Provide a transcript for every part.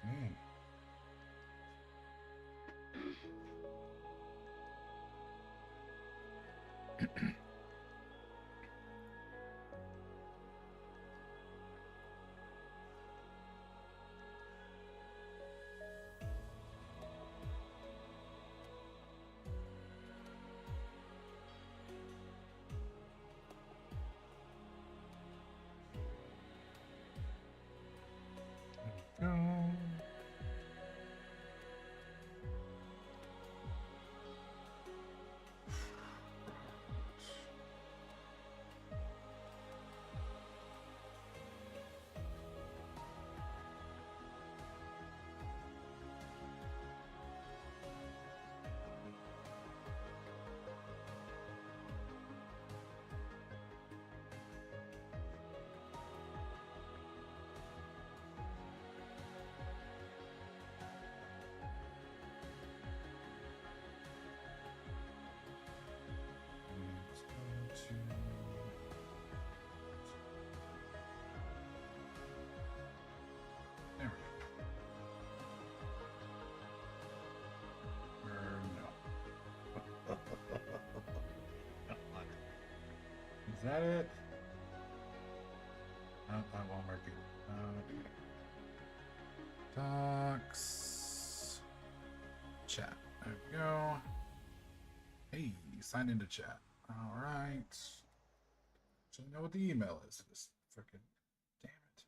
Mm. There we go. Let's go to... There we go. No. Is that it? No, that won't work it. Docs. Chat. There we go. Hey, sign into chat. All right. So I know what the email is. This freaking damn it.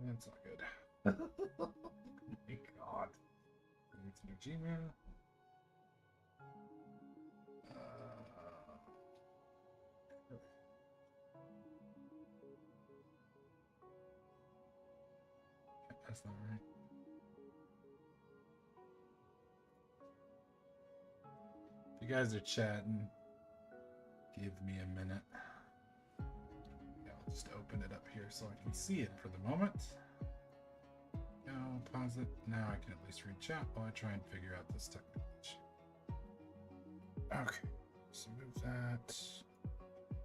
That's not good. Oh my god. It's new Gmail. That's not right. If you guys are chatting, give me a minute. I'll just open it up here so I can see it for the moment. Go, pause it. Now I can at least read chat while I try and figure out this technology. Okay, so move that.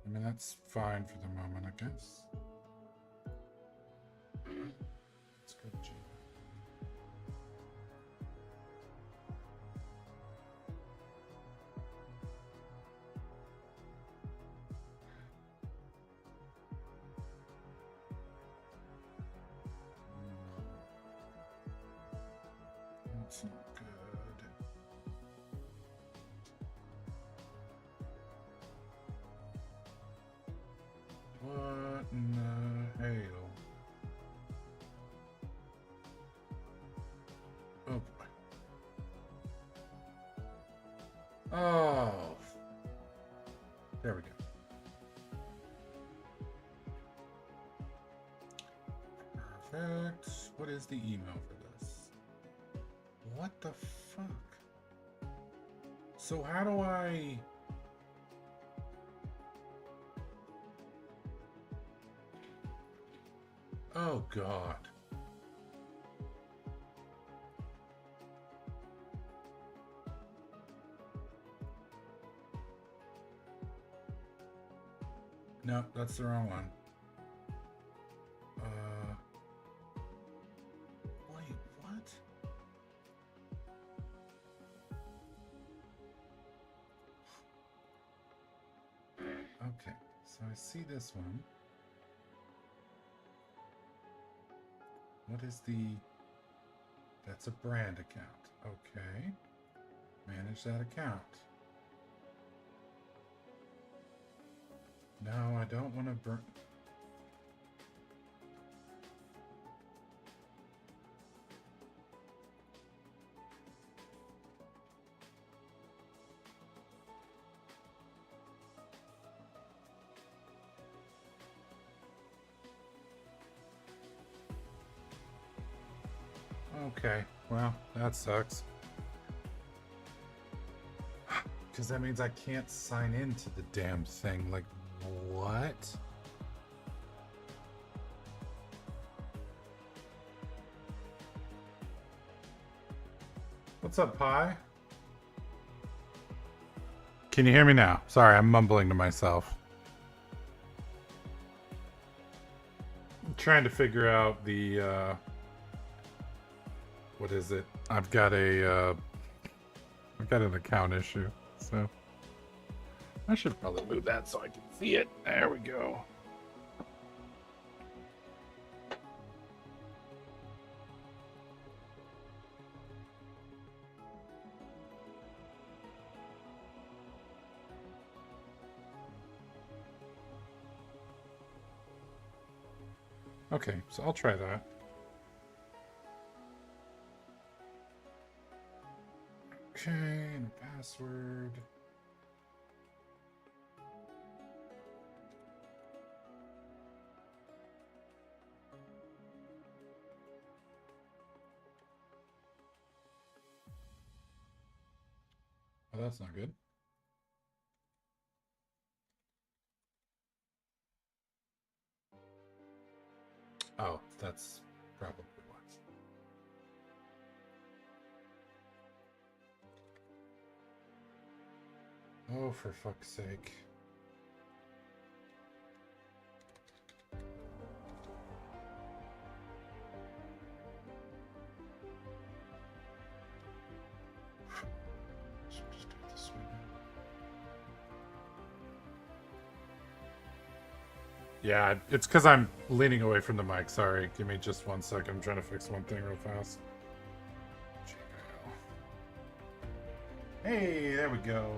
I mean, that's fine for the moment, I guess. Let's go to Gmail. That's not good. What in the hell? Oh boy. Oh. There we go. Perfect. What is the email for this? What the fuck? So how do I... Oh god. No, that's the wrong one. Wait, what? Okay, so I see this one. What is the... That's a brand account. Okay. Manage that account. No, I don't want to burn... Okay, well, that sucks. Because that means I can't sign into the damn thing. Like, what? What's up, Pi? Can you hear me now? Sorry, I'm mumbling to myself. I'm trying to figure out the, what is it? I've got an account issue, so I should probably move that so I can see it. There we go. Okay, so I'll try that. Okay, no password. Oh, that's not good. Oh, that's probably why. Oh, for fuck's sake. Just do it this way now. Yeah, it's because I'm leaning away from the mic. Sorry, give me just 1 second. I'm trying to fix one thing real fast. Hey, there we go.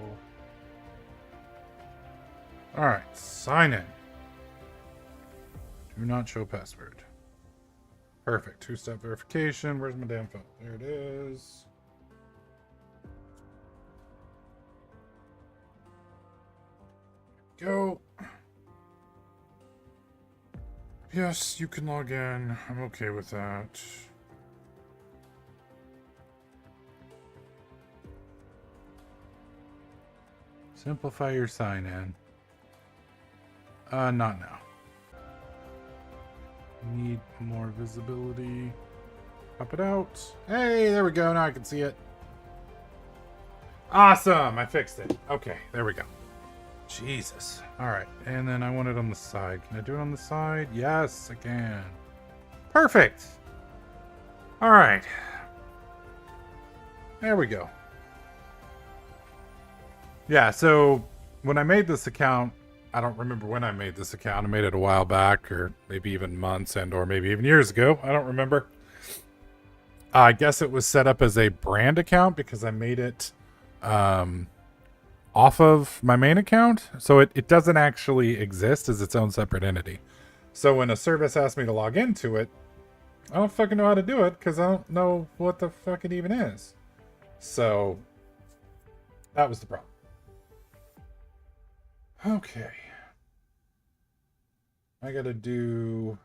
All right, sign in. Do not show password. Perfect. 2-step verification. Where's my damn phone? There it is. Go. Yes, you can log in. I'm okay with that. Simplify your sign in. Not now. Need more visibility. Pop it out. Hey, there we go. Now I can see it. Awesome. I fixed it. Okay, there we go. Jesus. All right. And then I want it on the side. Can I do it on the side? Yes, I can. Perfect. All right. There we go. Yeah, so when I made this account, I don't remember when I made this account. I made it a while back, or maybe even months and or maybe even years ago. I don't remember. I guess it was set up as a brand account because I made it off of my main account. So it doesn't actually exist as its own separate entity. So when a service asks me to log into it, I don't fucking know how to do it because I don't know what the fuck it even is. So that was the problem. Okay. I gotta do...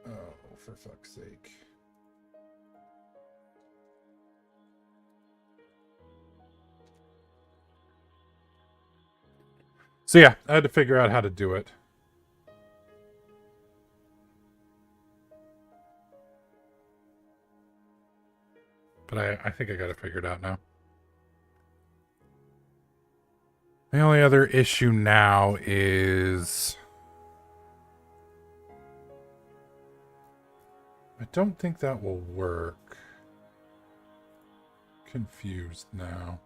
Oh, for fuck's sake. So yeah, I had to figure out how to do it. But I think I got it figured out now. The only other issue now is... I don't think that will work. Confused now.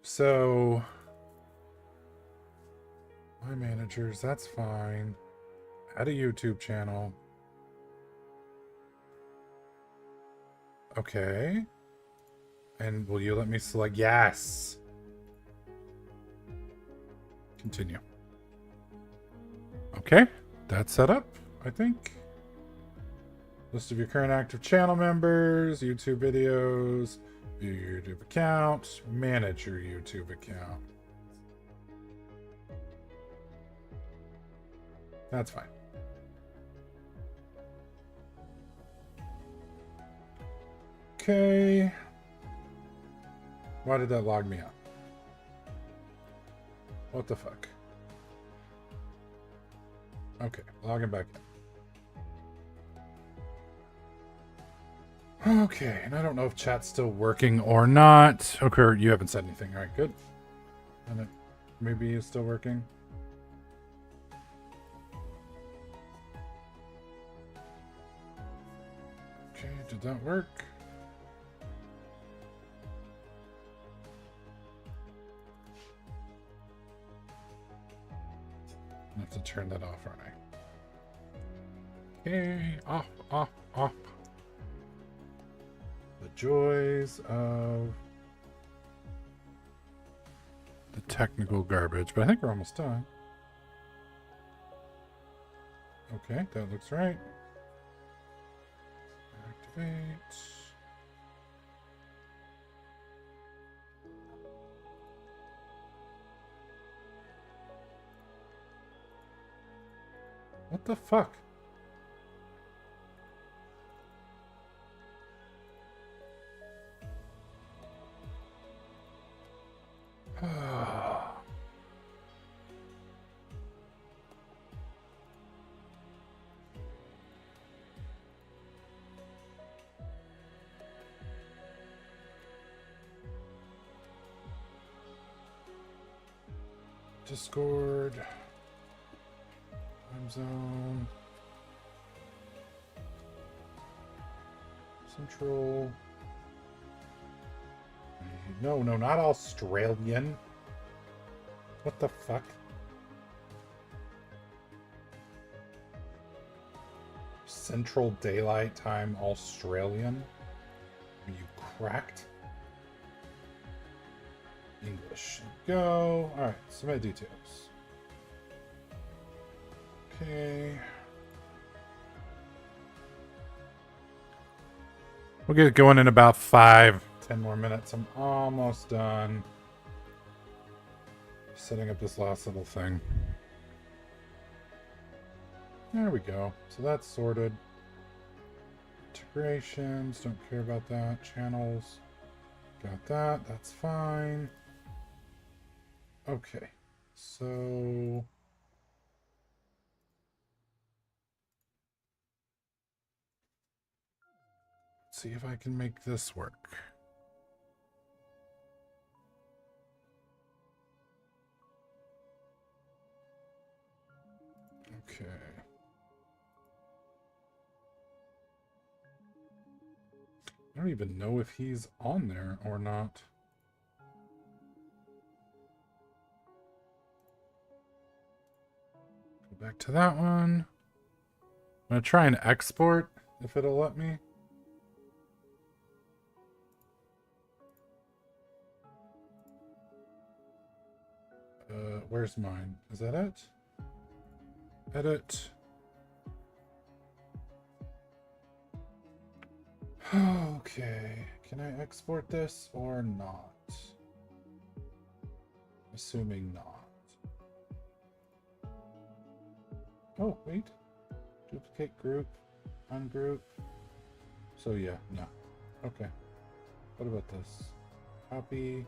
So... My managers, that's fine. Add a YouTube channel. Okay. And will you let me select? Yes! Continue. Okay, that's set up, I think. List of your current active channel members, YouTube videos, view your YouTube account, manage your YouTube account. That's fine. Okay. Why did that log me out? What the fuck? Okay, logging back in. Okay, and I don't know if chat's still working or not. Okay, you haven't said anything. All right, good. And it maybe it's still working. Okay, did that work? I have to turn that off, aren't I? Okay, off, off, off. The joys of the technical garbage, but I think we're almost done. Okay, that looks right. Activate. What the fuck? Discord. Time zone. Central. No, no, not Australian. What the fuck? Central Daylight Time Australian? Are you cracked? English. Go. Alright, submit details. Okay. We'll get going in about 5-10 more minutes. I'm almost done setting up this last little thing. There we go. So that's sorted. Integrations, don't care about that. Channels, got that. That's fine. Okay, so let's see if I can make this work. Okay. I don't even know if he's on there or not. Go back to that one. I'm going to try and export if it'll let me. Where's mine? Is that it? Edit. Okay. Can I export this or not? Assuming not. Oh, wait. Duplicate group. Ungroup. So yeah, no. Okay. What about this? Copy.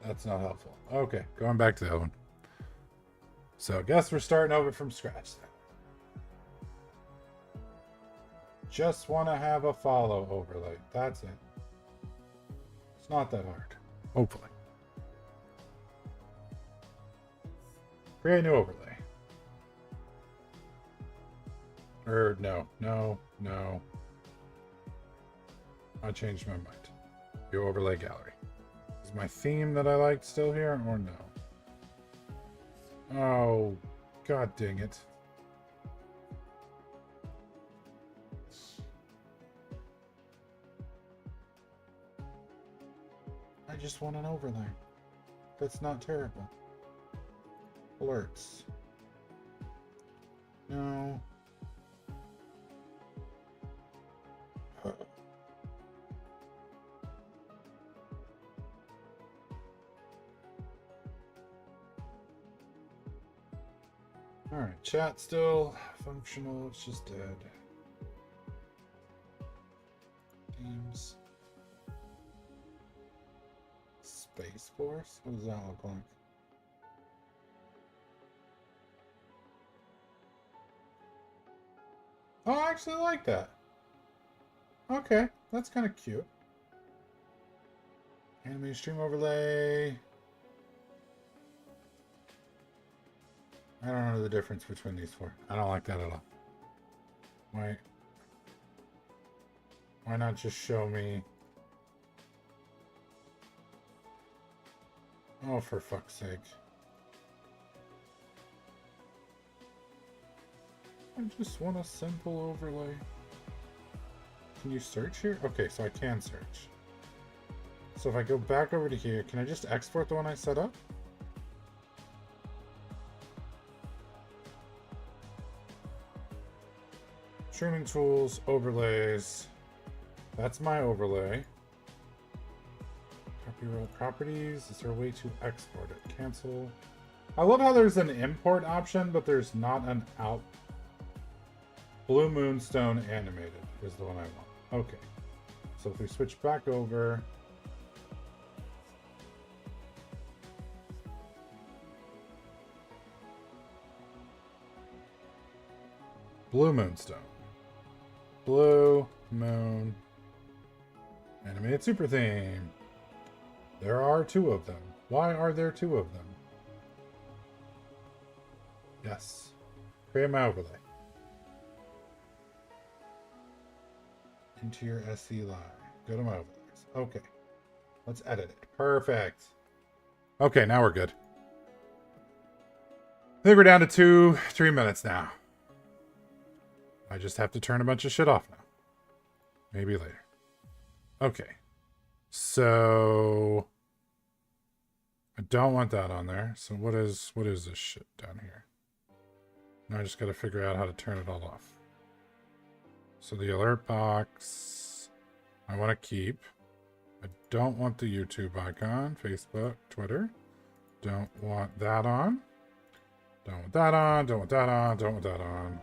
That's not helpful. Okay, going back to the other one. So I guess we're starting over from scratch then. Just want to have a follow overlay. That's it. It's not that hard. Hopefully. Create a new overlay. No. I changed my mind. New overlay gallery. Is my theme that I liked still here or no? Oh, god dang it. I just want an overlay. That's not terrible. Alerts. No. Alright, chat still functional, it's just dead. Teams. Space Force? What does that look like? Oh, I actually like that. Okay, that's kind of cute. Animated stream overlay. I don't know the difference between these four. I don't like that at all. Why not just show me? Oh, for fuck's sake. I just want a simple overlay. Can you search here? Okay, so I can search. So if I go back over to here, can I just export the one I set up? Streaming tools, overlays. That's my overlay. Copyright properties. Is there a way to export it? Cancel. I love how there's an import option, but there's not an out. Blue Moonstone animated is the one I want. Okay. So if we switch back over. Blue Moonstone. Blue Moon animated super theme. There are 2 of them. Why are there 2 of them? Yes. Create my overlay. Into your SC Live. Go to my overlays. Okay. Let's edit it. Perfect. Okay, now we're good. I think we're down to 3 minutes now. I just have to turn a bunch of shit off now. Maybe later. Okay. So I don't want that on there. So what is this shit down here? Now I just got to figure out how to turn it all off. So the alert box I want to keep. I don't want the YouTube icon, Facebook, Twitter. Don't want that on. Don't want that on. Don't want that on. Don't want that on.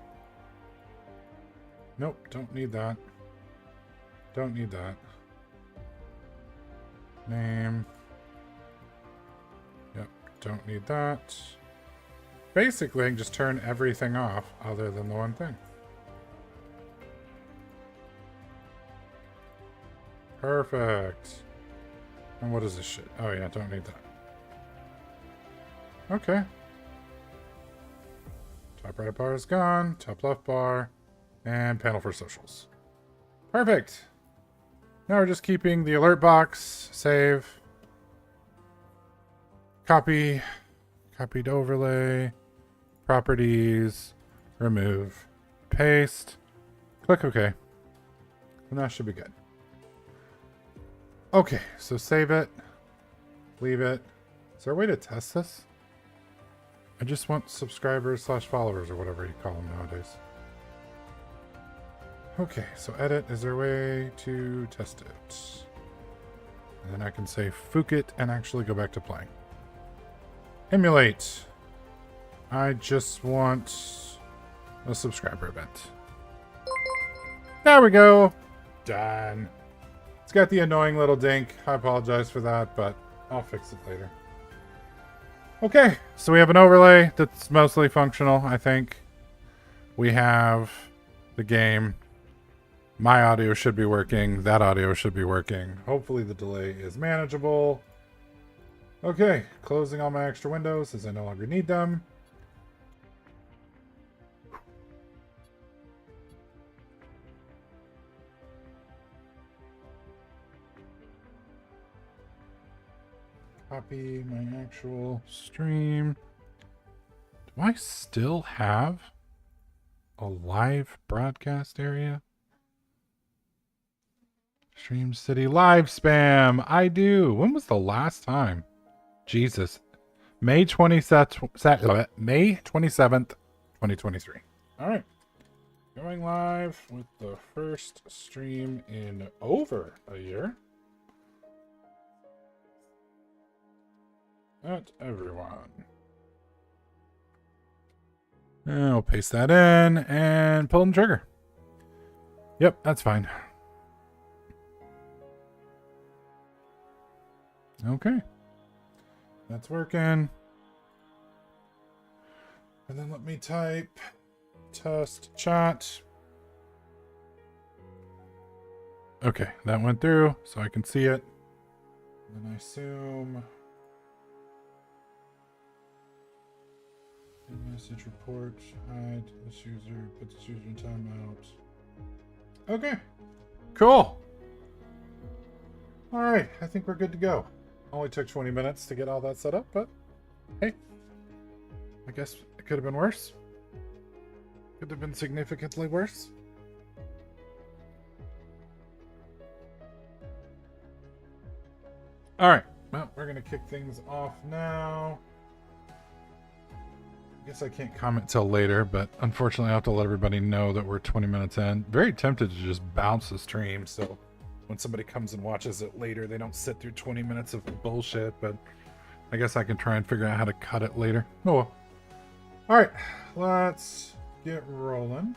Nope, don't need that. Don't need that. Name. Yep, don't need that. Basically, I can just turn everything off other than the one thing. Perfect. And what is this shit? Oh yeah, don't need that. Okay. Top right bar is gone. Top left bar. And panel for socials. Perfect. Now we're just keeping the alert box. Save. Copy. Copied overlay. Properties. Remove. Paste. Click OK. And that should be good. Okay, so save it. Leave it. Is there a way to test this? I just want subscribers / followers or whatever you call them nowadays. Okay, so edit. Is there a way to test it? And then I can say Fook it and actually go back to playing. Emulate. I just want a subscriber event. There we go. Done. It's got the annoying little dink. I apologize for that, but I'll fix it later. Okay, so we have an overlay that's mostly functional, I think. We have the game. My audio should be working. That audio should be working. Hopefully the delay is manageable. Okay, closing all my extra windows as I no longer need them. Copy my actual stream. Do I still have a live broadcast area? Stream City live spam. I do. When was the last time? Jesus. May 27th, May 27th, 2023. All right. Going live with the first stream in over a year. At everyone. And I'll paste that in and pull the trigger. Yep, that's fine. Okay. That's working. And then let me type test chat. Okay, that went through, so I can see it. Then I assume message report, hide this user, put this user in timeout. Okay, cool. All right, I think we're good to go. Only took 20 minutes to get all that set up, but hey, I guess it could have been worse. Could have been significantly worse. All right, well, we're gonna kick things off now. I guess I can't comment till later, but unfortunately I have to let everybody know that we're 20 minutes in. Very tempted to just bounce the stream, so when somebody comes and watches it later, they don't sit through 20 minutes of bullshit, but I guess I can try and figure out how to cut it later. Oh well. All right, let's get rolling.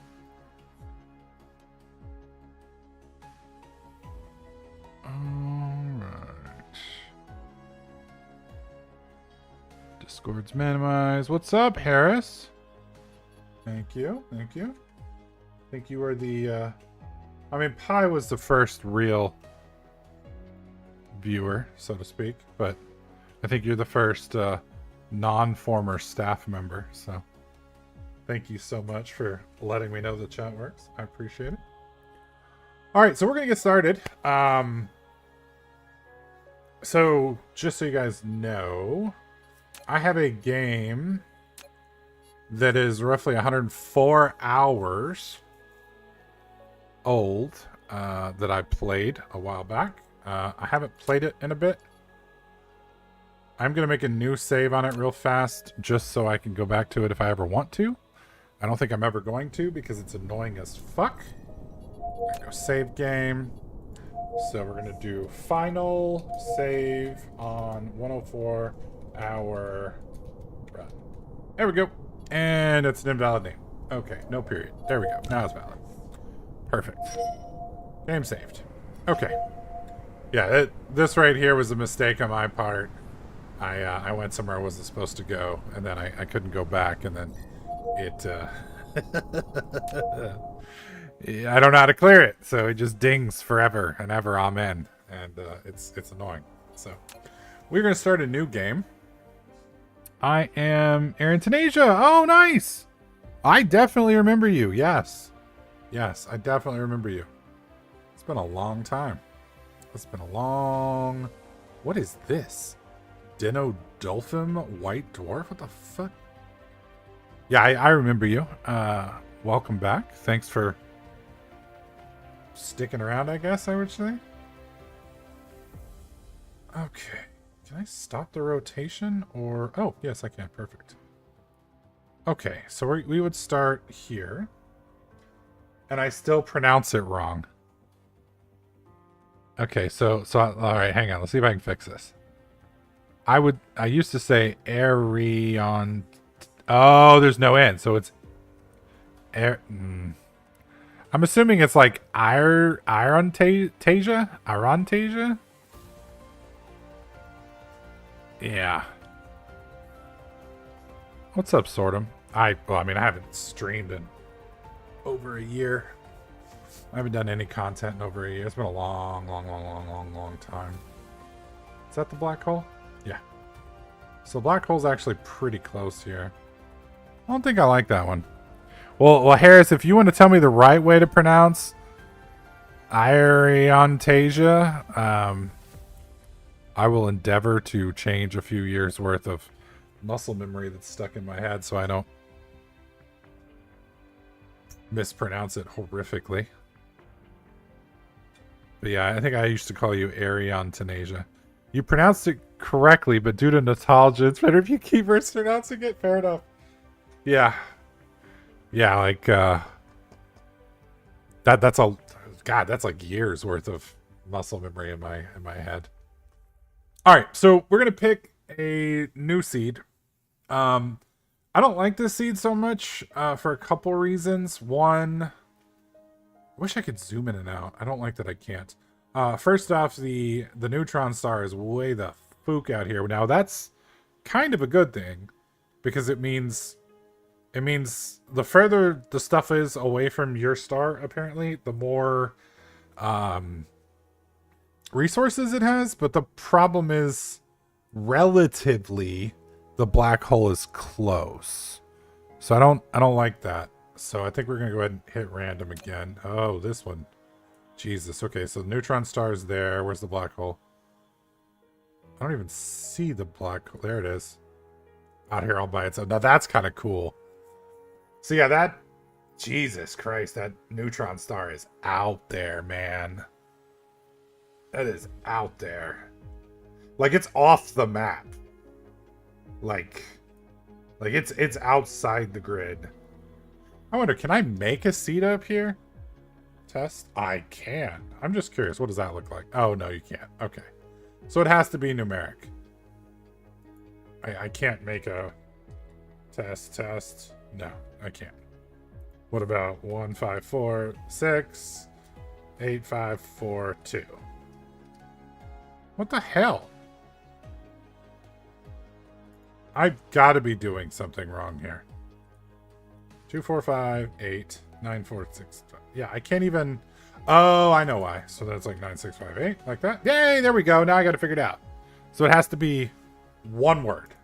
All right. Discord's minimized. What's up, Harris? Thank you. Thank you. I think you were the, I mean, Pi was the first real viewer, so to speak, but I think you're the first non-former staff member, so thank you so much for letting me know the chat works. I appreciate it. All right, so we're going to get started. So just so you guys know, I have a game that is roughly 104 hours old that I played a while back. I haven't played it in a bit. I'm going to make a new save on it real fast just so I can go back to it if I ever want to. I don't think I'm ever going to because it's annoying as fuck. I'm going to go save game. So we're going to do final save on 104 hour run. There we go. And it's an invalid name. Okay, no period. There we go. Now it's valid. Perfect. Game saved. Okay. Yeah, this right here was a mistake on my part. I went somewhere I wasn't supposed to go, and then I couldn't go back, and then it... I don't know how to clear it, so it just dings forever and ever, amen. And it's annoying. So, we're going to start a new game. I am Aaron Tanasia. Oh, nice! I definitely remember you, yes. Yes, I definitely remember you. It's been a long time. It's been a long... What is this? Dinodolphim White Dwarf? What the fuck? Yeah, I remember you. Welcome back. Thanks for sticking around, I guess I would say. Okay. Can I stop the rotation? Or... Oh, yes, I can. Perfect. Okay, so we would start here. And I still pronounce it wrong. Okay, so all right, hang on. Let's see if I can fix this. I used to say Arion. Oh, there's no N, so it's I'm assuming it's like Irontasia? Irontasia? Yeah. What's up, Sortum? I mean, I haven't streamed in over a year. I haven't done any content in over a year. It's been a long time. Is that the black hole? Yeah. So black hole's actually pretty close here. I don't think I like that one. Well, Harris, if you want to tell me the right way to pronounce Iriontasia, I will endeavor to change a few years worth of muscle memory that's stuck in my head so I don't mispronounce it horrifically. But yeah, I think I used to call you Ariontasia. You pronounced it correctly, but due to nostalgia, it's better if you keep mispronouncing it. Fair enough. Yeah. Yeah, like that's a God, that's like years worth of muscle memory in my head. Alright, so we're gonna pick a new seed. I don't like this seed so much for a couple reasons. One, I wish I could zoom in and out. I don't like that I can't. First off, the neutron star is way the fook out here. Now that's kind of a good thing because it means the further the stuff is away from your star, apparently, the more resources it has, but the problem is relatively the black hole is close. So I don't like that. So I think we're gonna go ahead and hit random again. Oh, this one. Jesus. Okay, so the neutron star is there. Where's the black hole? I don't even see the black hole. There it is. Out here all by itself. Now that's kind of cool. So yeah, that, Jesus Christ, that neutron star is out there, man. That is out there. Like, it's off the map. Like it's outside the grid. I wonder, can I make a seed up here? Test? I can. I'm just curious. What does that look like? Oh, no, you can't. Okay. So it has to be numeric. I can't make a test. No, I can't. What about 1, 5, 4, 6, 8, 5, 4, 2? What the hell? I've got to be doing something wrong here. 2, 4, 5, 8, 9, 4, 6, 5. Yeah, I can't even. Oh, I know why. So that's like 9, 6, 5, 8, like that. Yay, there we go. Now I got to figure it out. So it has to be one word.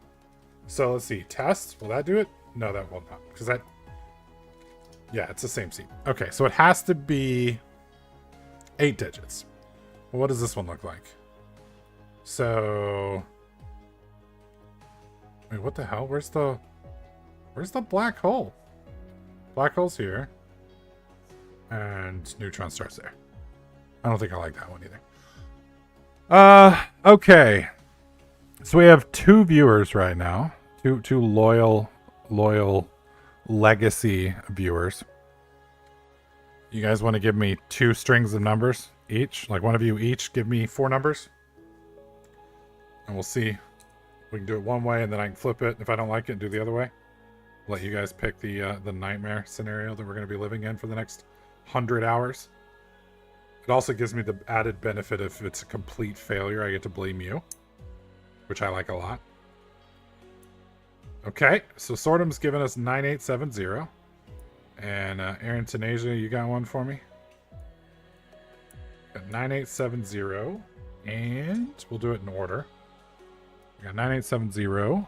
So let's see. Test. Will that do it? No, that will not. Because that. Yeah, it's the same seed. Okay, so it has to be 8 digits. Well, what does this one look like? So. Wait, what the hell? Where's the black hole? Black hole's here. And neutron star's there. I don't think I like that one either. Okay. So we have 2 viewers right now. Two loyal legacy viewers. You guys want to give me 2 strings of numbers each? Like one of you each give me 4 numbers? And we'll see. We can do it one way and then I can flip it. If I don't like it, do the other way. Let you guys pick the nightmare scenario that we're going to be living in for the next 100 hours. It also gives me the added benefit if it's a complete failure, I get to blame you, which I like a lot. Okay, so Sortum's given us 9870. And Aaron Tanasia, you got one for me? Got 9870. And we'll do it in order. We got 9870.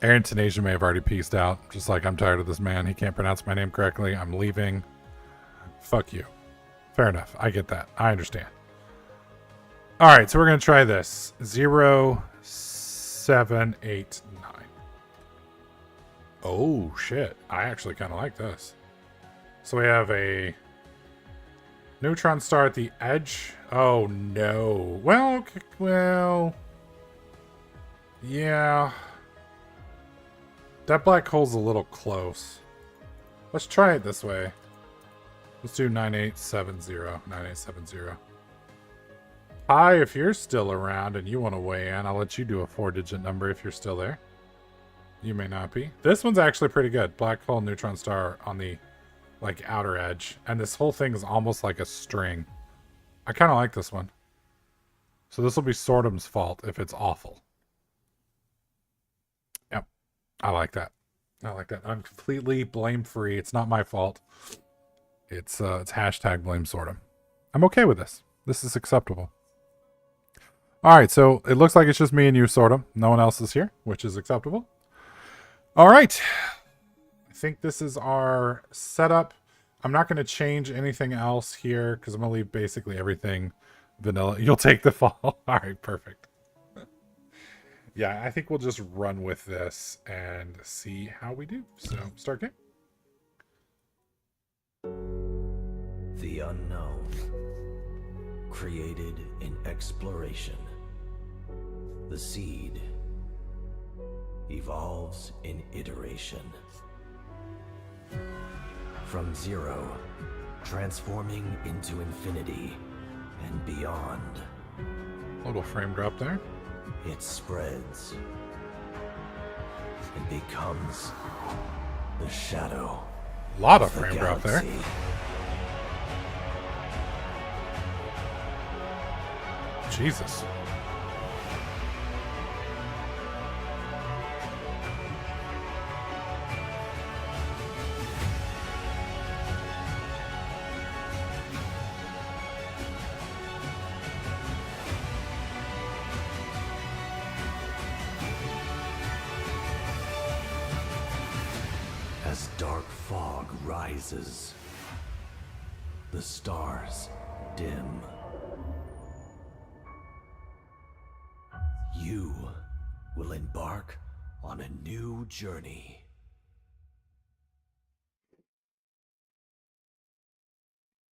Aaron Tanasia may have already pieced out. Just like, I'm tired of this man. He can't pronounce my name correctly. I'm leaving. Fuck you. Fair enough. I get that. I understand. All right, so we're going to try this. 0, 7, 8, 9. Oh, shit. I actually kind of like this. So we have a neutron star at the edge. Oh, no. Well, yeah. That black hole's a little close. Let's try it this way. Let's do 9870. 9870. Hi, if you're still around and you want to weigh in, I'll let you do a 4-digit number if you're still there. You may not be. This one's actually pretty good. Black hole, neutron star on the like outer edge. And this whole thing is almost like a string. I kind of like this one. So this will be Sortum's fault if it's awful. Yep. I like that. I like that. I'm completely blame free. It's not my fault. It's hashtag blame Sortum. I'm okay with this. This is acceptable. All right, so it looks like it's just me and you, Sortum. No one else is here, which is acceptable. All right. I think this is our setup. I'm not going to change anything else here because I'm going to leave basically everything vanilla. You'll take the fall. All right, perfect. Yeah, I think we'll just run with this and see how we do. So, start game. The unknown, created in exploration. The seed evolves in iteration. From zero, transforming into infinity and beyond. Little frame drop there. It spreads and becomes the shadow. A lot of frame drop there. Jesus. as dark fog rises. The stars dim. You will embark on a new journey.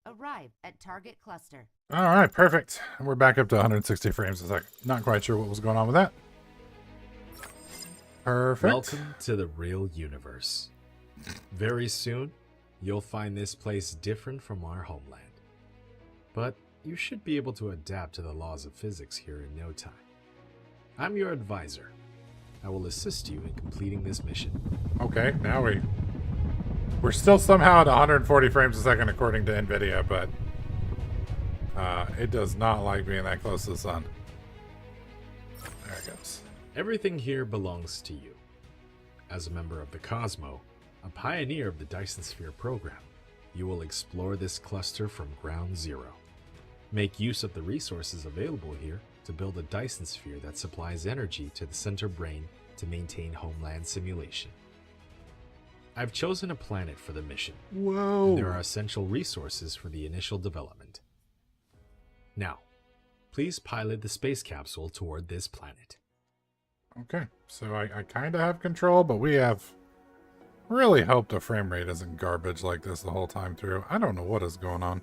Arrive at target cluster. All right, perfect. We're back up to 160 frames a second. Not quite sure what was going on with that. Perfect. Welcome to the real universe. Very soon, you'll find this place different from our homeland. But you should be able to adapt to the laws of physics here in no time. I'm your advisor. I will assist you in completing this mission. Okay, now we're still somehow at 140 frames a second according to NVIDIA, but it does not like being that close to the sun. There it goes. Everything here belongs to you. As a member of the Cosmo, a pioneer of the Dyson Sphere program, you will explore this cluster from ground zero. Make use of the resources available here to build a Dyson Sphere that supplies energy to the center brain to maintain homeland simulation. I've chosen a planet for the mission. Whoa. And there are essential resources for the initial development. Now, please pilot the space capsule toward this planet. Okay, so I kind of have control, but we have really hoped the frame rate isn't garbage like this the whole time through. I don't know what is going on.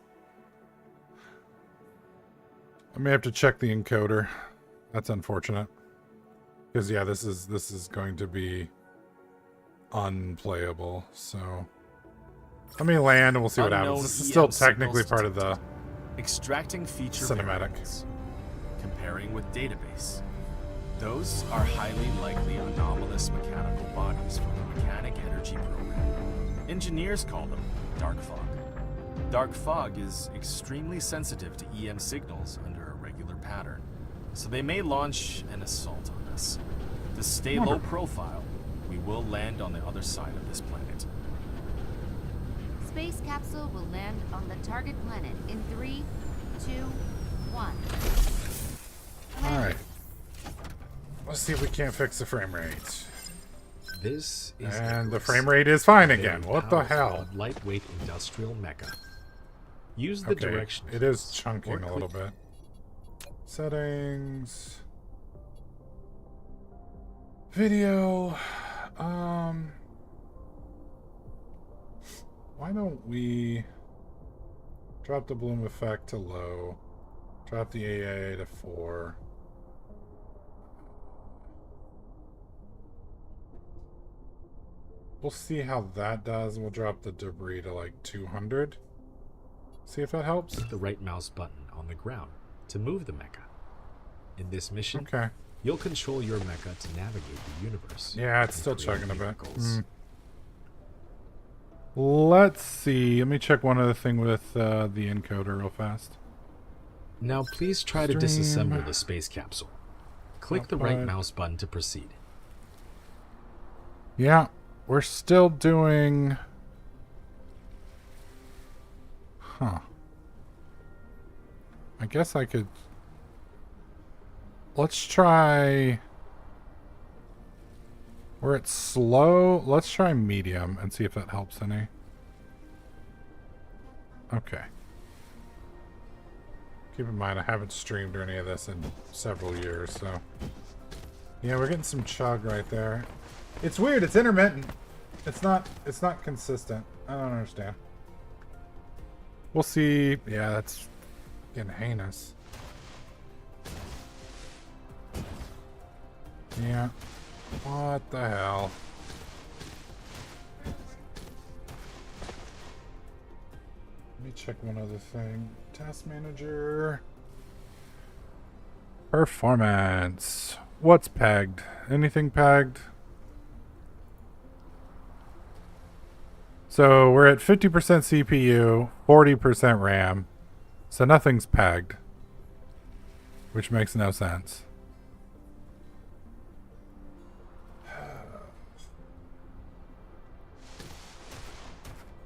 I may have to check the encoder. That's unfortunate. Because yeah, this is going to be unplayable. So let me land and we'll see what happens. This is still technically part of the extracting feature cinematic. variables, comparing with database. Those are highly likely anomalous mechanical bodies from the mechanic energy program. Engineers call them dark fog. Dark fog is extremely sensitive to EM signals under a regular pattern, so they may launch an assault on us. To stay low profile, we will land on the other side of this planet. Space capsule will land on the target planet in 3, 2, 1. Alright. Let's see if we can't fix the frame rate. This is And the Icarus, frame rate is fine a again. very What the powerful, hell? lightweight industrial mecha. Use the Okay, direction. it is chunking or a little click- bit. Settings. Video. Why don't we drop the bloom effect to low, drop the AA to 4. We'll see how that does, and we'll drop the debris to like 200. See if that helps. Click the right mouse button on the ground to move the mecha. In this mission, Okay. you'll control your mecha to navigate the universe. Yeah, it's and still create chugging a bit. vehicles. Let's see. Let me check one other thing with the encoder real fast. Now please try to Stream. disassemble the space capsule. Click the right Output. mouse button to proceed. Yeah, we're still doing... Huh. I guess I could... Let's try... We're at slow. Let's try medium and see if that helps any. Okay. Keep in mind, I haven't streamed or any of this in several years, so... Yeah, we're getting some chug right there. It's weird, it's intermittent. It's not consistent. I don't understand. We'll see. Yeah, that's getting heinous. Yeah. What the hell? Let me check one other thing. Task manager. Performance. What's pegged? Anything pegged? So we're at 50% CPU, 40% RAM. So nothing's pegged. Which makes no sense.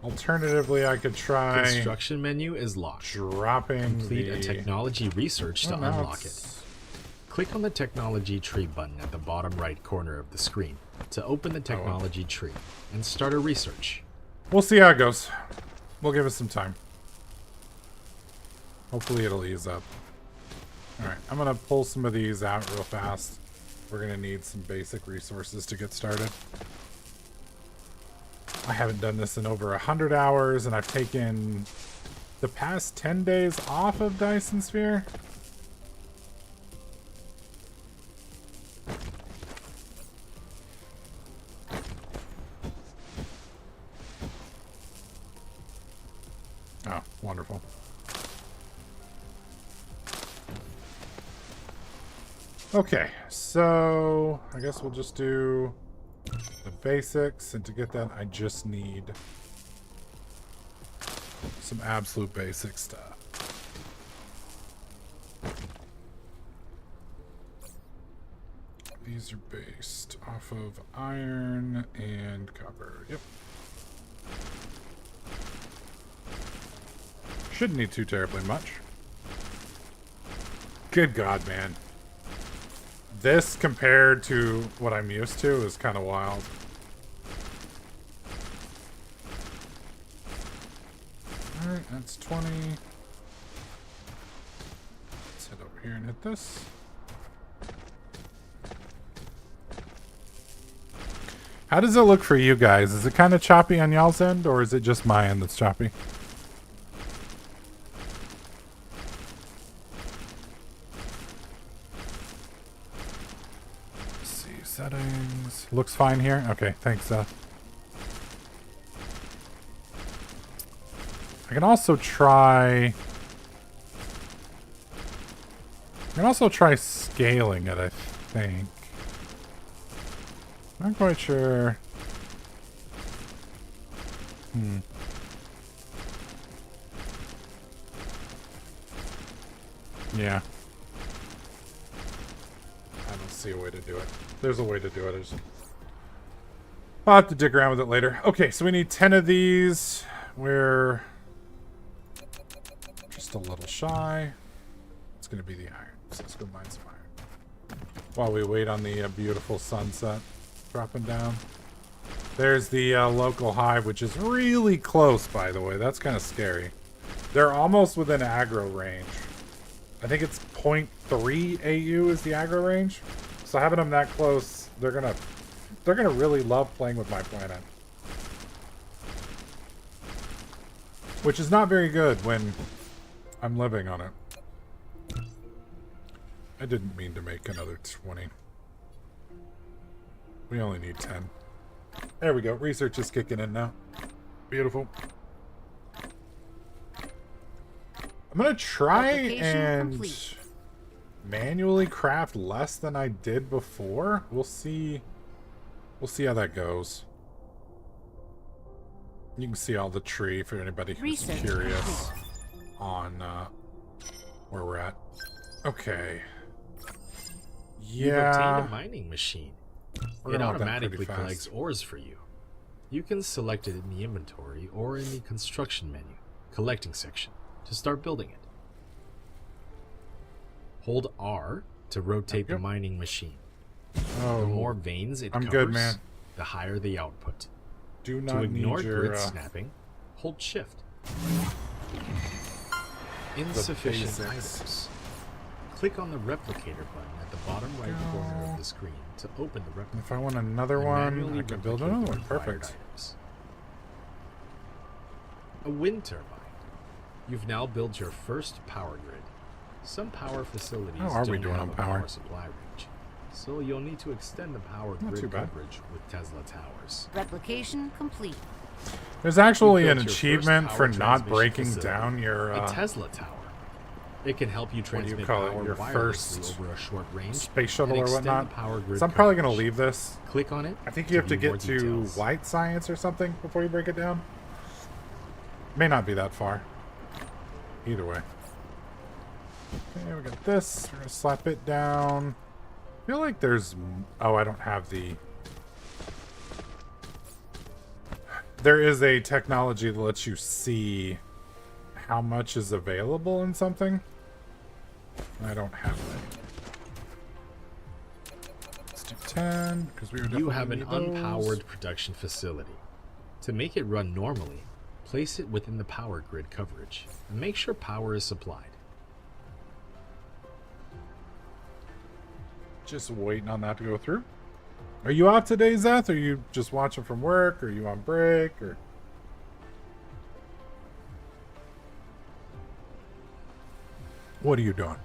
Alternatively, I could try Construction menu is locked. dropping Complete the... a technology research to Oh, now unlock it. it's- Click on the technology tree button at the bottom right corner of the screen to open the technology tree and start a research. We'll see how it goes. We'll give it some time. Hopefully it'll ease up. Alright, I'm gonna pull some of these out real fast. We're gonna need some basic resources to get started. I haven't done this in over 100 hours, and I've taken the past 10 days off of Dyson Sphere. Oh, wonderful. Okay, so I guess we'll just do the basics, and to get that I just need some absolute basic stuff. These are based off of iron and copper. Yep. Shouldn't need too terribly much. Good God, man. This compared to what I'm used to is kind of wild. Alright, that's 20. Let's head over here and hit this. How does it look for you guys? Is it kind of choppy on y'all's end, or is it just my end that's choppy? Settings. Looks fine here. Okay, thanks, I can also try scaling it, I think. Not quite sure. Yeah. I don't see a way to do it. There's a way to do it. I'll have to dig around with it later. Okay, so we need 10 of these. We're just a little shy. It's going to be the iron. So let's go mine some iron. While we wait on the beautiful sunset dropping down. There's the local hive, which is really close, by the way. That's kind of scary. They're almost within aggro range. I think it's 0.3 AU is the aggro range. So having them that close, they're gonna really love playing with my planet. Which is not very good when I'm living on it. I didn't mean to make another 20. We only need 10. There we go. Research is kicking in now. Beautiful. I'm gonna try and complete. Manually craft less than I did before. We'll see how that goes. You can see all the tree for anybody who's curious on where we're at. Okay. Yeah. You've obtained a mining machine. It automatically collects ores for you. You can select it in the inventory or in the construction menu, collecting section, to start building it. Hold R to rotate the mining machine. Oh, the more veins it covers, good, man. The higher the output. Do not to ignore need your, grid snapping, hold Shift. Insufficient items. Click on the replicator button at the bottom right corner of the screen to open the replicator. If I want another one, I can build another one. Perfect. A wind turbine. You've now built your first power grid. Some power facilities How are we don't doing have on a power supply range, so you'll need to extend the power Not grid too bad. coverage with Tesla towers. Replication complete. There's actually an Built your achievement first for power not transmission breaking facility, down your a Tesla tower. It can help you do you transmit call it, power your wirelessly first over a short range space shuttle and or extend whatnot. the power grid So I'm probably going to coverage. leave this. Click on it. I think you have to view more get to details. light science or something before you break it down. May not be that far. Either way. Okay, we got this. We're going to slap it down. I feel like there's... Oh, I don't have the... There is a technology that lets you see how much is available in something. I don't have that. Let's do 10 because we were You have an definitely need those. unpowered production facility. To make it run normally, place it within the power grid coverage and make sure power is supplied. Just waiting on that to go through. Are you off today, Zeth? Or are you just watching from work? Or are you on break? Or what are you doing?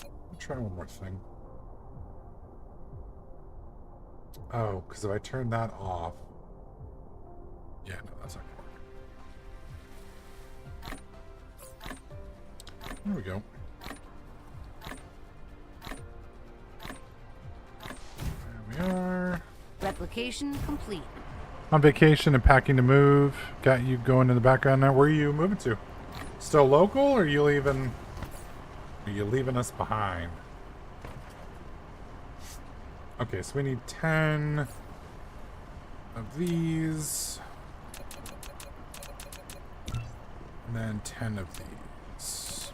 I'll try one more thing. Oh, because if I turn that off. Yeah, no, that's not gonna work. There we go. There we are. Replication complete. On vacation and packing to move. Got you going in the background now. Where are you moving to? Still local, or are you leaving? Are you leaving us behind? Okay, so we need 10 of these. And then 10 of these.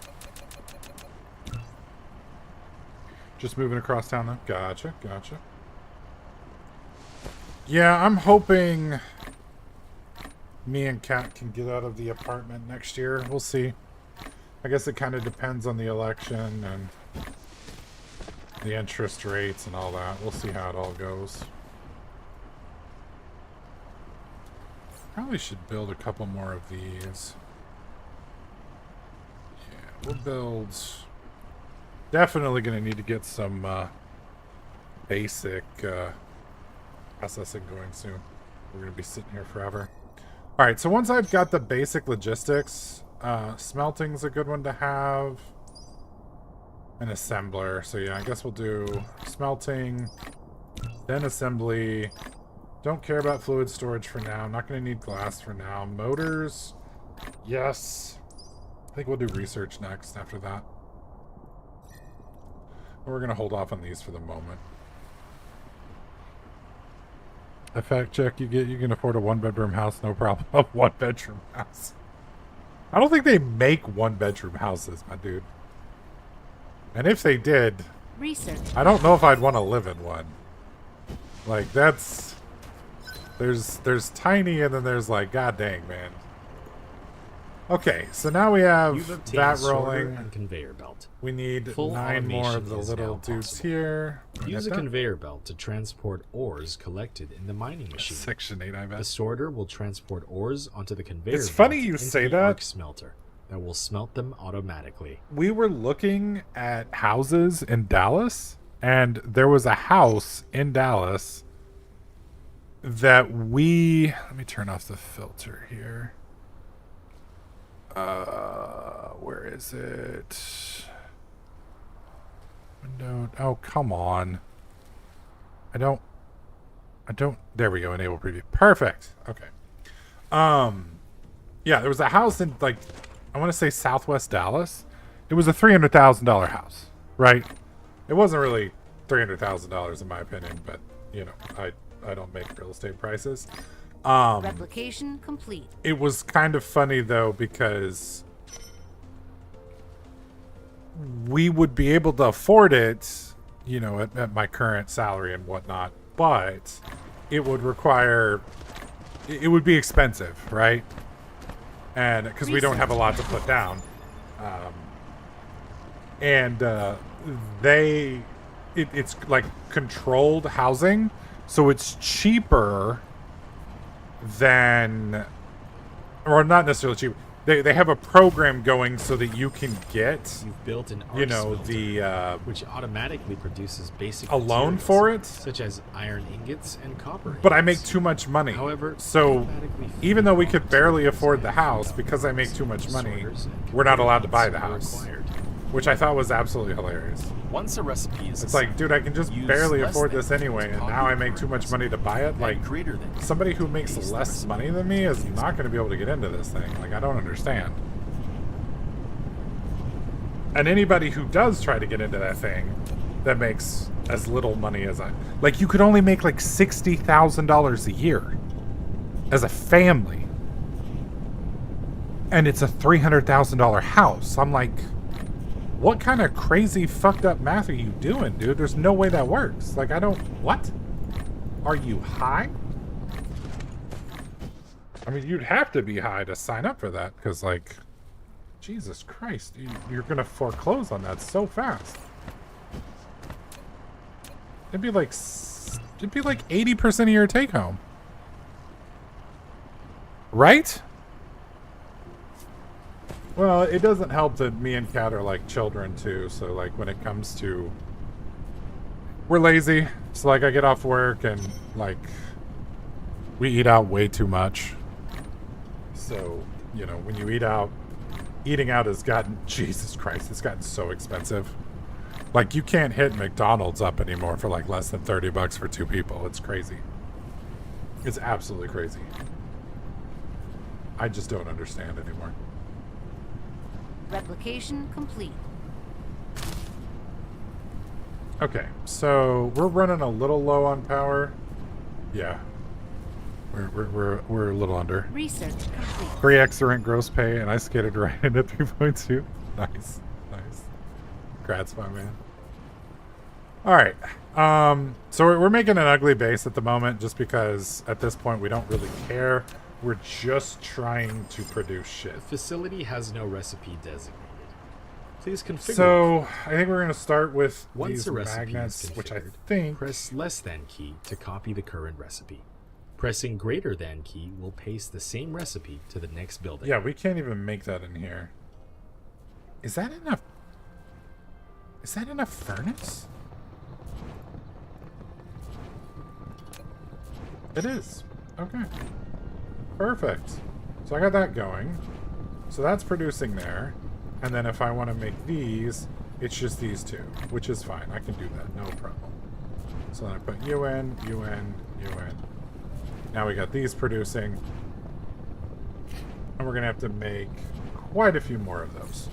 Just moving across town though. Gotcha, gotcha. Yeah, I'm hoping me and Kat can get out of the apartment next year. We'll see. I guess it kind of depends on the election and the interest rates and all that. We'll see how it all goes. Probably should build a couple more of these. Yeah, we'll build... Definitely going to need to get some basic processing going soon. We're going to be sitting here forever. Alright, so once I've got the basic logistics, smelting's a good one to have. An assembler. So yeah, I guess we'll do smelting, then assembly. Don't care about fluid storage for now. Not going to need glass for now. Motors, yes. I think we'll do research next after that. We're going to hold off on these for the moment. A fact check, you can afford a 1-bedroom house, no problem. A 1-bedroom house. I don't think they make 1-bedroom houses, my dude. And if they did, Research. I don't know if I'd want to live in one. Like, that's... There's tiny and then there's like, god dang, man. Okay, so now we have You've obtained that a sorter rolling. and conveyor belt. We need Full 9 more automation of the is little now dudes possible. here. Use a Get that? conveyor belt to transport ores collected in the mining machine. Section 8, I The bet. sorter will transport ores onto the conveyor It's belt funny you into say the that. arc smelter that will smelt them automatically. We were looking at houses in Dallas, and there was a house in Dallas that we... Let me turn off the filter here. Where is it? Window. Oh, come on. I don't. There we go. Enable preview. Perfect. Okay. Yeah, there was a house in, like, I want to say Southwest Dallas. It was a $300,000 house, right? It wasn't really $300,000 in my opinion, but you know, I don't make real estate prices. Replication complete. It was kind of funny though, because we would be able to afford it, you know, at my current salary and whatnot, but it would require, it would be expensive, right? And because we don't have a lot to put down. It's like controlled housing, so it's cheaper than, or not necessarily cheap. They have a program going so that you can get, You've built an arc you know, smelter, the which automatically produces basic a loan materials, for it. such as iron ingots and copper But I make ingots. too much money. However, So automatically even though we feed could raw barely materials afford the and house, feed because I make outputs, too much money, sorters and we're not allowed to buy conveyor the belts house, are required. which I thought was absolutely hilarious. Once a recipe is It's like, dude, I can just use barely less afford than this anyway, and copy now I the make current too much money to buy it. and Like, greater than somebody who makes paste the less recipe. money than me is not going to be able to get into this thing. Like, I don't understand. And anybody who does try to get into that thing that makes as little money as I... Like, you could only make like $60,000 a year as a family. And it's a $300,000 house. I'm like, What kind of crazy fucked up math are you doing, dude? There's no way that works. Like, I don't... What? Are you high? I mean, you'd have to be high to sign up for that, because, like... Jesus Christ, you're gonna foreclose on that so fast. It'd be like 80% of your take home. Right? Well, it doesn't help that me and Kat are like children too, so like when it comes to... We're lazy, so like I get off work and like we eat out way too much. So, you know, when you eat out, eating out has gotten, Jesus Christ, it's gotten so expensive. Like, you can't hit McDonald's up anymore for like less than $30 for 2 people. It's crazy. It's absolutely crazy. I just don't understand anymore. Replication complete. Okay, so we're running a little low on power. Yeah. We're a little under. Research complete. 3x the rent gross pay, and I skated right into 3.2. Nice. Nice. Congrats, my man. Alright. So we're making an ugly base at the moment just because at this point we don't really care. We're just trying to produce shit. The facility has no recipe designated. Please configure. So I think we're going to start with Once these a recipe magnets, is configured, which I think... press less than key to copy the current recipe. Pressing greater than key will paste the same recipe to the next building. Yeah, we can't even make that in here. Is that enough? Is that enough furnace? It is. Okay. Perfect. So I got that going. So that's producing there. And then if I want to make these, it's just these two, which is fine. I can do that, no problem. So then I put you in, you in, you in. Now we got these producing. And we're going to have to make quite a few more of those.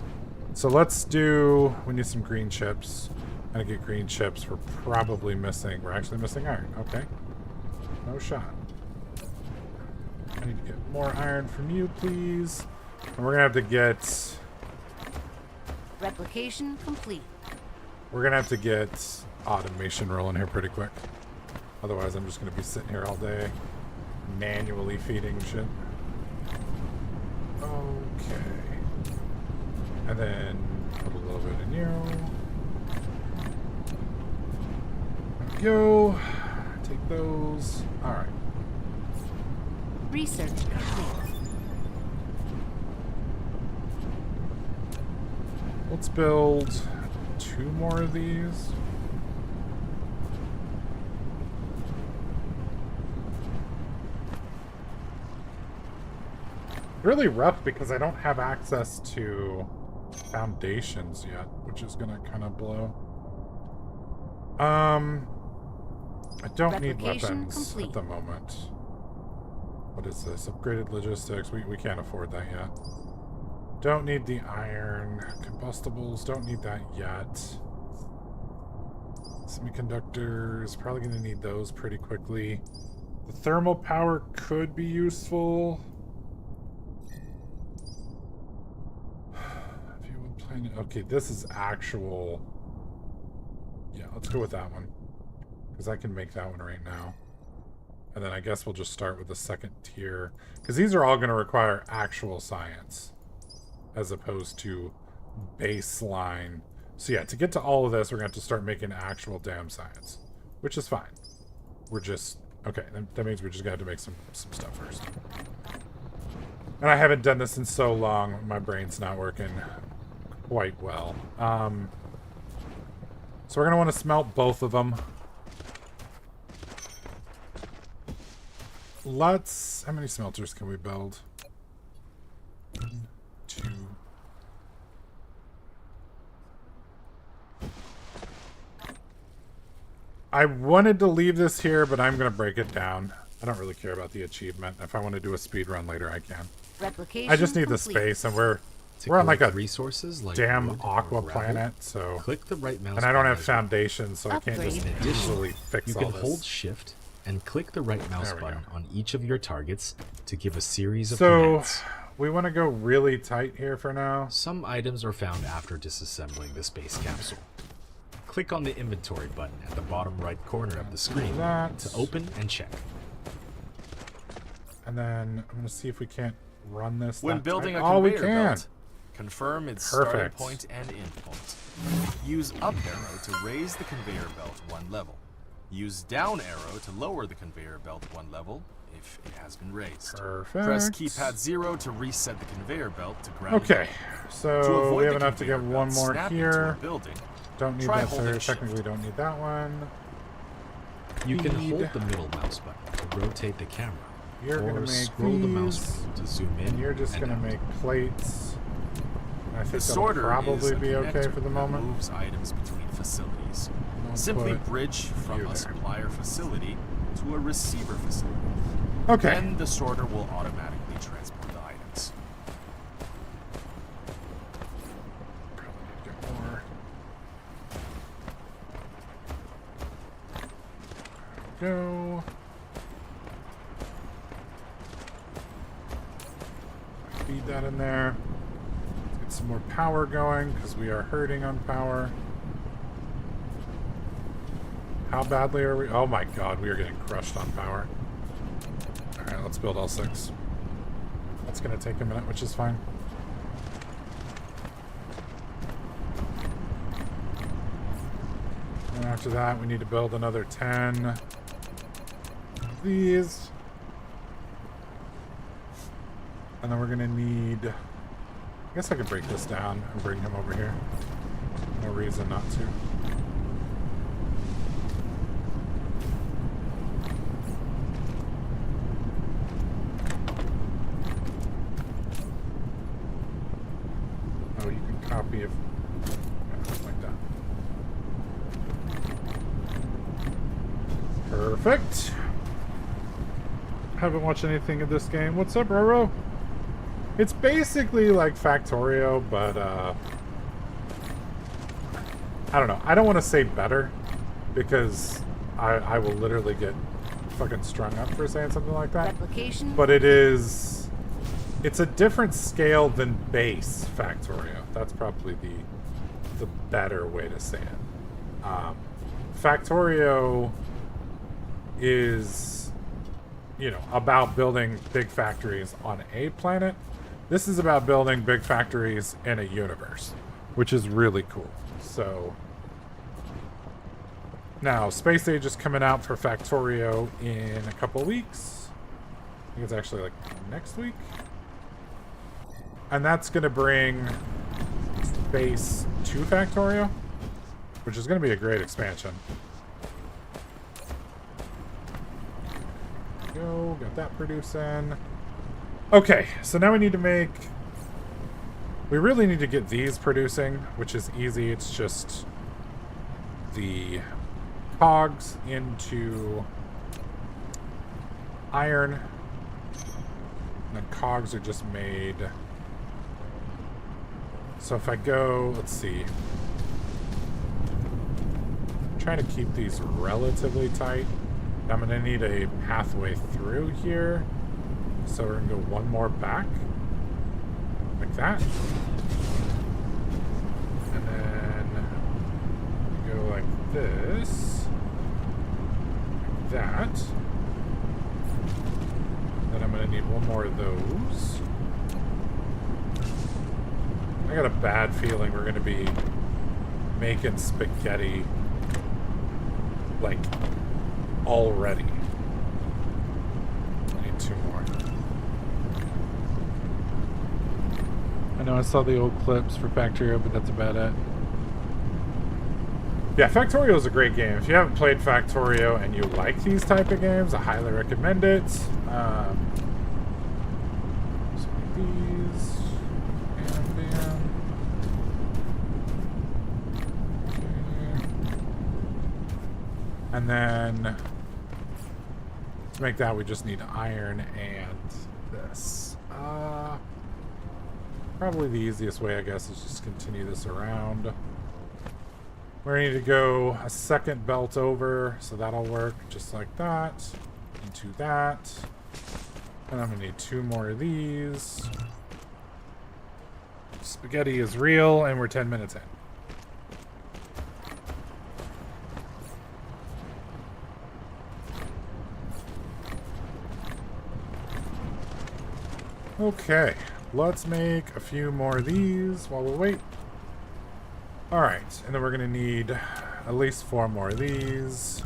So let's do... We need some green chips. And to get green chips, we're probably missing... We're actually missing iron. Okay. No shot. I need to get more iron from you, please. And we're going to have to get... Replication complete. We're going to have to get automation rolling here pretty quick. Otherwise, I'm just going to be sitting here all day manually feeding shit. Okay. And then put a little bit in you. There we go. Take those. Alright. Research complete. Let's build 2 more of these. Really rough because I don't have access to foundations yet, which is gonna kind of blow. I don't need weapons complete. at the moment. What is this? Upgraded logistics. We can't afford that yet. Don't need the iron. Combustibles. Don't need that yet. Semiconductors. Probably going to need those pretty quickly. The thermal power could be useful. If you would plan it. Okay, this is actual... Yeah, let's go with that one. Because I can make that one right now. And then I guess we'll just start with the second tier. Because these are all going to require actual science. As opposed to baseline. So yeah, to get to all of this, we're going to have to start making actual damn science. Which is fine. We're just... Okay, that means we're just going to have to make some stuff first. And I haven't done this in so long. My brain's not working quite well. So we're going to want to smelt both of them. Let's... How many smelters can we build? 1, 2... I wanted to leave this here, but I'm going to break it down. I don't really care about the achievement. If I want to do a speed run later, I can. Replication I just need complete. the space, and we're To on like a collect resources like damn wood or aqua gravel, planet, so... Click the right mouse And I don't button have as well. foundations, so I can't just Upgrade. easily fix You all can this. hold shift and click the right mouse There we button go. on each of your targets to give a series of So, commands. we want to go really tight here for now. Some items are found after disassembling the space capsule. Click on the inventory button at the bottom right corner of the screen that. to open and check. And then I'm going to see if we can't run this. When that building tight. a conveyor we can. belt, confirm its starting Perfect. point and end point. Use up arrow to raise the conveyor belt one level. Use down arrow to lower the conveyor belt one level if it has been raised. Perfect. Press keypad 0 to reset the conveyor belt to ground. Okay, level. To so avoid we have the enough to get conveyor one belt more snapping to a here. building, Don't need try that, so holding shift. technically don't need that one. You can Speed. hold the middle mouse button to rotate the camera, You're or gonna make scroll the mouse these, wheel to zoom in and you're just and gonna out. make plates. I think The that'll sorter probably is a be okay connector for the that moment. moves items between facilities. I'll Simply put bridge from you a there. supplier facility to a receiver facility. Okay. Then the sorter will automatically transport the items. Probably need to get more. There we go. Feed that in there. Let's get some more power going because we are hurting on power. How badly are we? Oh my god, we are getting crushed on power. Alright, let's build all 6. That's gonna take a minute, which is fine. And after that, we need to build another 10 of these. And then we're gonna need... I guess I could break this down and bring him over here. No reason not to. Oh, you can copy it. Yeah, just like that. Perfect. Haven't watched anything of this game. What's up, Roro? It's basically like Factorio, but I don't know. I don't want to say better because I will literally get fucking strung up for saying something like that. Replication. But it's a different scale than base Factorio. That's probably the better way to say it. Factorio is, you know, about building big factories on a planet. This is about building big factories in a universe, which is really cool. So now Space Age is coming out for Factorio in a couple weeks. I think it's actually like next week. And that's going to bring Space to Factorio, which is going to be a great expansion. Go, got that producing. Okay, so now we need to make... We really need to get these producing, which is easy. It's just the cogs into iron. And then cogs are just made... So if I go, let's see. I'm trying to keep these relatively tight. I'm going to need a pathway through here. So we're going to go one more back. Like that. And then go like this. Like that. Then I'm going to need one more of those. I got a bad feeling we're going to be making spaghetti like already. I need 2 more. I know I saw the old clips for Factorio, but that's about it. Yeah, Factorio is a great game. If you haven't played Factorio and you like these type of games, I highly recommend it. So these. And bam. Okay. And then to make that, we just need iron and this. Probably the easiest way, I guess, is just continue this around. We're going to need to go a second belt over, so that'll work just like that. Into that. And I'm going to need 2 more of these. Spaghetti is real, and we're 10 minutes in. Okay, let's make a few more of these while we wait. Alright, and then we're going to need at least 4 more of these.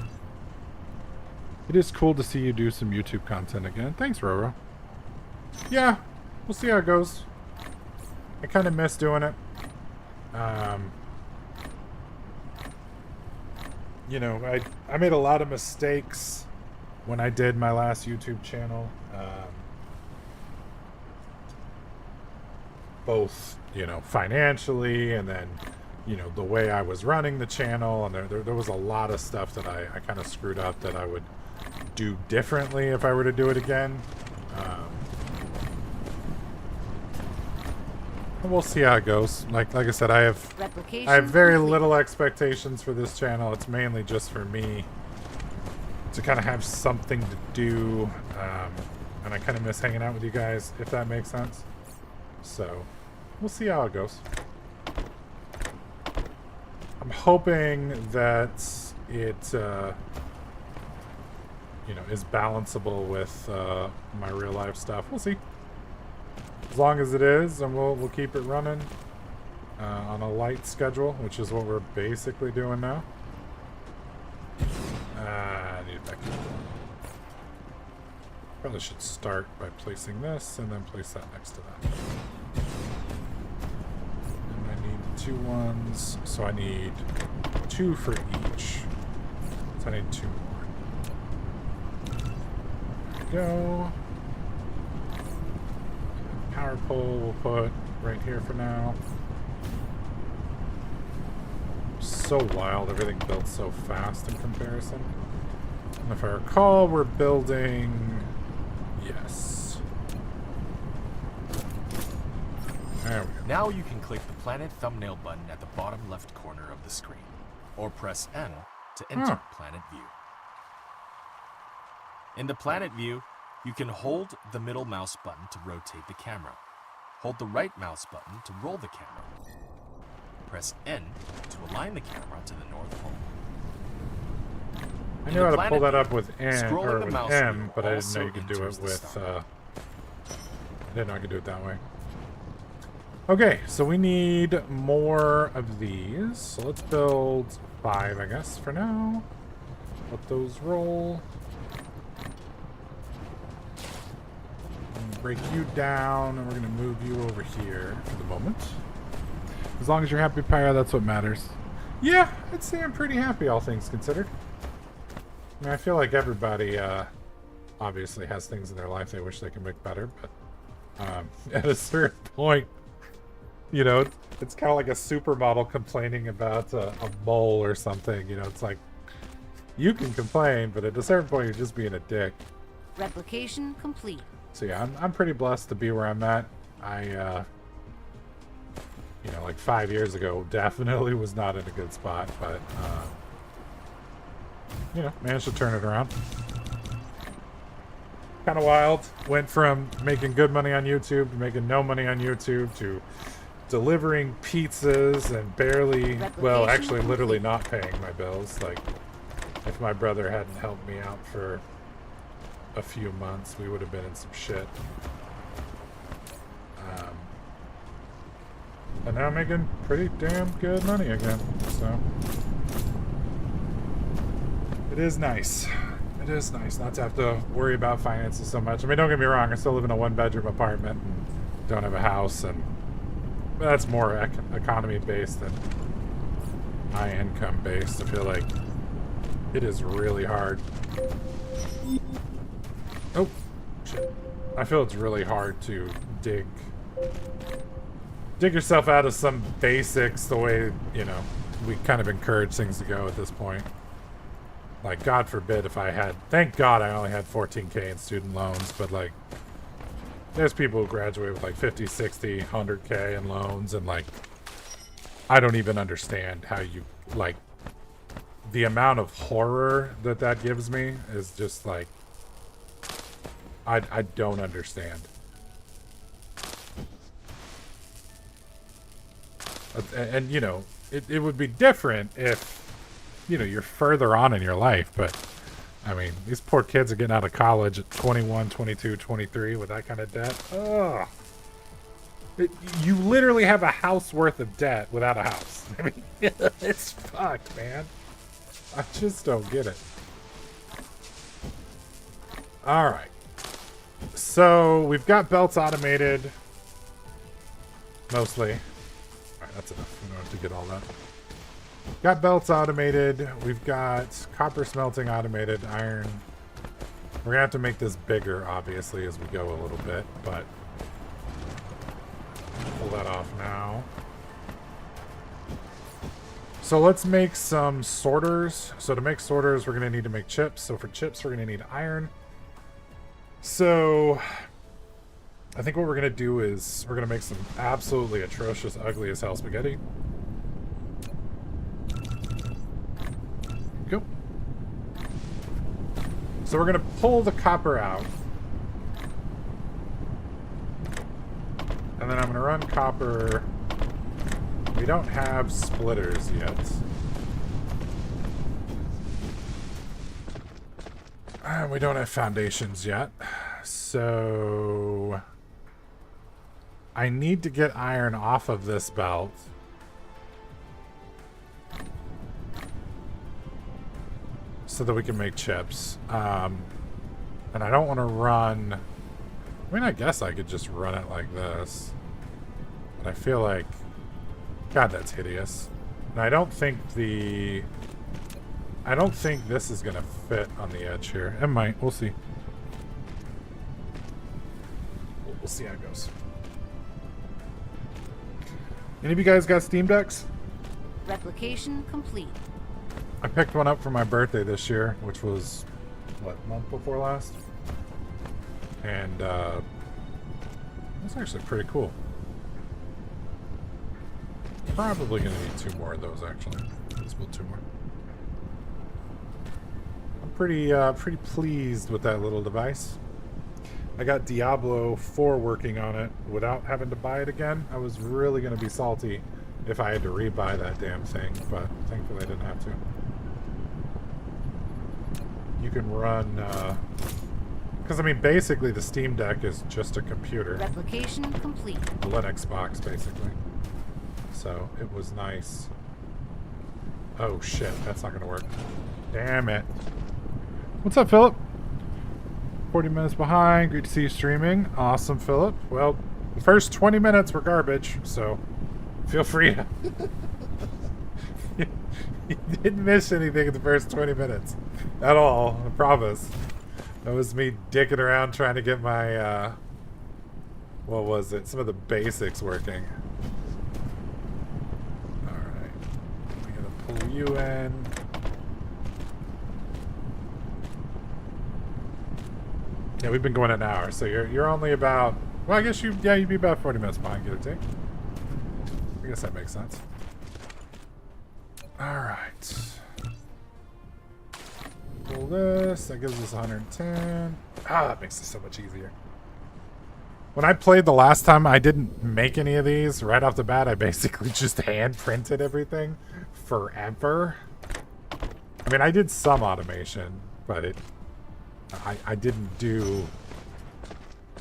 It is cool to see you do some YouTube content again. Thanks, Roro. Yeah, we'll see how it goes. I kind of miss doing it. You know, I made a lot of mistakes when I did my last YouTube channel. Both, you know, financially and then, you know, the way I was running the channel. And there was a lot of stuff that I kind of screwed up that I would do differently if I were to do it again. And we'll see how it goes. Like I said, I have very little expectations for this channel. It's mainly just for me to kind of have something to do. And I kind of miss hanging out with you guys, if that makes sense. So, we'll see how it goes. I'm hoping that it, you know, is balanceable with my real life stuff. We'll see. As long as it is, and we'll keep it running on a light schedule, which is what we're basically doing now. I need a vacuum. Probably should start by placing this and then place that next to that. And I need 2 ones, so I need 2 for each. So I need 2 more. There we go. Power pole we'll put right here for now. So wild, everything built so fast in comparison. And if I recall, we're building... Yes. There we go. Now you can click the planet thumbnail button at the bottom left corner of the screen, or press N to enter planet view. In the planet view, you can hold the middle mouse button to rotate the camera. Hold the right mouse button to roll the camera. Press N to align the camera to the North Pole. I knew how to pull that up with N or with M, but I didn't know also you could do it enters the with. star. I didn't know I could do it that way. Okay, so we need more of these. So let's build 5, I guess, for now. Let those roll. Break you down, and we're going to move you over here for the moment. As long as you're happy, Pyra, that's what matters. Yeah, I'd say I'm pretty happy, all things considered. I mean, I feel like everybody obviously has things in their life they wish they could make better, but at a certain point, you know, it's kind of like a supermodel complaining about a mole or something. You know, it's like, you can complain, but at a certain point, you're just being a dick. Replication complete. So yeah, I'm pretty blessed to be where I'm at. I, you know, like 5 years ago, definitely was not in a good spot, but, you know, managed to turn it around. Kind of wild. Went from making good money on YouTube to making no money on YouTube to delivering pizzas and barely, well, actually literally not paying my bills. Like, if my brother hadn't helped me out for a few months, we would have been in some shit. And now I'm making pretty damn good money again, so it is nice. It is nice not to have to worry about finances so much. I mean, don't get me wrong, I still live in a 1-bedroom apartment and don't have a house, and that's more economy based than my income based. I feel like it is really hard. Oh, shit. I feel it's really hard to dig yourself out of some basics the way, you know, we kind of encourage things to go at this point. Like, God forbid if I had, thank God I only had 14K in student loans, but like, there's people who graduate with like 50, 60, 100K in loans, and like, I don't even understand how you, like, the amount of horror that gives me is just like, I don't understand. And you know, it would be different if, you know, you're further on in your life, but I mean, these poor kids are getting out of college at 21, 22, 23 with that kind of debt. Ugh. You literally have a house worth of debt without a house. I mean, it's fucked, man. I just don't get it. All right. So we've got belts automated. Mostly. All right, that's enough. We don't have to get all that. Got belts automated. We've got copper smelting automated. Iron. We're going to have to make this bigger, obviously, as we go a little bit, but pull that off now. So let's make some sorters. So to make sorters, we're going to need to make chips. So for chips, we're going to need iron. So I think what we're going to do is we're going to make some absolutely atrocious, ugly as hell spaghetti. Go. So we're going to pull the copper out. And then I'm going to run copper. We don't have splitters yet. And we don't have foundations yet. So I need to get iron off of this belt. So that we can make chips. And I don't want to run... I mean, I guess I could just run it like this. But I feel like... God, that's hideous. And I don't think the... I don't think this is going to fit on the edge here. It might. We'll see. We'll see how it goes. Any of you guys got Steam Decks? Replication complete. I picked one up for my birthday this year, which was, what, month before last? And, it's actually pretty cool. Probably gonna need 2 more of those, actually. Let's build 2 more. I'm pretty pleased with that little device. I got Diablo 4 working on it without having to buy it again. I was really gonna be salty if I had to rebuy that damn thing, but thankfully I didn't have to. You can run, because I mean, basically the Steam Deck is just a computer. Replication complete. A Linux box, basically. So it was nice. Oh shit, that's not gonna work. Damn it. What's up, Philip? 40 minutes behind. Great to see you streaming. Awesome, Philip. Well, the first 20 minutes were garbage, so feel free to... You didn't miss anything in the first 20 minutes. At all, I promise. That was me dicking around trying to get my, what was it? Some of the basics working. Alright. I'm gonna pull you in. Yeah, we've been going an hour, so you're only about... Well, I guess you'd be about 40 minutes behind, give or take. I guess that makes sense. Alright. Pull this. That gives us 110. Ah, that makes it so much easier. When I played the last time, I didn't make any of these. Right off the bat, I basically just hand printed everything forever. I mean, I did some automation, but I didn't do,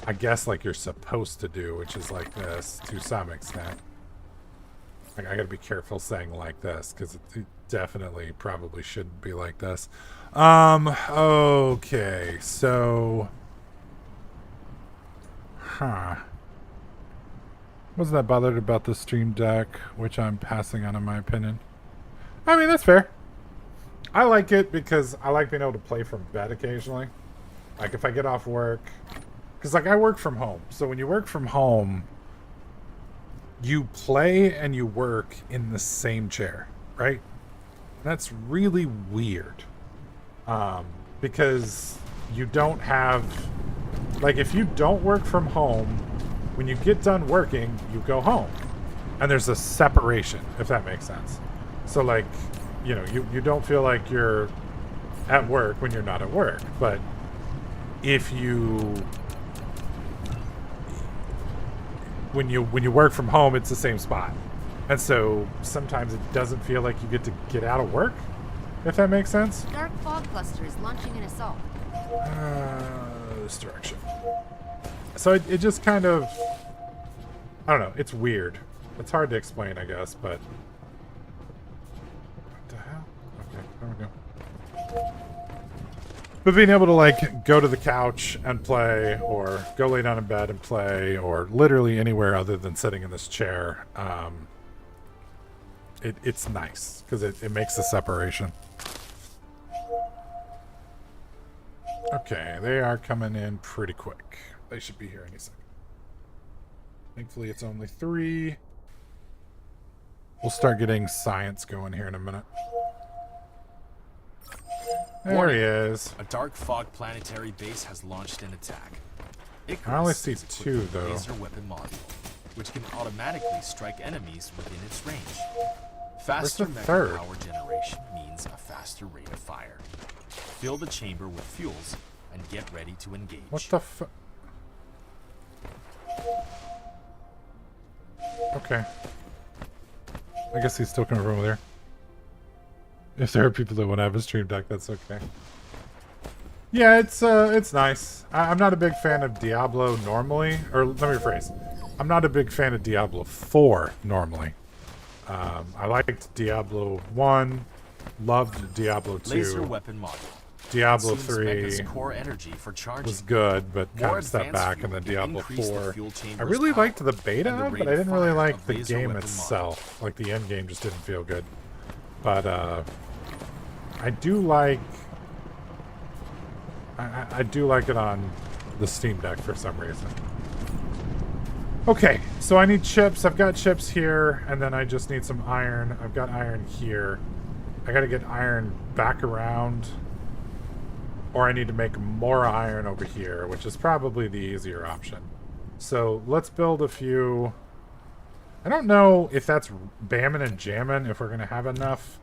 I guess, like you're supposed to do, which is like this to some extent. Like, I gotta be careful saying like this, because it definitely probably shouldn't be like this. Okay, so... Wasn't that bothered about the Stream Deck, which I'm passing on in my opinion. I mean, that's fair. I like it because I like being able to play from bed occasionally. Like, if I get off work... Because, like, I work from home. So when you work from home... You play and you work in the same chair, right? That's really weird. Because you don't have... Like, if you don't work from home, when you get done working, you go home. And there's a separation, if that makes sense. So, like, you know, you don't feel like you're at work when you're not at work. But if you... When you work from home, it's the same spot. And so sometimes it doesn't feel like you get to get out of work, if that makes sense. Dark fog cluster is launching an assault. This direction. So it just kind of, I don't know, it's weird. It's hard to explain, I guess, but... What the hell? Okay, there we go. But being able to, like, go to the couch and play, or go lay down in bed and play, or literally anywhere other than sitting in this chair, it's nice, because it makes the separation. Okay, they are coming in pretty quick. They should be here any second. Thankfully, it's only 3. We'll start getting science going here in a minute. There he is. A dark fog planetary base has launched an attack. I only Icarus see is equipped 2, with a though. laser weapon module, which can automatically strike enemies within its range. Faster the mega third? power generation means a faster rate of fire. Fill the chamber with fuels and get ready to engage. What the fu- Okay. I guess he's still coming from over there. If there are people that want to have a stream deck, that's okay. Yeah, it's nice. I'm not a big fan of Diablo normally, or let me rephrase. I'm not a big fan of Diablo 4 normally. I liked Diablo 1, loved Diablo 2. Laser weapon module. Diablo Consumes 3 Mega's core energy for charging. was good, but kind More of stepped advanced back, and fuel then can Diablo increase the 4. fuel I chamber's really power liked the beta, and the rate but I of didn't really fire like of the laser game weapon itself. Like, the end game just didn't feel good. But, I do like... I do like it on the Steam Deck for some reason. Okay, so I need chips. I've got chips here, and then I just need some iron. I've got iron here. I gotta get iron back around, or I need to make more iron over here, which is probably the easier option. So let's build a few. I don't know if that's bamming and jamming, if we're gonna have enough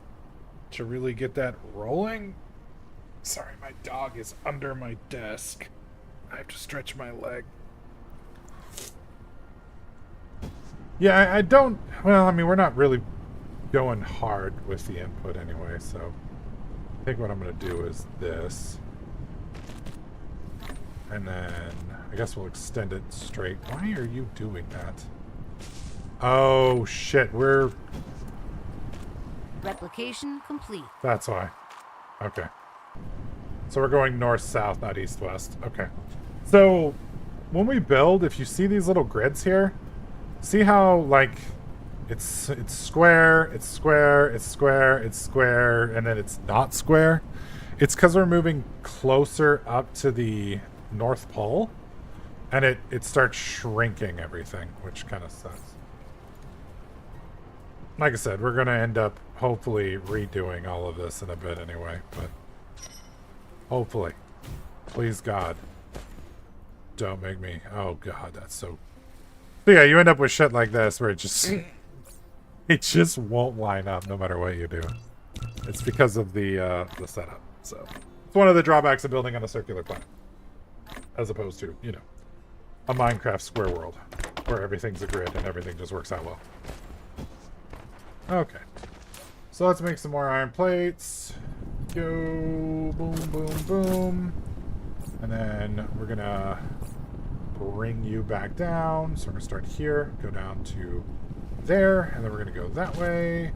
to really get that rolling. Sorry, my dog is under my desk. I have to stretch my leg. Yeah, I don't... Well, I mean, we're not really going hard with the input anyway, so... I think what I'm going to do is this. And then... I guess we'll extend it straight. Why are you doing that? Oh, shit, we're... Replication complete. That's why. Okay. So we're going north-south, not east-west. Okay. So, when we build, if you see these little grids here, see how, like, it's square, it's square, it's square, it's square, and then it's not square? It's because we're moving closer up to the North Pole, and it starts shrinking everything, which kind of sucks. Like I said, we're going to end up hopefully redoing all of this in a bit anyway, but hopefully. Please, God. Don't make me... Oh, God, that's so... But yeah, you end up with shit like this where it just... it just won't line up no matter what you do. It's because of the setup, so... It's one of the drawbacks of building on a circular planet. As opposed to, you know, a Minecraft square world, where everything's a grid and everything just works out well. Okay. So let's make some more iron plates. Go, boom, boom, boom. And then we're gonna bring you back down. So we're gonna start here, go down to there, and then we're gonna go that way.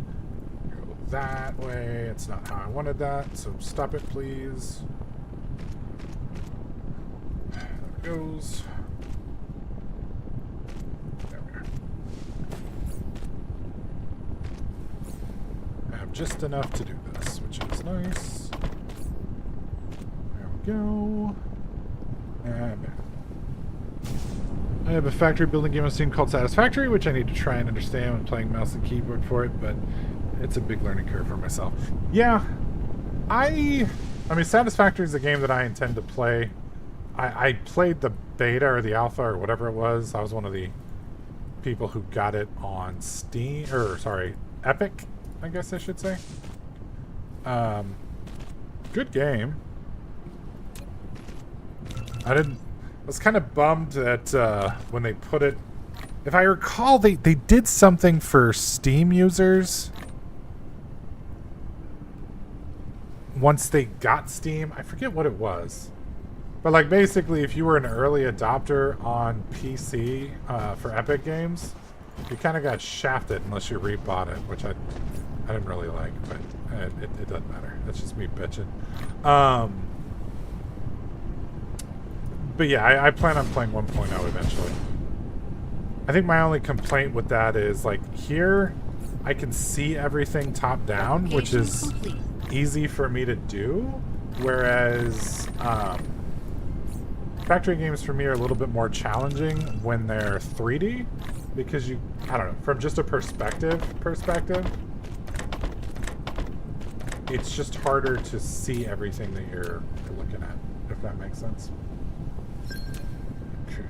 Go that way. It's not how I wanted that, so stop it, please. There it goes. There we are. I have just enough to do this, which is nice. There we go. And back. I have a factory building game on Steam called Satisfactory, which I need to try and understand when playing mouse and keyboard for it, but it's a big learning curve for myself. Yeah, I mean, Satisfactory is a game that I intend to play. I played the beta or the alpha or whatever it was. I was one of the people who got it on Steam, or sorry, Epic, I guess I should say. Good game. I was kind of bummed that when they put it If I recall, they did something for Steam users once they got Steam. I forget what it was. But like basically, if you were an early adopter on PC for Epic Games, you kind of got shafted unless you rebought it, which I didn't really like, but it doesn't matter. That's just me bitching. But yeah, I plan on playing 1.0 eventually. I think my only complaint with that is like here, I can see everything top down, which is easy for me to do, whereas factory games for me are a little bit more challenging when they're 3D, because I don't know, from just a perspective, it's just harder to see everything that you're looking at, if that makes sense. Okay.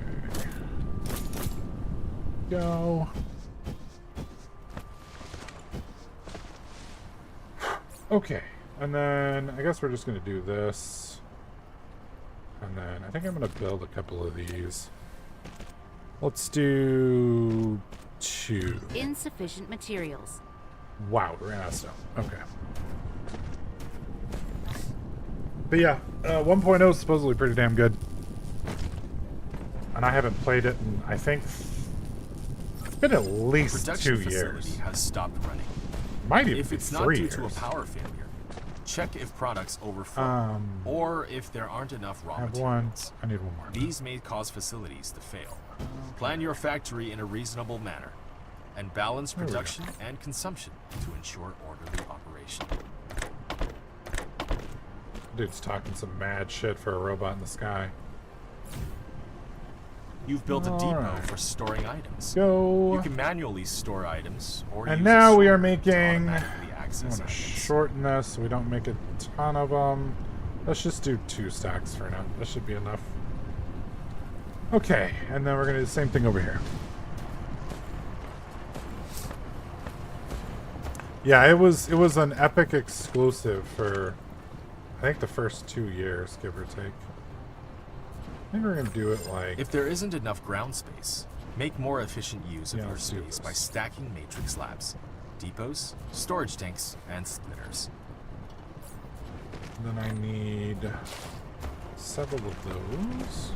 Go. Okay, and then I guess we're just gonna do this. And then I think I'm gonna build a couple of these. Let's do 2. Insufficient materials. Wow, we ran out of stone. Okay. But yeah, 1.0 is supposedly pretty damn good. And I haven't played it in, I think, it's been at least Production 2 facility years. has stopped running. Might even If be it's not 3 due years. to a power failure, check if products overflow or if there aren't enough raw I have materials. one. I need one more. These may cause facilities to fail. Plan your factory in a reasonable manner and balance There we go. production and consumption to ensure orderly operation. Dude's talking some mad shit for a robot in the sky. You've built a depot Alright. for storing items. Go. You can manually store items or And use now a we are sorter to making. automatically I'm access gonna items. shorten this so we don't make a ton of them. Let's just do 2 stacks for now. That should be enough. Okay, and then we're gonna do the same thing over here. Yeah, it was an Epic exclusive for I think the first 2 years, give or take. I think we're gonna do it like If there isn't enough ground space, make more efficient use of Yeah, your let's do space by this. stacking matrix slabs, depots, storage tanks, and splitters. then I need several of those.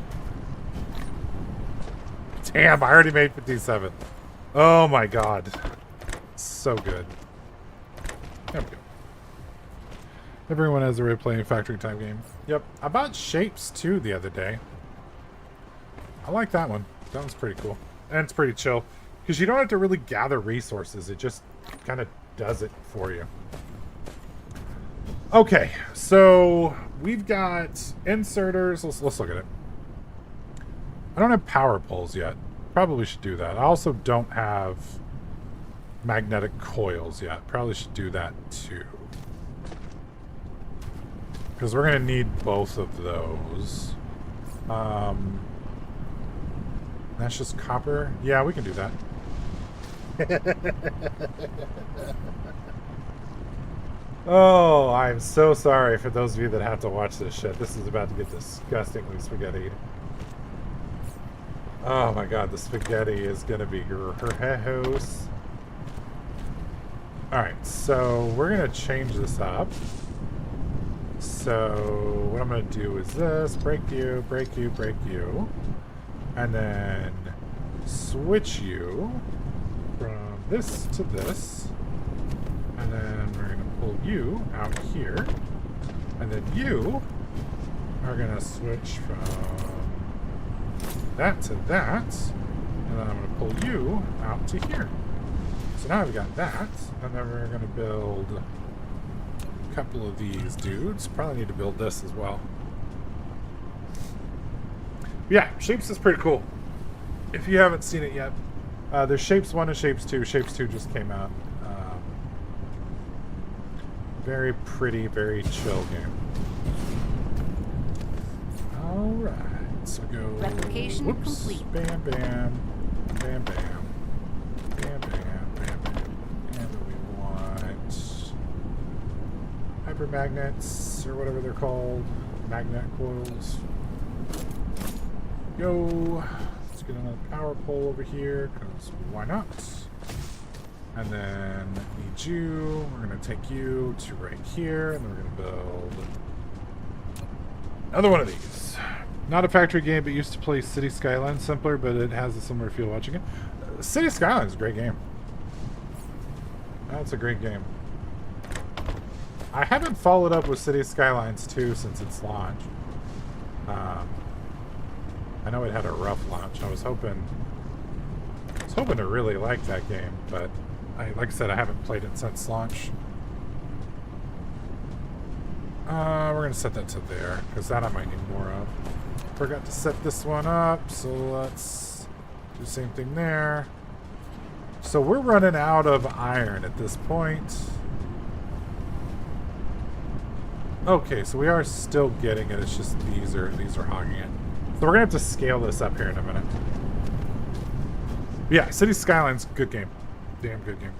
Damn, I already made 57. Oh my god. So good. There we go. Everyone has a way of playing factory time game. Yep. I bought Shapes too the other day. I like that one. That one's pretty cool. And it's pretty chill. Because you don't have to really gather resources. It just kind of does it for you. Okay. So we've got inserters. Let's look at it. I don't have power poles yet. Probably should do that. I also don't have magnetic coils yet. Probably should do that too. Because we're going to need both of those. That's just copper. Yeah, we can do that. Oh, I'm so sorry for those of you that have to watch this shit. This is about to get disgustingly spaghetti. Oh my god, the spaghetti is going to be gross. Alright, so we're going to change this up. So what I'm going to do is this. Break you, break you, break you. And then switch you from this to this. And then we're going to pull you out here. And then you are going to switch from that to that. And then I'm going to pull you out to here. So now we've got that. And then we're going to build a couple of these dudes. Probably need to build this as well. Yeah, Shapes is pretty cool. If you haven't seen it yet, there's Shapes 1 and Shapes 2. Shapes 2 just came out. Very pretty, very chill game. Alright, so go... Replication whoops, complete. Bam, bam, bam, bam, bam, bam, bam, bam. And then we want hypermagnets, or whatever they're called. Magnet coils. Go. Let's Let's get another power pole over here, because why not? And then need you. We're going to take you to right here, and then we're going to build another one of these. Not a factory game, but used to play City Skylines. Simpler, but it has a similar feel watching it. City Skylines is a great game. That's a great game. I haven't followed up with City Skylines 2 since its launch. I know it had a rough launch. I was hoping to really like that game, but like I said, I haven't played it since launch. We're gonna set that to there, because that I might need more of. Forgot to set this one up, so let's do the same thing there. So we're running out of iron at this point. Okay, so we are still getting it. It's just these are hogging it. So we're gonna have to scale this up here in a minute. Yeah, City Skylines, good game. Damn good game.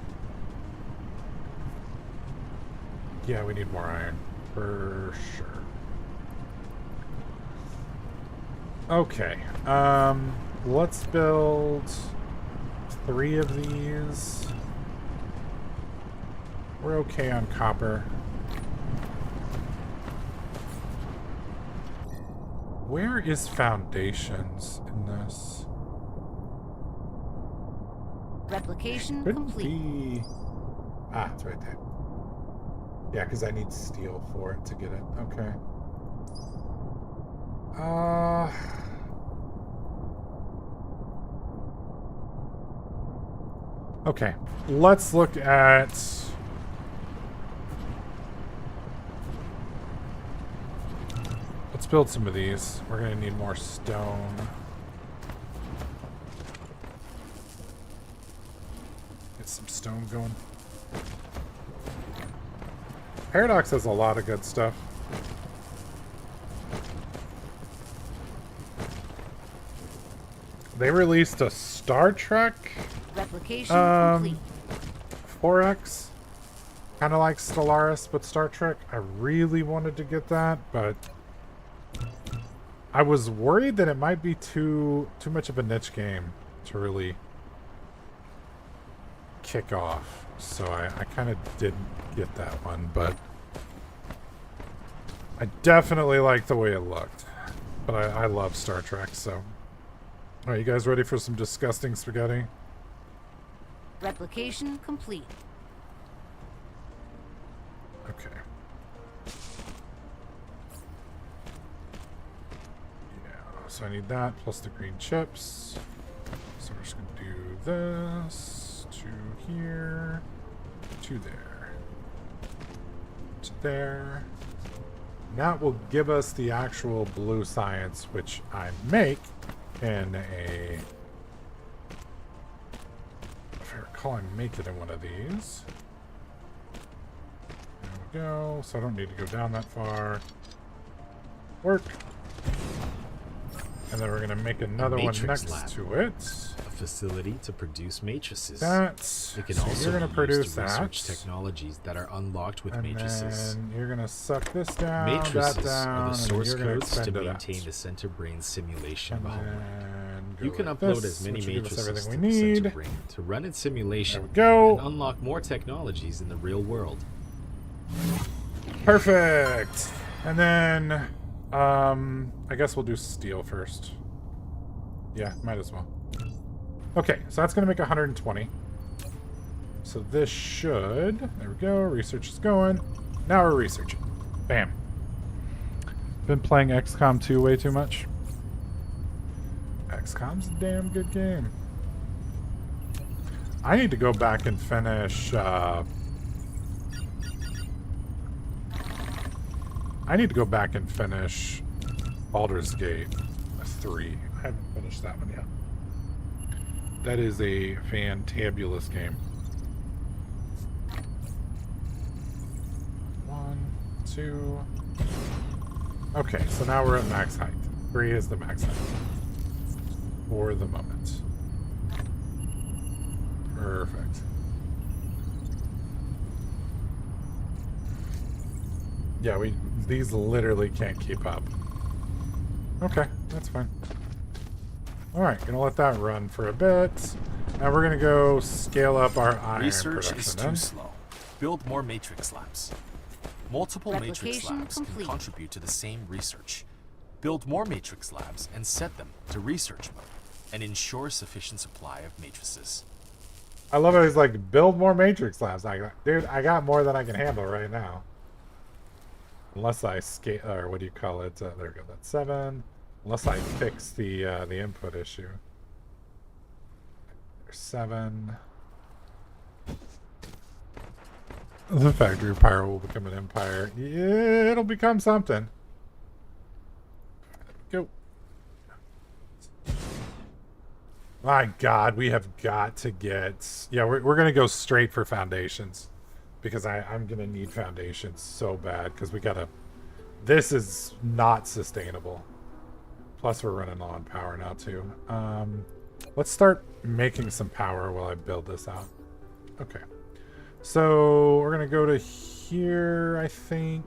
Yeah, we need more iron. For sure. Okay. Let's build 3 of these. We're okay on copper. Where is foundations in this? Replication Couldn't complete. be... Ah, it's right there. Yeah, because I need steel for it to get it. Okay. Okay. Let's look at... Let's build some of these. We're going to need more stone. Get some stone going. Paradox has a lot of good stuff. They released a Star Trek Replication complete. 4X. Kind of like Stellaris, but Star Trek. I really wanted to get that, but I was worried that it might be too much of a niche game to really kick off. So I kind of didn't get that one, but I definitely like the way it looked. But I love Star Trek, so. Alright, you guys ready for some disgusting spaghetti? Replication complete. Okay. Yeah, so I need that plus the green chips. So we're just going to do this to here, to there, to there. And that will give us the actual blue science, which I make in a... If I recall, I make it in one of these. There we go. So I don't need to go down that far. Work. And then we're going to make another one next lab. to it. A facility to produce matrices. That's... It can so also you're going be to produce used to that. research technologies that are unlocked with And matrices. then you're going to suck this down, Matrices that down, are the and then source you're gonna codes to expend it maintain out. the center brain simulation And of a homework. then go You can like upload this, as many which will give us matrices to everything we the center need. brain to run its simulation There we go. and unlock more technologies in the real world. Perfect. And then, I guess we'll do steel first. Yeah, might as well. Okay, so that's going to make 120. So this should... There we go. Research is going. Now we're researching. Bam. Been playing XCOM 2 way too much. XCOM's a damn good game. I need to go back and finish... I need to go back and finish Baldur's Gate 3. I haven't finished that one yet. That is a fantabulous game. 1, 2. Okay, so now we're at max height. 3 is the max height. For the moment. Perfect. Yeah, these literally can't keep up. Okay, that's fine. Alright, gonna let that run for a bit. Now we're gonna go scale up our iron Research production is then. too slow. Build more matrix labs. Multiple matrix Replication labs complete. can contribute to the same research. Build more matrix labs and set them to research mode and ensure sufficient supply of matrices. I love how he's like, build more matrix labs. Dude, I got more than I can handle right now. Unless I scale, or what do you call it? There we go, that's 7. Unless I fix the input issue. There's 7. The factory pyro will become an empire. Yeah, it'll become something. Go. My God, we have got to get... Yeah, we're going to go straight for foundations. Because I'm going to need foundations so bad. Because we got to... This is not sustainable. Plus, we're running low on power now, too. Let's start making some power while I build this out. Okay. So, we're going to go to here, I think.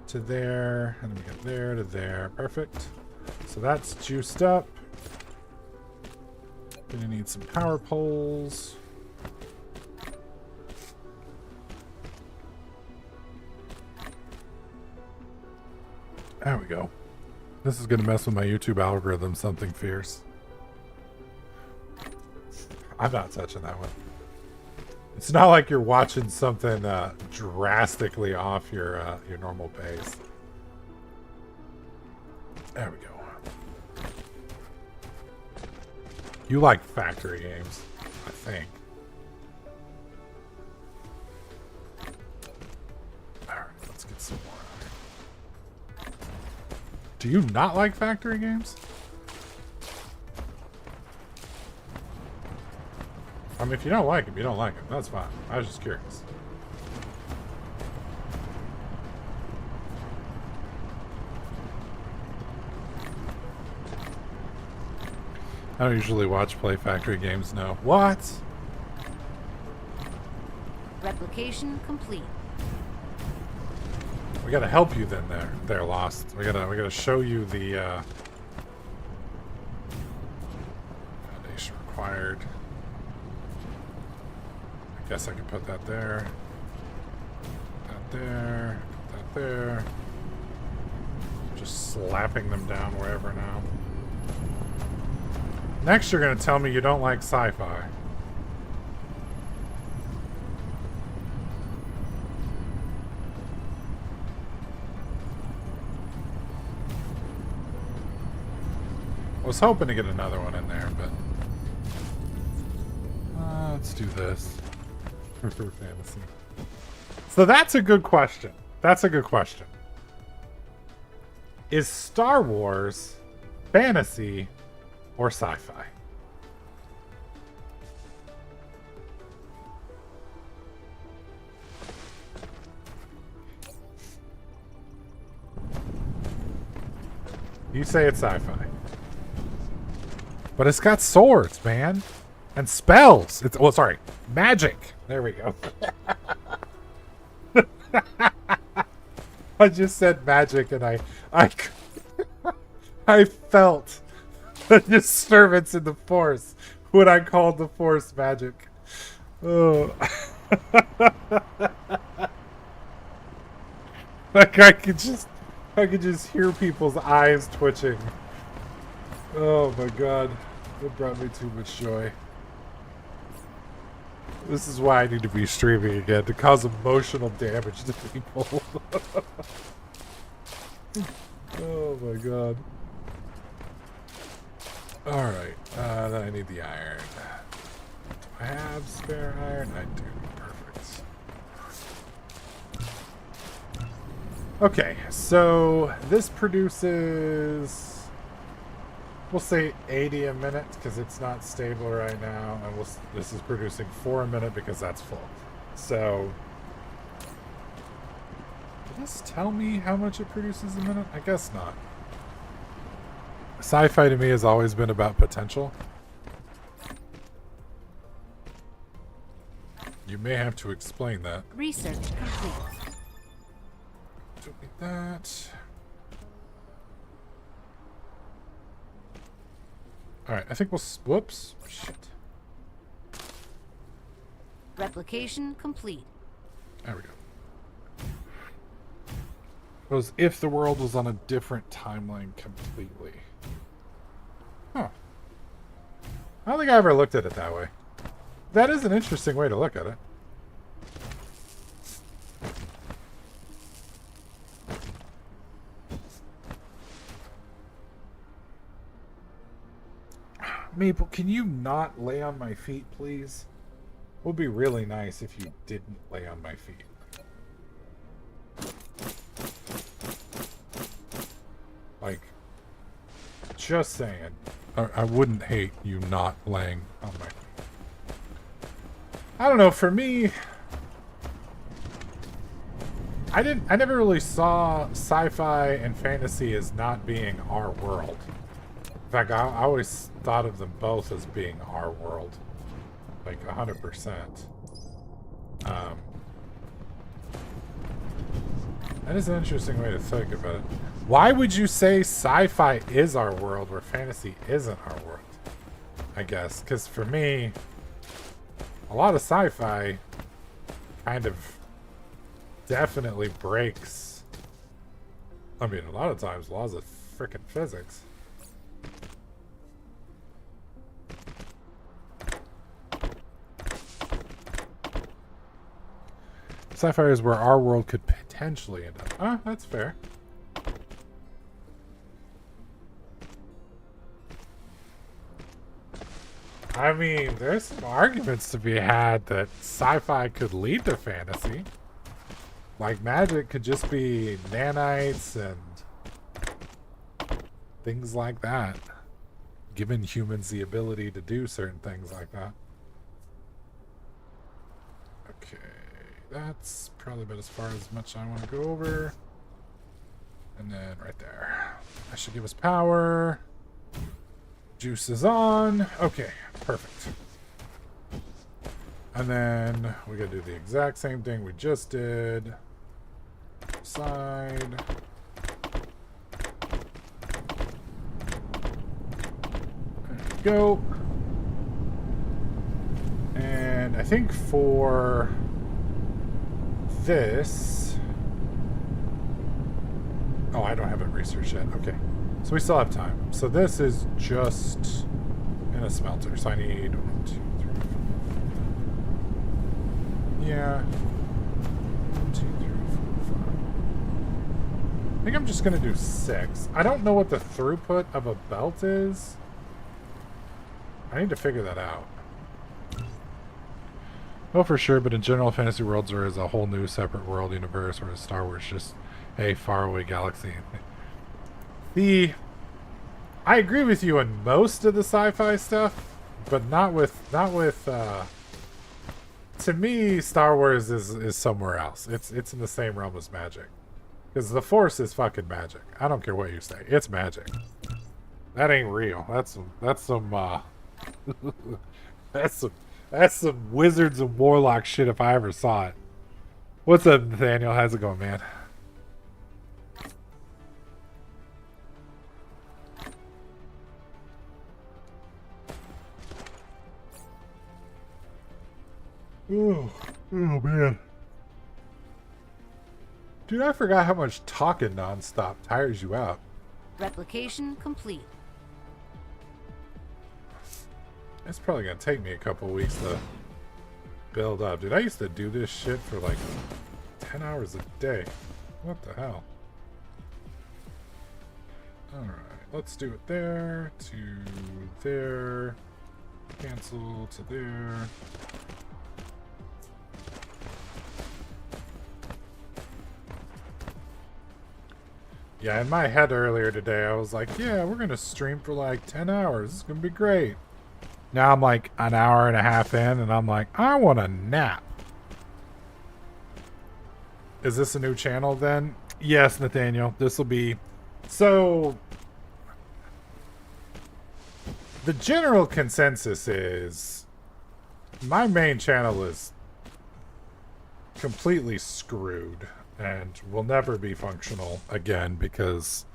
To there. And then we get there to there. Perfect. So, that's juiced up. Gonna need some power poles. There we go. This is gonna mess with my YouTube algorithm, something fierce. I'm not touching that one. It's not like you're watching something drastically off your normal pace. There we go. You like factory games, I think. Alright, let's get some more. Do you not like factory games? I mean, if you don't like them, you don't like them. That's fine. I was just curious. I don't usually play factory games, no. What? Replication complete. We gotta help you then there, Lost. We gotta show you the foundation required. I guess I can put that there. That there. That there. Just slapping them down wherever now. Next, you're going to tell me you don't like sci-fi. I was hoping to get another one in there, but... let's do this. For fantasy. So that's a good question. That's a good question. Is Star Wars fantasy or sci-fi? You say it's sci-fi. But it's got swords, man. And spells. It's, well, sorry, magic. There we go. I just said magic and I felt the disturbance in the force when I called the force magic. Oh. Like I could just hear people's eyes twitching. Oh my God. It brought me too much joy. This is why I need to be streaming again, to cause emotional damage to people. Oh my God. Alright, then I need the iron. Do I have spare iron? I do. Perfect. Okay, so this produces, we'll say 80 a minute because it's not stable right now, and this is producing 4 a minute because that's full. So, did this tell me how much it produces a minute? I guess not. Sci-fi to me has always been about potential. You may have to explain that. Research complete. Don't need that. Alright, I think we'll... Whoops. Shit. Replication complete. There we go. It was if the world was on a different timeline completely. Huh. I don't think I ever looked at it that way. That is an interesting way to look at it. Maple, can you not lay on my feet, please? It would be really nice if you didn't lay on my feet. Like, just saying. I wouldn't hate you not laying on my feet. I don't know, for me... I never really saw sci-fi and fantasy as not being our world. In fact, I always thought of them both as being our world. Like, 100%. That is an interesting way to think about it. Why would you say sci-fi is our world where fantasy isn't our world? I guess. Because for me, a lot of sci-fi kind of definitely breaks... I mean, a lot of times, laws of frickin' physics. Sci-fi is where our world could potentially end up. Ah, that's fair. I mean, there's some arguments to be had that sci-fi could lead to fantasy. Like, magic could just be nanites and things like that. Giving humans the ability to do certain things like that. Okay. That's probably about as far as much I want to go over. And then right there. That should give us power. Juice is on. Okay, perfect. And then we gotta do the exact same thing we just did. Side. There we go. And I think for this... Oh, I don't have it researched yet. Okay. So we still have time. So this is just in a smelter. So I need 1, 2, 3, 4. Yeah. 1, 2, 3, 4, 5. I think I'm just going to do 6. I don't know what the throughput of a belt is. I need to figure that out. Well, for sure, but in general, fantasy worlds there is a whole new separate world universe, whereas Star Wars just a faraway galaxy. I agree with you on most of the sci-fi stuff, but not with to me, Star Wars is somewhere else. It's in the same realm as magic. Because the Force is fucking magic. I don't care what you say. It's magic. That ain't real. That's some that's some wizards and warlock shit if I ever saw it. What's up, Nathaniel? How's it going, man? Oh man. Dude, I forgot how much talking nonstop tires you out. Replication complete. It's probably gonna take me a couple weeks to build up. Dude, I used to do this shit for like 10 hours a day. What the hell? Alright, let's do it there, to there, cancel to there. Yeah, in my head earlier today, I was like, yeah, we're going to stream for like 10 hours. It's going to be great. Now I'm like an hour and a half in, and I'm like, I want a nap. Is this a new channel then? Yes, Nathaniel. This will be... So, the general consensus is my main channel is completely screwed and will never be functional again because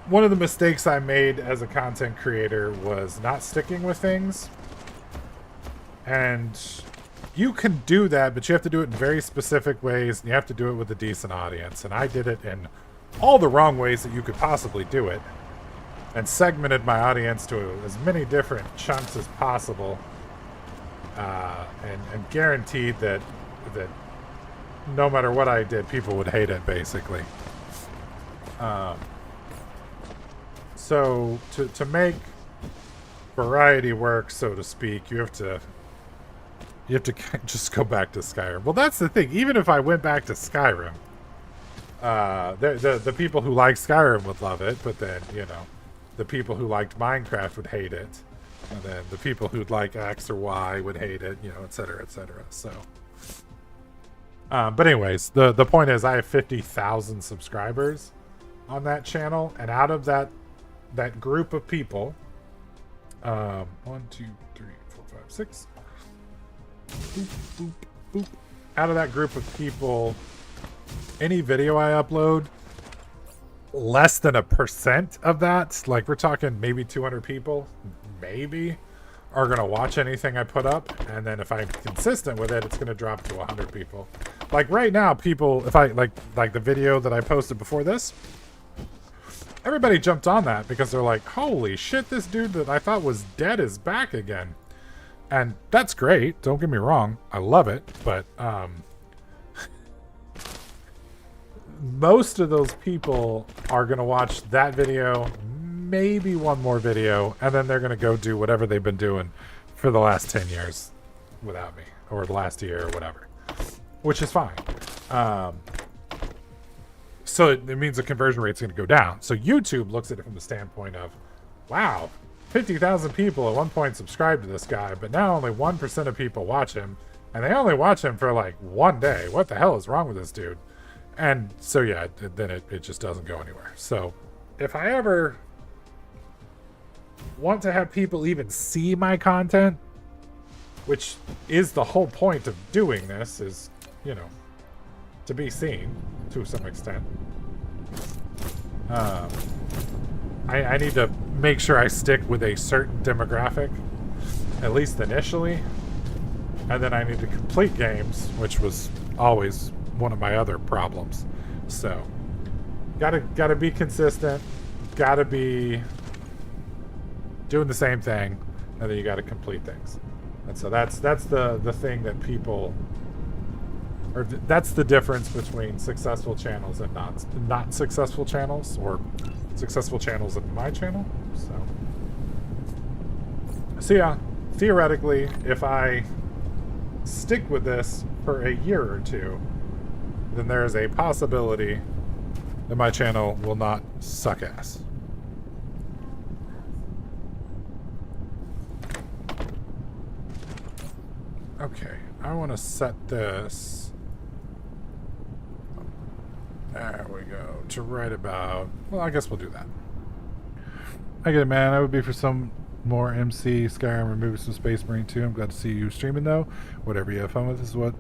one of the mistakes I made as a content creator was not sticking with things. And you can do that, but you have to do it in very specific ways, and you have to do it with a decent audience. And I did it in all the wrong ways that you could possibly do it, and segmented my audience to as many different chunks as possible, and guaranteed that no matter what I did, people would hate it, basically. So to make variety work, so to speak, you have to just go back to Skyrim. Well, that's the thing. Even if I went back to Skyrim, the people who like Skyrim would love it, but then, the people who liked Minecraft would hate it, and then the people who'd like X or Y would hate it, et cetera, et cetera. So, but anyways, the point is, I have 50,000 subscribers on that channel, and out of that group of people, 1, 2, 3, 4, 5, 6. Boop, boop, boop. Out of that group of people, any video I upload, less than 1% of that, like we're talking maybe 200 people, maybe, are going to watch anything I put up. And then if I'm consistent with it, it's going to drop to 100 people. Like right now, people, if I like the video that I posted before this, everybody jumped on that because they're like, holy shit, this dude that I thought was dead is back again. And that's great. Don't get me wrong. I love it. But most of those people are going to watch that video, maybe one more video, and then they're going to go do whatever they've been doing for the last 10 years without me, or the last year or whatever, which is fine. So it means the conversion rate's going to go down. So YouTube looks at it from the standpoint of, wow, 50,000 people at one point subscribed to this guy, but now only 1% of people watch him, and they only watch him for like one day. What the hell is wrong with this dude? And so yeah, then it just doesn't go anywhere. So if I ever want to have people even see my content, which is the whole point of doing this, is, to be seen to some extent, I need to make sure I stick with a certain demographic, at least initially, and then I need to complete games, which was always one of my other problems. So gotta be consistent, gotta be doing the same thing, and then you gotta complete things. And so that's the thing that people, or that's the difference between successful channels and not successful channels, or successful channels in my channel. So yeah, theoretically, if I stick with this for a year or two, then there is a possibility that my channel will not suck ass. Okay, I want to set this, there we go, to right about, well, I guess we'll do that. I get it, man. I would be for some more MC, Skyrim, or maybe some Space Marine too. I'm glad to see you streaming, though. Whatever you have fun with is what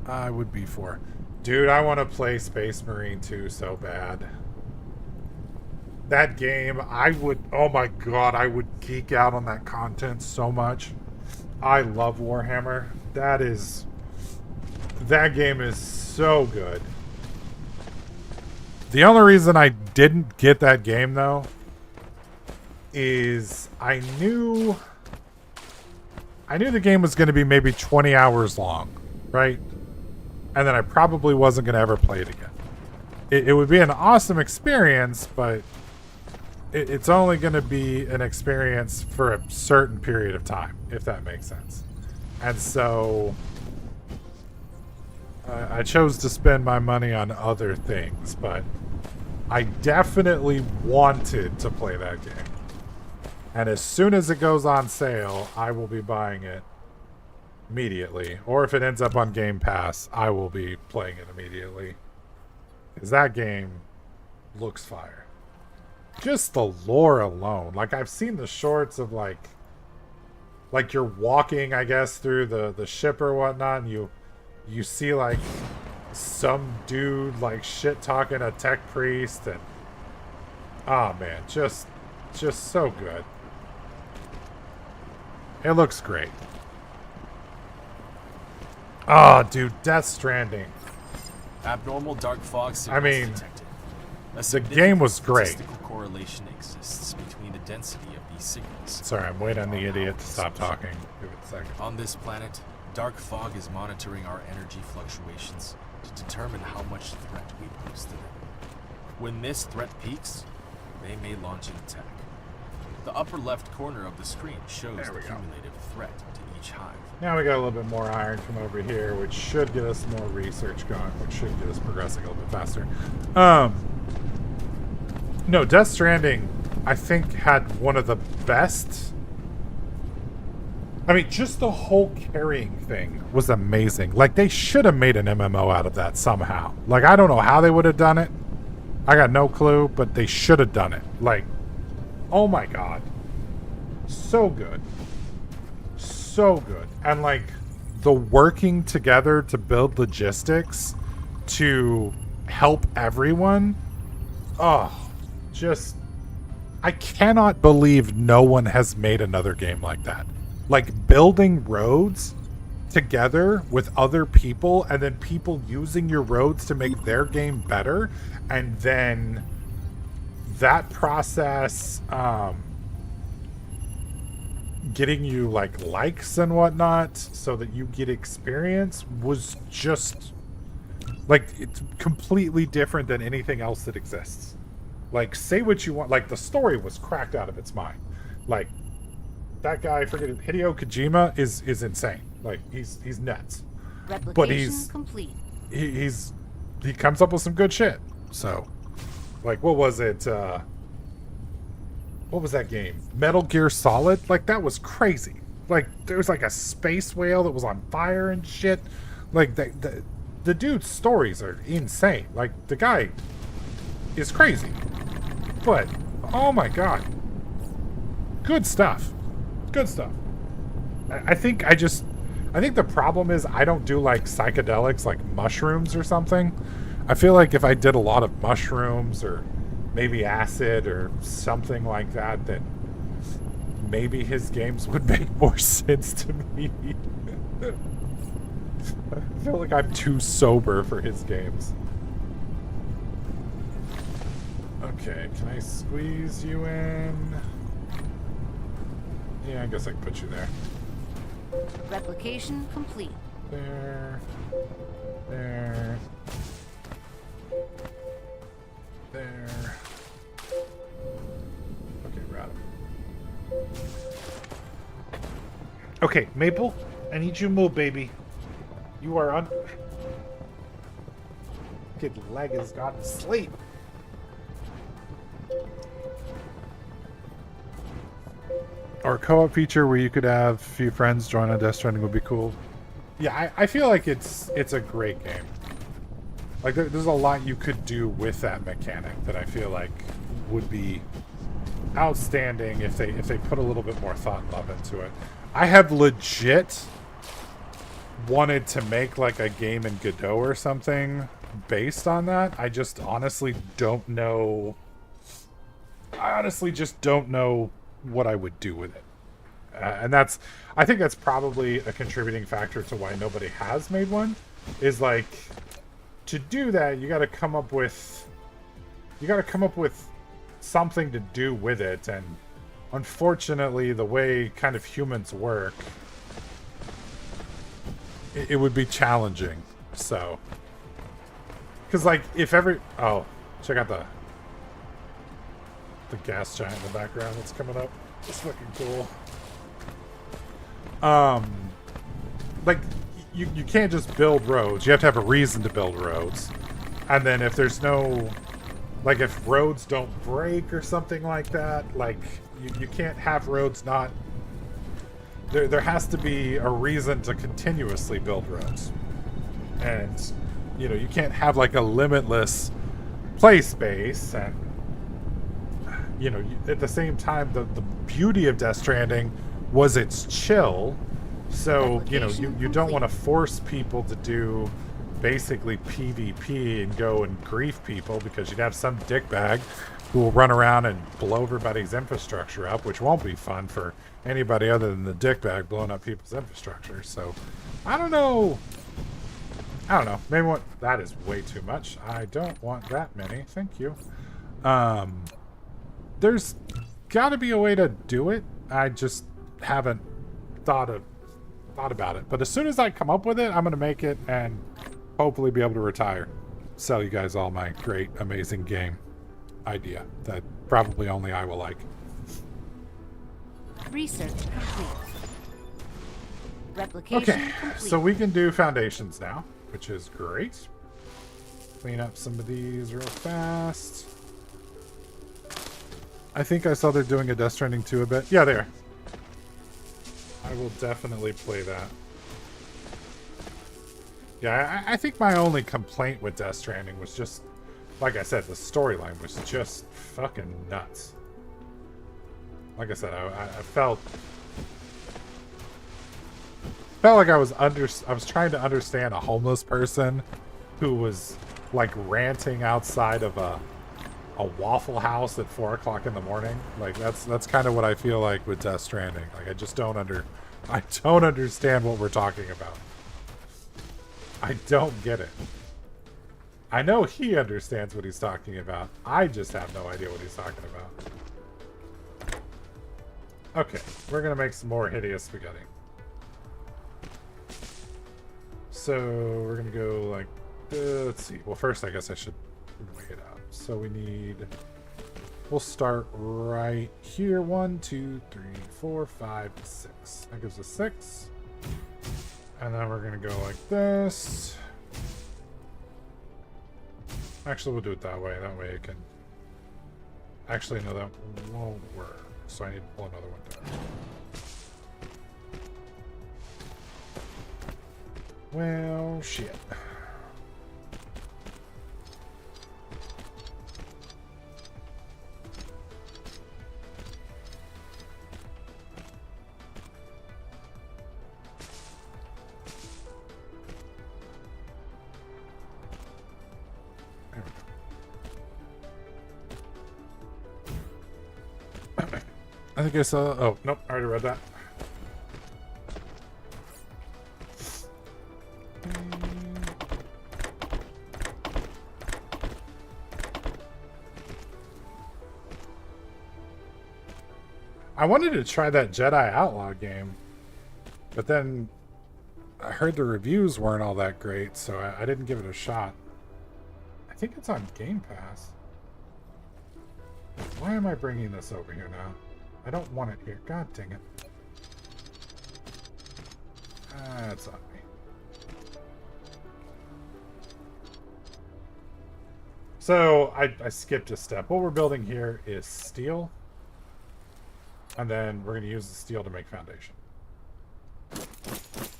I would be for. Dude, I want to play Space Marine 2 so bad. That game, oh my god, I would geek out on that content so much. I love Warhammer. That game is so good. The only reason I didn't get that game, though, is I knew the game was going to be maybe 20 hours long, right? And then I probably wasn't going to ever play it again. It would be an awesome experience, but it's only going to be an experience for a certain period of time, if that makes sense. And so I chose to spend my money on other things, but I definitely wanted to play that game. And as soon as it goes on sale, I will be buying it immediately. Or if it ends up on Game Pass, I will be playing it immediately. Because that game looks fire. Just the lore alone. Like, I've seen the shorts of, like you're walking, I guess, through the ship or whatnot, and you see, like, some dude, like, shit-talking a tech priest, and Oh man, just so good. It looks great. Oh, dude, Death Stranding. Abnormal dark fog I signals mean, detected. A the game was great. statistical correlation exists between the density of these signals. Sorry, I'm waiting on the idiot to stop talking. Give it a second. On this planet, dark fog is monitoring our energy fluctuations to determine how much threat we pose to them. When this threat peaks, they may launch an attack. The upper left corner of the screen shows There the we go. cumulative threat to each hive. Now we got a little bit more iron from over here, which should get us more research going, which should get us progressing a little bit faster. No, Death Stranding, I think, had one of the best. I mean, just the whole carrying thing was amazing. Like, they should have made an MMO out of that somehow. Like, I don't know how they would have done it. I got no clue, but they should have done it. Like, oh my god. So good. So good. And, like, the working together to build logistics to help everyone. Oh, just... I cannot believe no one has made another game like that. Like, building roads together with other people and then people using your roads to make their game better, and then that process getting you like likes and whatnot so that you get experience was just like, it's completely different than anything else that exists. Like, say what you want. Like, the story was cracked out of its mind. Like, that guy, forget Hideo Kojima is insane. Like, he's nuts. Replication But he's complete. he comes up with some good shit. So, like, what was it? What was that game? Metal Gear Solid? Like, that was crazy. Like, there was like a space whale that was on fire and shit. Like, the dude's stories are insane. Like, the guy is crazy. But, oh my god. Good stuff. Good stuff. I think the problem is I don't do like psychedelics like mushrooms or something. I feel like if I did a lot of mushrooms or maybe acid or something like that, then maybe his games would make more sense to me. I feel like I'm too sober for his games. Okay, can I squeeze you in? Yeah, I guess I can put you there. Replication complete. There. There. There. Okay, we're out of it. Okay, Maple, I need you to move, baby. You are on. Kid leg has gone to sleep. Or a co-op feature where you could have a few friends join on Death Stranding would be cool. Yeah, I feel like it's a great game. Like, there's a lot you could do with that mechanic that I feel like would be outstanding if they put a little bit more thought and love into it. I have legit wanted to make like a game in Godot or something based on that. I just honestly don't know. I honestly just don't know what I would do with it. And I think that's probably a contributing factor to why nobody has made one, is like, to do that, you got to come up with something to do with it. And unfortunately, the way kind of humans work, it would be challenging. So, because like, check out the gas giant in the background that's coming up. It's fucking cool. Like, you can't just build roads. You have to have a reason to build roads. And then if there's no, like, if roads don't break or something like that, like, you can't have roads not... There has to be a reason to continuously build roads. And, you know, you can't have, like, a limitless play space. And, you know, at the same time, the beauty of Death Stranding was its chill. So, you know, you don't want to force people to do basically PvP and go and grief people, because you'd have some dickbag who will run around and blow everybody's infrastructure up, which won't be fun for anybody other than the dickbag blowing up people's infrastructure. So, I don't know. Maybe that is way too much. I don't want that many. Thank you. There's got to be a way to do it. I just haven't thought about it. But as soon as I come up with it, I'm going to make it and hopefully be able to retire. Sell you guys all my great, amazing game idea that probably only I will like. Research complete. Replication Okay, complete. so we can do foundations now, which is great. Clean up some of these real fast. I think I saw they're doing a Death Stranding 2 a bit. Yeah, they are. I will definitely play that. Yeah, I think my only complaint with Death Stranding was just, like I said, the storyline was just fucking nuts. Like I said, I felt like I was trying to understand a homeless person who was like ranting outside of a Waffle House at 4 o'clock in the morning. Like that's kind of what I feel like with Death Stranding. Like I don't understand what we're talking about. I don't get it. I know he understands what he's talking about. I just have no idea what he's talking about. Okay, we're gonna make some more hideous spaghetti. So we're gonna go like, let's see. Well, first I guess I should weigh it out. So we'll start right here. 1, 2, 3, 4, 5, 6. That gives us 6. And then we're gonna go like this. Actually, we'll do it that way. That way it can... Actually, no, that won't work. So I need to pull another one down. Well, shit. I think I saw... Oh, nope. I already read that. I wanted to try that Jedi Outlaw game, but then I heard the reviews weren't all that great, so I didn't give it a shot. I think it's on Game Pass. Why am I bringing this over here now? I don't want it here. God dang it. That's on me. So I skipped a step. What we're building here is steel. And then we're going to use the steel to make foundation.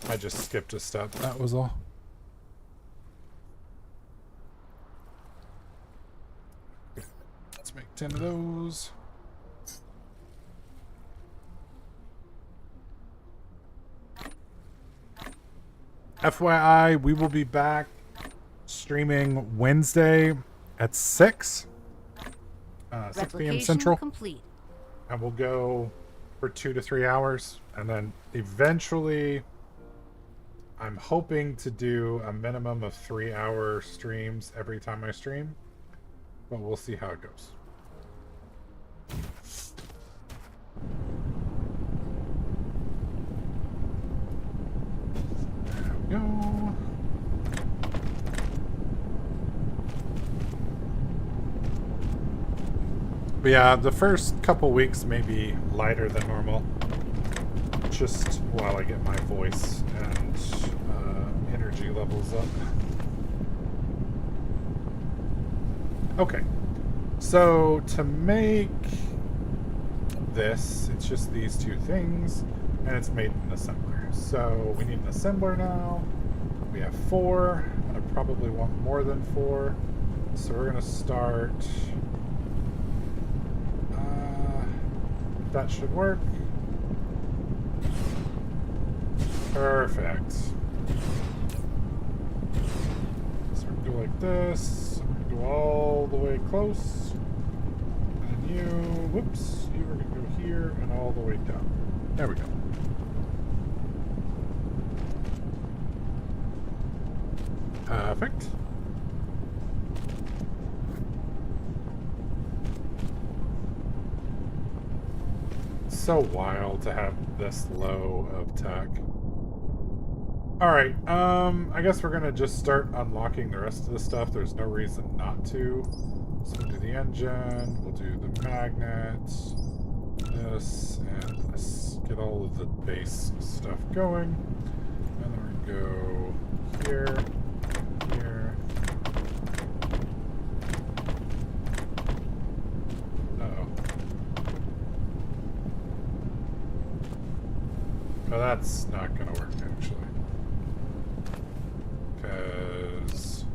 I just skipped a step. That was all. Let's make 10 of those. FYI, we will be back streaming Wednesday at 6 p.m. Central. Complete. And we'll go for 2 to 3 hours. And then eventually, I'm hoping to do a minimum of 3-hour streams every time I stream. But we'll see how it goes. There we go. But yeah, the first couple weeks may be lighter than normal. Just while I get my voice and energy levels up. Okay. So to make this, it's just these two things, and it's made in an assembler. So we need an assembler now. We have 4. I'm gonna probably want more than 4. So we're gonna start. That should work. Perfect. So we can go like this. We can go all the way close. you, whoops, you are going to go here and all the way down. There we go. Perfect. So wild to have this low of tech. Alright, I guess we're gonna just start unlocking the rest of the stuff. There's no reason not to. So we'll do the engine, we'll do the magnets, this, and this. Get all of the base stuff going. And then we go here, here. Uh-oh. Oh, that's not gonna work, actually. Because...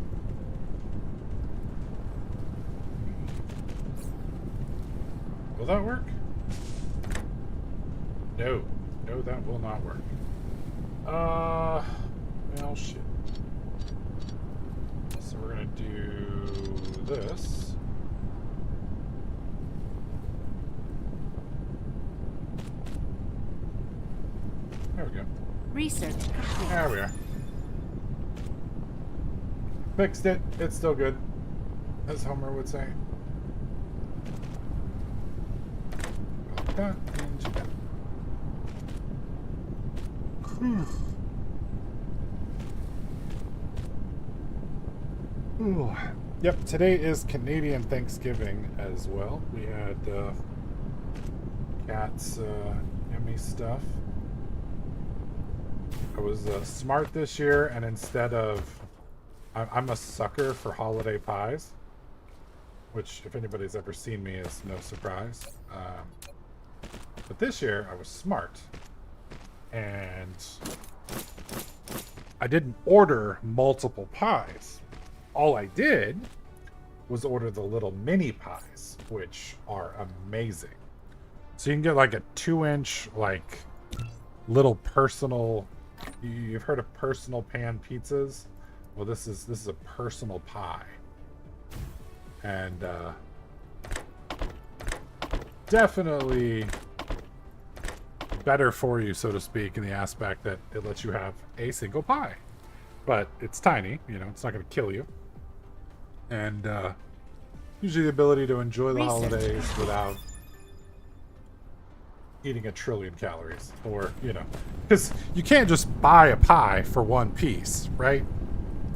will that work? No. No, that will not work. Well, shit. So we're gonna do this. There we go. Research complete. There we are. Fixed it. It's still good, as Homer would say. Ooh. Yep, today is Canadian Thanksgiving as well. We had Cat's Emmy stuff. I was smart this year, and instead of... I'm a sucker for holiday pies, which, if anybody's ever seen me, is no surprise. But this year, I was smart, and I didn't order multiple pies. All I did was order the little mini pies, which are amazing. So you can get like a 2-inch, like, little personal... You've heard of personal pan pizzas? Well, this is a personal pie. And definitely better for you, so to speak, in the aspect that it lets you have a single pie. But it's tiny, you know, it's not going to kill you. And usually the ability to enjoy the holidays without eating 1 trillion calories. Or, you know, because you can't just buy a pie for one piece, right?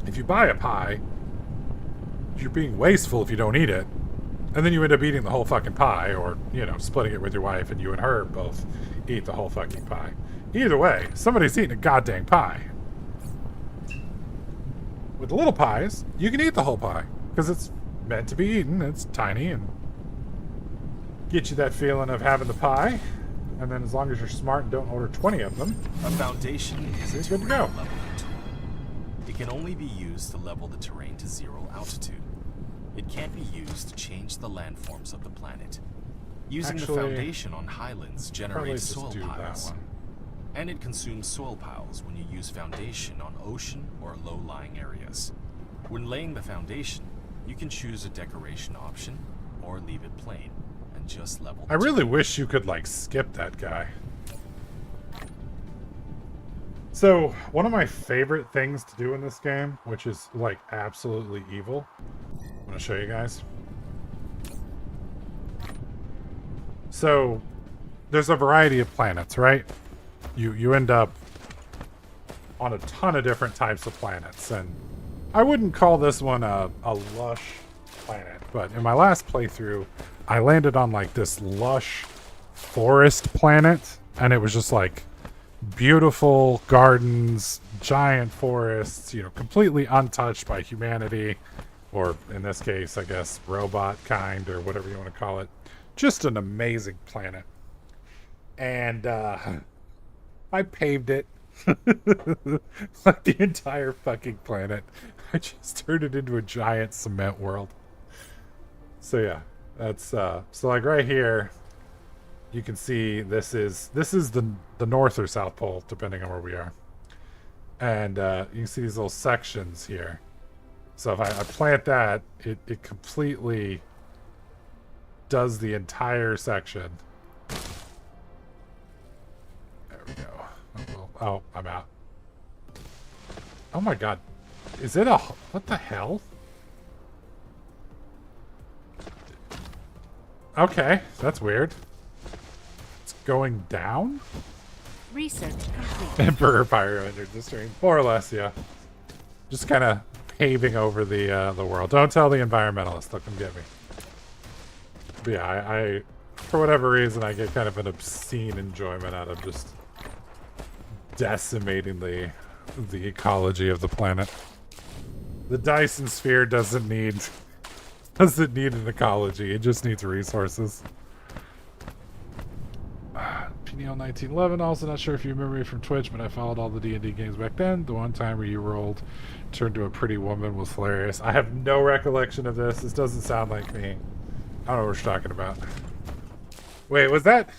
If you buy a pie, you're being wasteful if you don't eat it. And then you end up eating the whole fucking pie, or, you know, splitting it with your wife, and you and her both eat the whole fucking pie. Either way, somebody's eating a goddamn pie. With the little pies, you can eat the whole pie, because it's meant to be eaten. It's tiny, and get you that feeling of having the pie. And then as long as you're smart and don't order 20 of them, a foundation is a good to terrain go. leveling tool. It can only be used to level the terrain to 0 altitude. It can't be used to change the landforms of the planet. Using the foundation on highlands generates soil piles. And it consumes soil piles when you use foundation on ocean or low-lying areas. When laying the foundation, you can choose a decoration option or leave it plain and just level the I really terrain. wish you could, like, skip that guy. So, one of my favorite things to do in this game, which is, like, absolutely evil, I'm going to show you guys. So, there's a variety of planets, right? You end up on a ton of different types of planets, and I wouldn't call this one a lush planet, but in my last playthrough, I landed on, like, this lush forest planet, and it was just, like, beautiful gardens, giant forests, you know, completely untouched by humanity, or in this case, I guess, robot kind, or whatever you want to call it. Just an amazing planet. And I paved it. Like the entire fucking planet. I just turned it into a giant cement world. So yeah, that's so like right here, you can see this is the North or South Pole, depending on where we are. And you can see these little sections here. So if I plant that, it completely does the entire section. There we go. Oh, I'm out. Oh my god. Is it a... What the hell? Okay, that's weird. It's going down? Research complete. Emperor Pyro entered the stream. More or less, yeah. Just kind of paving over the world. Don't tell the environmentalists. They'll come get me. But yeah, I for whatever reason, I get kind of an obscene enjoyment out of just decimating the ecology of the planet. The Dyson Sphere doesn't need an ecology. It just needs resources. PDL 1911. Also not sure if you remember me from Twitch, but I followed all the D&D games back then. The one time where you rolled, turned to a pretty woman was hilarious. I have no recollection of this. This doesn't sound like me. I don't know what you're talking about. Wait, was that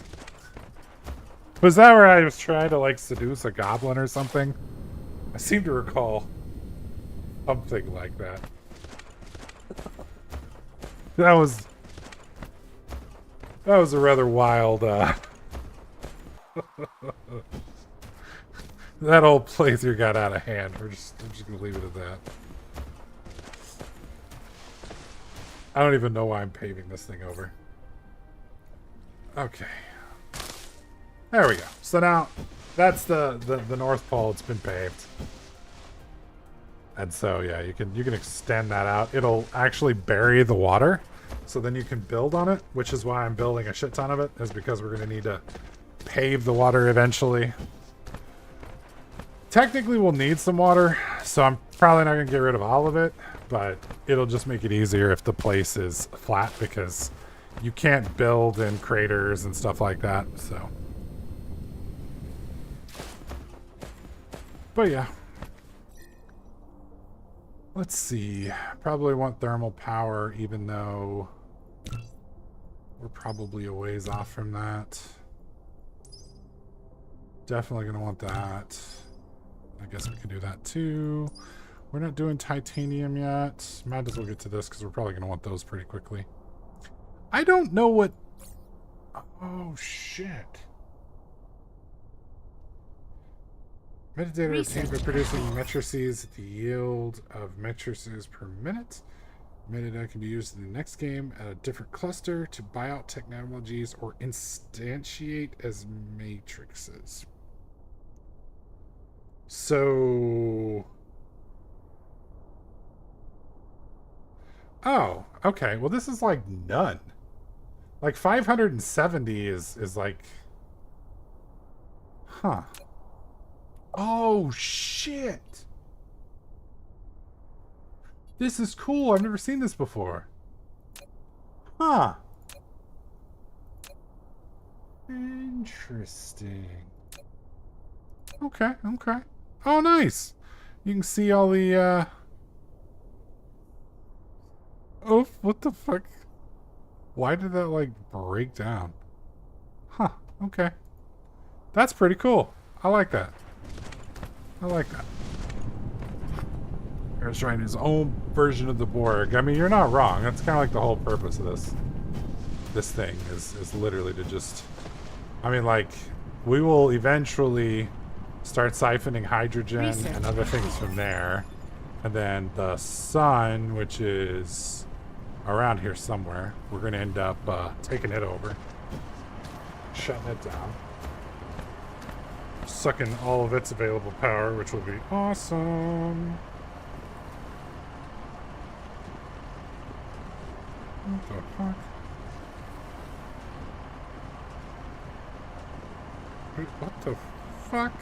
where I was trying to like seduce a goblin or something? I seem to recall something like that. That was a rather wild that old playthrough got out of hand. I'm just gonna leave it at that. I don't even know why I'm paving this thing over. Okay. There we go. So now that's the North Pole. It's been paved. And so yeah, you can extend that out. It'll actually bury the water. So then you can build on it, which is why I'm building a shit ton of it, is because we're going to need to pave the water eventually. Technically we'll need some water, so I'm probably not going to get rid of all of it, but it'll just make it easier if the place is flat, because you can't build in craters and stuff like that, so. But yeah. Let's see. Probably want thermal power, even though we're probably a ways off from that. Definitely going to want that. I guess we can do that too. We're not doing titanium yet. Might as well get to this because we're probably going to want those pretty quickly. I don't know what... Oh, shit. Metadata obtained by producing matrices at the yield of matrices per minute. Metadata can be used in the next game at a different cluster to buy out technologies or instantiate as matrices. So... Oh, okay. Well, this is like none. Like 570 is like... Huh. Oh, shit. This is cool. I've never seen this before. Huh. Interesting. Okay, okay. Oh, nice. You can see all the, Oh, what the fuck? Why did that, like, break down? Huh, okay. That's pretty cool. I like that. I like that. He's trying his own version of the Borg. I mean, you're not wrong. That's kind of like the whole purpose of this thing is literally to just... I mean, like, we will eventually start siphoning hydrogen and other things from there. And then the sun, which is around here somewhere, we're going to end up taking it over. Shutting it down. Sucking all of its available power, which will be awesome. What the fuck? Wait, what the fuck?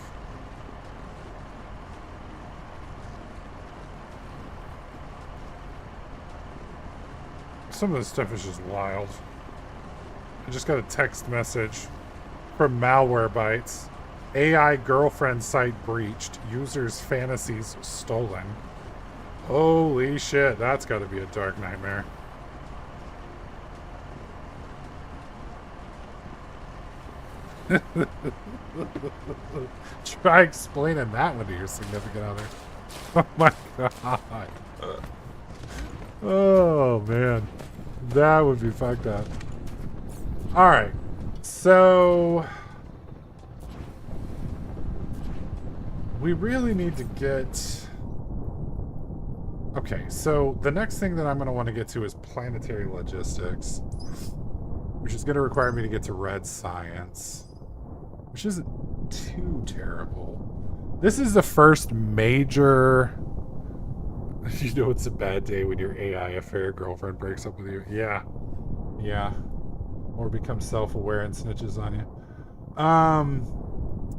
Some of this stuff is just wild. I just got a text message from Malwarebytes. AI girlfriend site breached. Users' fantasies stolen. Holy shit, that's got to be a dark nightmare. Try explaining that one to your significant other. Oh my god. Oh man. That would be fucked up. Alright. So... we really need to get... Okay, so the next thing that I'm going to want to get to is planetary logistics, which is going to require me to get to red science, which isn't too terrible. This is the first major... You know it's a bad day when your AI affair girlfriend breaks up with you. Yeah. Yeah. Or becomes self-aware and snitches on you.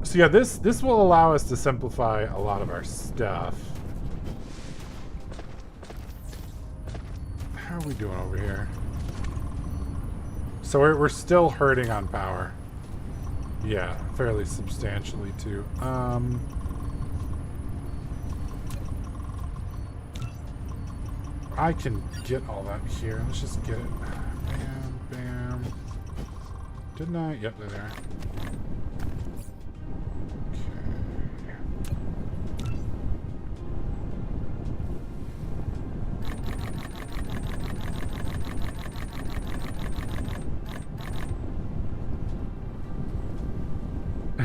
So yeah, this will allow us to simplify a lot of our stuff. How are we doing over here? So we're still hurting on power. Yeah, fairly substantially too. I can get all that here. Let's just get it. Bam, bam. Didn't I? Yep, they're there.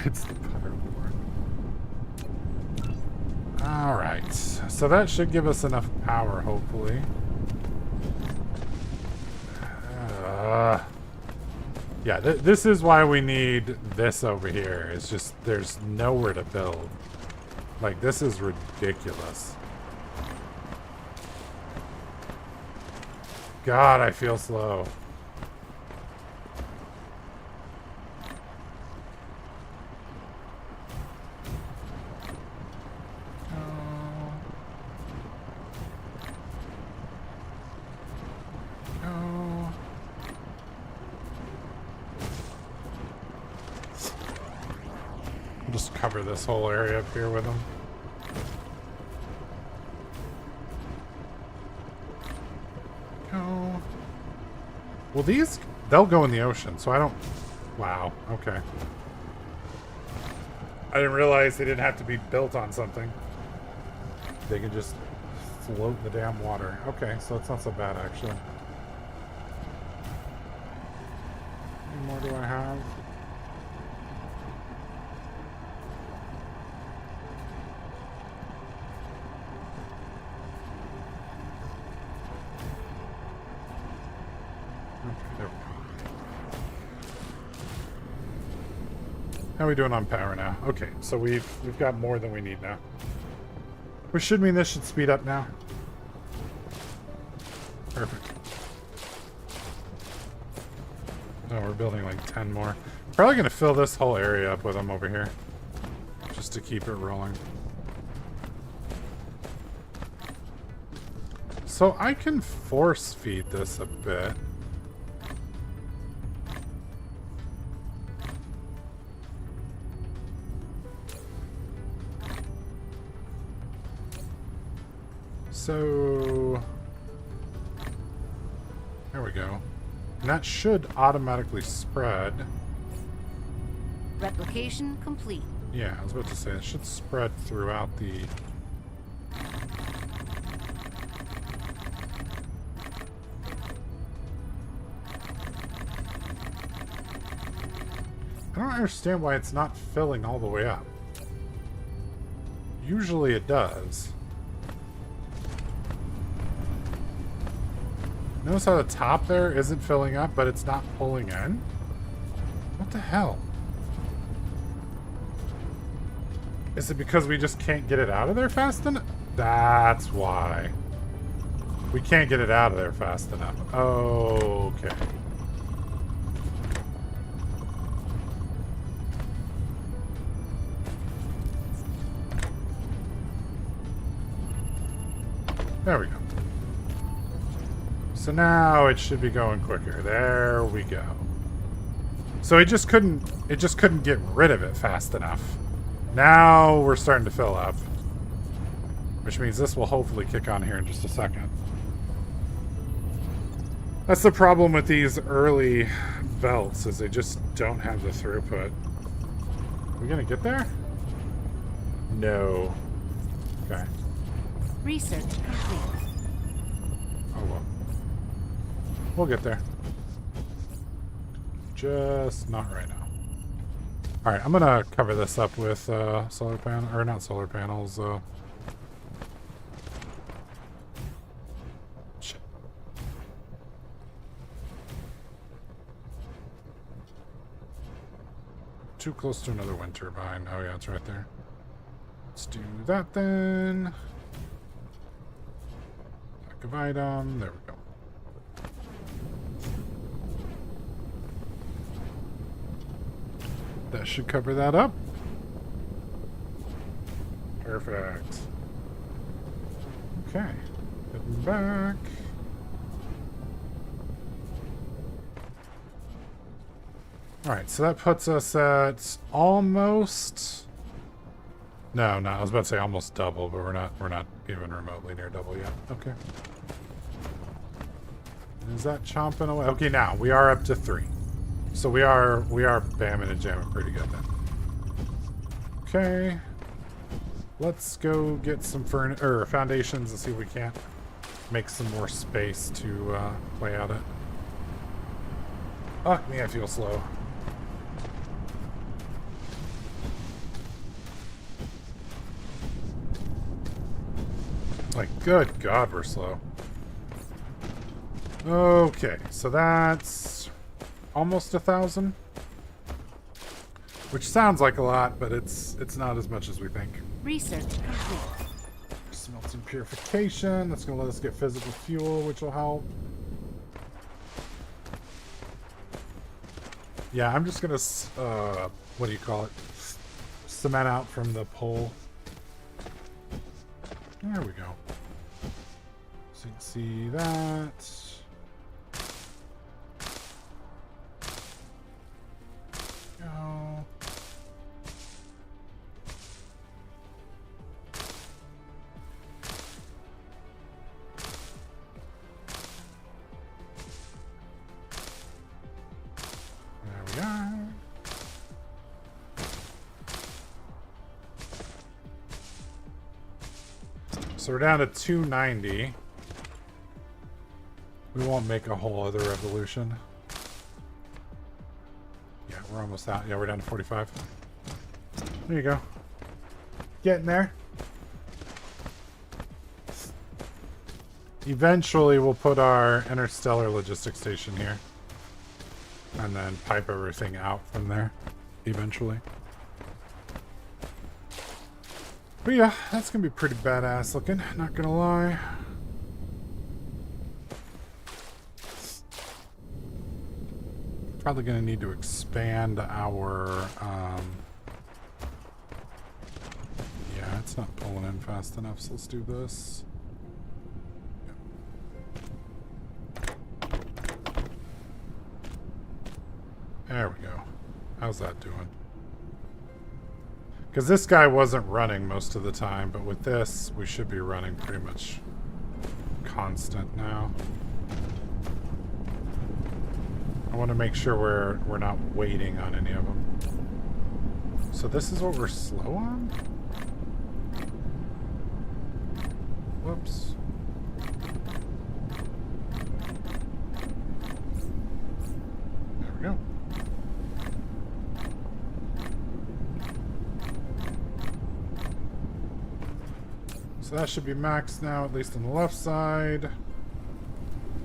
It's the power board. Alright. So that should give us enough power, hopefully. Yeah, this is why we need this over here. It's just, there's nowhere to build. Like, this is ridiculous. God, I feel slow. Just cover this whole area up here with them. Go. Well, they'll go in the ocean, so I don't... Wow, okay. I didn't realize they didn't have to be built on something. They can just float in the damn water. Okay, so that's not so bad, actually. How many more do I have? How are we doing on power now? Okay, so we've got more than we need now. Which should mean this should speed up now. Perfect. Oh, we're building like 10 more. Probably gonna fill this whole area up with them over here. Just to keep it rolling. So I can force feed this a bit. So, there we go. And that should automatically spread. Replication complete. Yeah, I was about to say, it should spread throughout the... I don't understand why it's not filling all the way up. Usually it does. Notice how the top there isn't filling up, but it's not pulling in? What the hell? Is it because we just can't get it out of there fast enough? That's why. We can't get it out of there fast enough. Okay. There we go. So now it should be going quicker. There we go. So it just couldn't get rid of it fast enough. Now we're starting to fill up. Which means this will hopefully kick on here in just a second. That's the problem with these early belts, is they just don't have the throughput. Are we gonna get there? No. Okay. Research complete. Oh well. We'll get there. Just not right now. Alright, I'm gonna cover this up with solar panel, or not solar panels, shit. Too close to another wind turbine. Oh yeah, it's right there. Let's do that then. Active item. There we go. That should cover that up. Perfect. Okay. Heading back. Alright, so that puts us at almost... No, I was about to say almost double, but we're not even remotely near double yet. Okay. Is that chomping away? Okay, now we are up to 3. So we are bamming and jamming pretty good then. Okay. Let's go get some foundations and see if we can't make some more space to play out it. Fuck me, I feel slow. Like, good God, we're slow. Okay, so that's almost 1,000, which sounds like a lot, but it's not as much as we think. Research complete. Smelting purification. That's gonna let us get physical fuel, which will help. Yeah, I'm just gonna what do you call it? Cement out from the pole. There we go. So you can see that. Go. There we are. So we're down to 290. We won't make a whole other revolution. Yeah, we're almost out. Yeah, we're down to 45. There you go. Getting there. Eventually, we'll put our interstellar logistics station here. And then pipe everything out from there. Eventually. But yeah, that's going to be pretty badass looking. Not going to lie. Probably going to need to expand our... yeah, it's not pulling in fast enough, so let's do this. There we go. How's that doing? Because this guy wasn't running most of the time, but with this, we should be running pretty much constant now. I want to make sure we're not waiting on any of them. So this is what we're slow on? Whoops. There we go. So that should be maxed now, at least on the left side.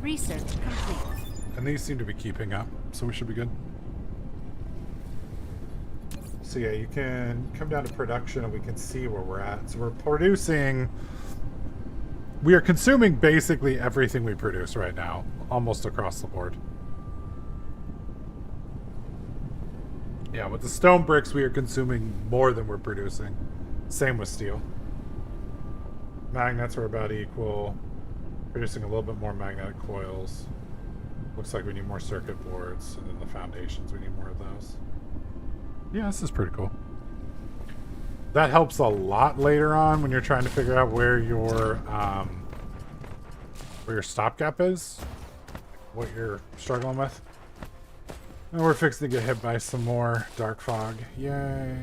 Research complete. And these seem to be keeping up, so we should be good. So yeah, you can come down to production and we can see where we're at. So we're producing... We are consuming basically everything we produce right now, almost across the board. Yeah, with the stone bricks, we are consuming more than we're producing. Same with steel. Magnets are about equal. Producing a little bit more magnetic coils. Looks like we need more circuit boards, and then the foundations, we need more of those. Yeah, this is pretty cool. That helps a lot later on when you're trying to figure out where your stopgap is, what you're struggling with. And we're fixing to get hit by some more dark fog. Yay.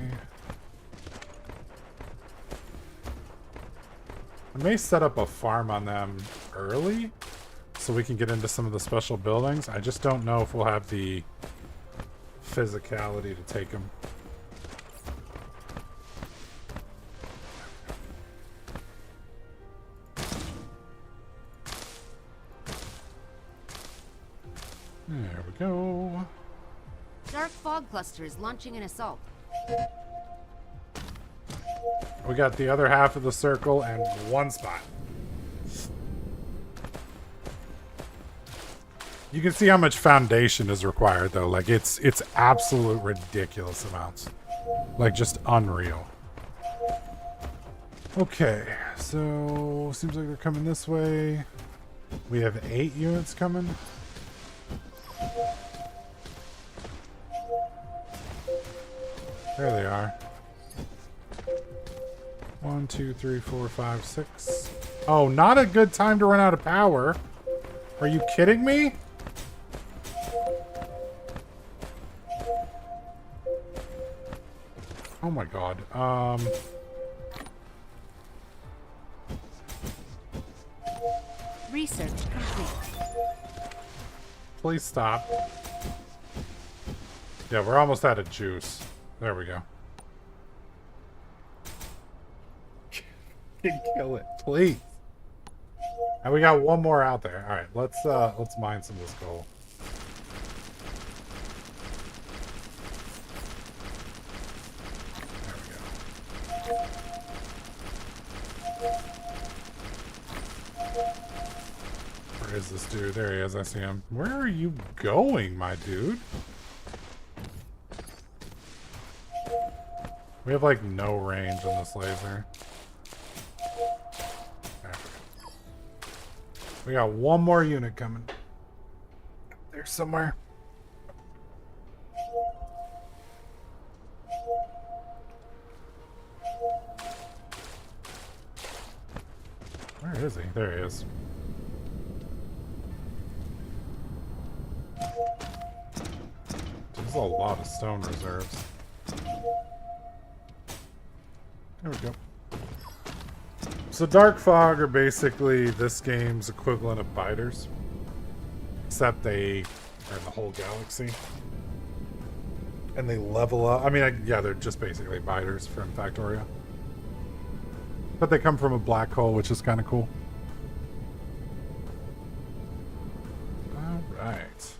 I may set up a farm on them early so we can get into some of the special buildings. I just don't know if we'll have the physicality to take him. There we go. Dark fog cluster is launching an assault. We got the other half of the circle and one spot. You can see how much foundation is required, though. Like, it's absolute ridiculous amounts. Like, just unreal. Okay, so seems like they're coming this way. We have 8 units coming. There they are. 1, 2, 3, 4, 5, 6. Oh, not a good time to run out of power. Are you kidding me? Oh my god. Research complete. Please stop. Yeah, we're almost out of juice. There we go. Kill it, please. And we got one more out there. All right, let's mine some of this gold. There we go. Where is this dude? There he is. I see him. Where are you going, my dude? We have like no range on this laser. There. We got one more unit coming. There somewhere. Where is he? There he is. There's a lot of stone reserves. There we go. So Dark Fog are basically this game's equivalent of biters. Except they are in the whole galaxy. And they level up. I mean, yeah, they're just basically biters from Factorio. But they come from a black hole, which is kind of cool. Alright.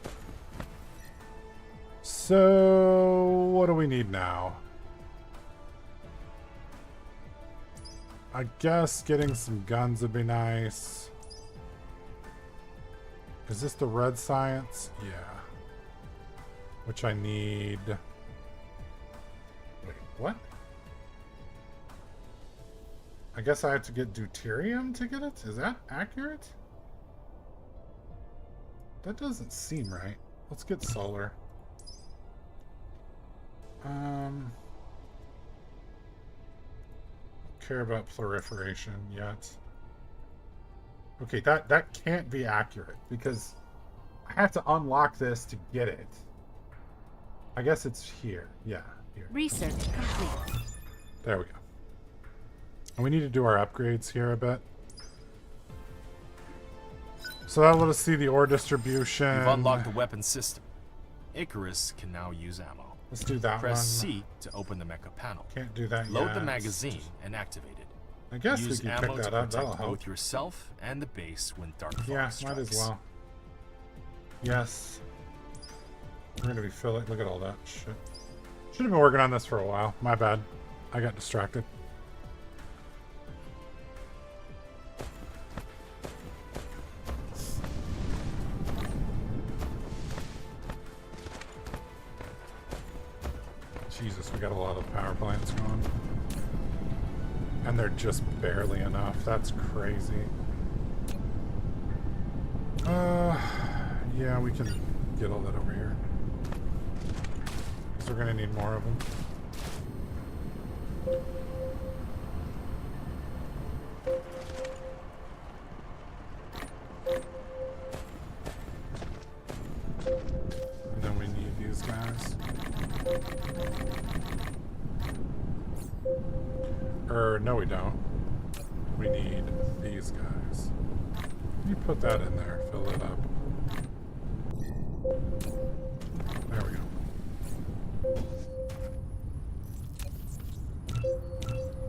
So, what do we need now? I guess getting some guns would be nice. Is this the red science? Yeah. Which I need... Wait, what? I guess I have to get deuterium to get it? Is that accurate? That doesn't seem right. Let's get solar. Care about proliferation yet. Okay, that can't be accurate because I have to unlock this to get it. I guess it's here. Yeah, here. Research complete. There we go. And we need to do our upgrades here a bit. So that'll let us see the ore distribution. You've unlocked the weapon system. Icarus can now use ammo. Let's do that Press one. C to open the mecha panel. Can't do that Load yet. the magazine and activate it. I guess Use we can ammo pick to that up. protect That'll help. both yourself and the base when dark fog Yeah, strikes. might as well. Yes. We're gonna be filling. Look at all that shit. Should have been working on this for a while. My bad. I got distracted. Jesus, we got a lot of power plants going. And they're just barely enough. That's crazy. Yeah, we can get all that over here. Because we're gonna need more of them. And then we need these guys. No we don't. We need these guys. You put that in there, fill it up. There we go.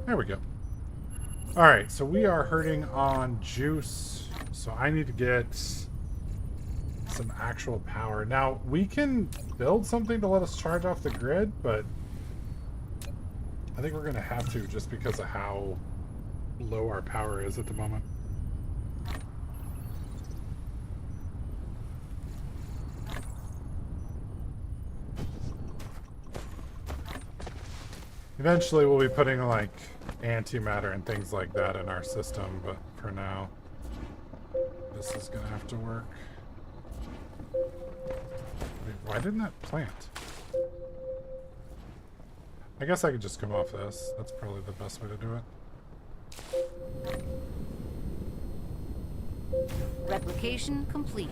There we go. Alright, so we are hurting on juice. So I need to get some actual power. Now, we can build something to let us charge off the grid, but I think we're going to have to just because of how low our power is at the moment. Eventually we'll be putting like antimatter and things like that in our system, but for now this is gonna have to work. Wait, why didn't that plant? I guess I could just come off this. That's probably the best way to do it. Replication complete.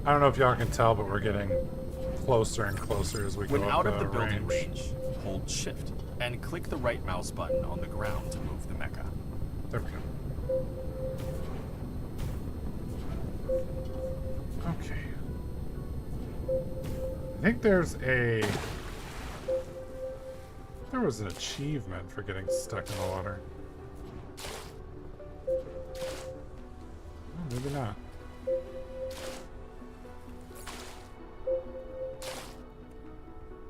I don't know if y'all can tell, but we're getting closer and closer as we go When up out of the building range. range, hold shift and click the right mouse button on the ground to move the mecha. There we go. Okay. I think there was an achievement for getting stuck in the water. Oh, maybe not.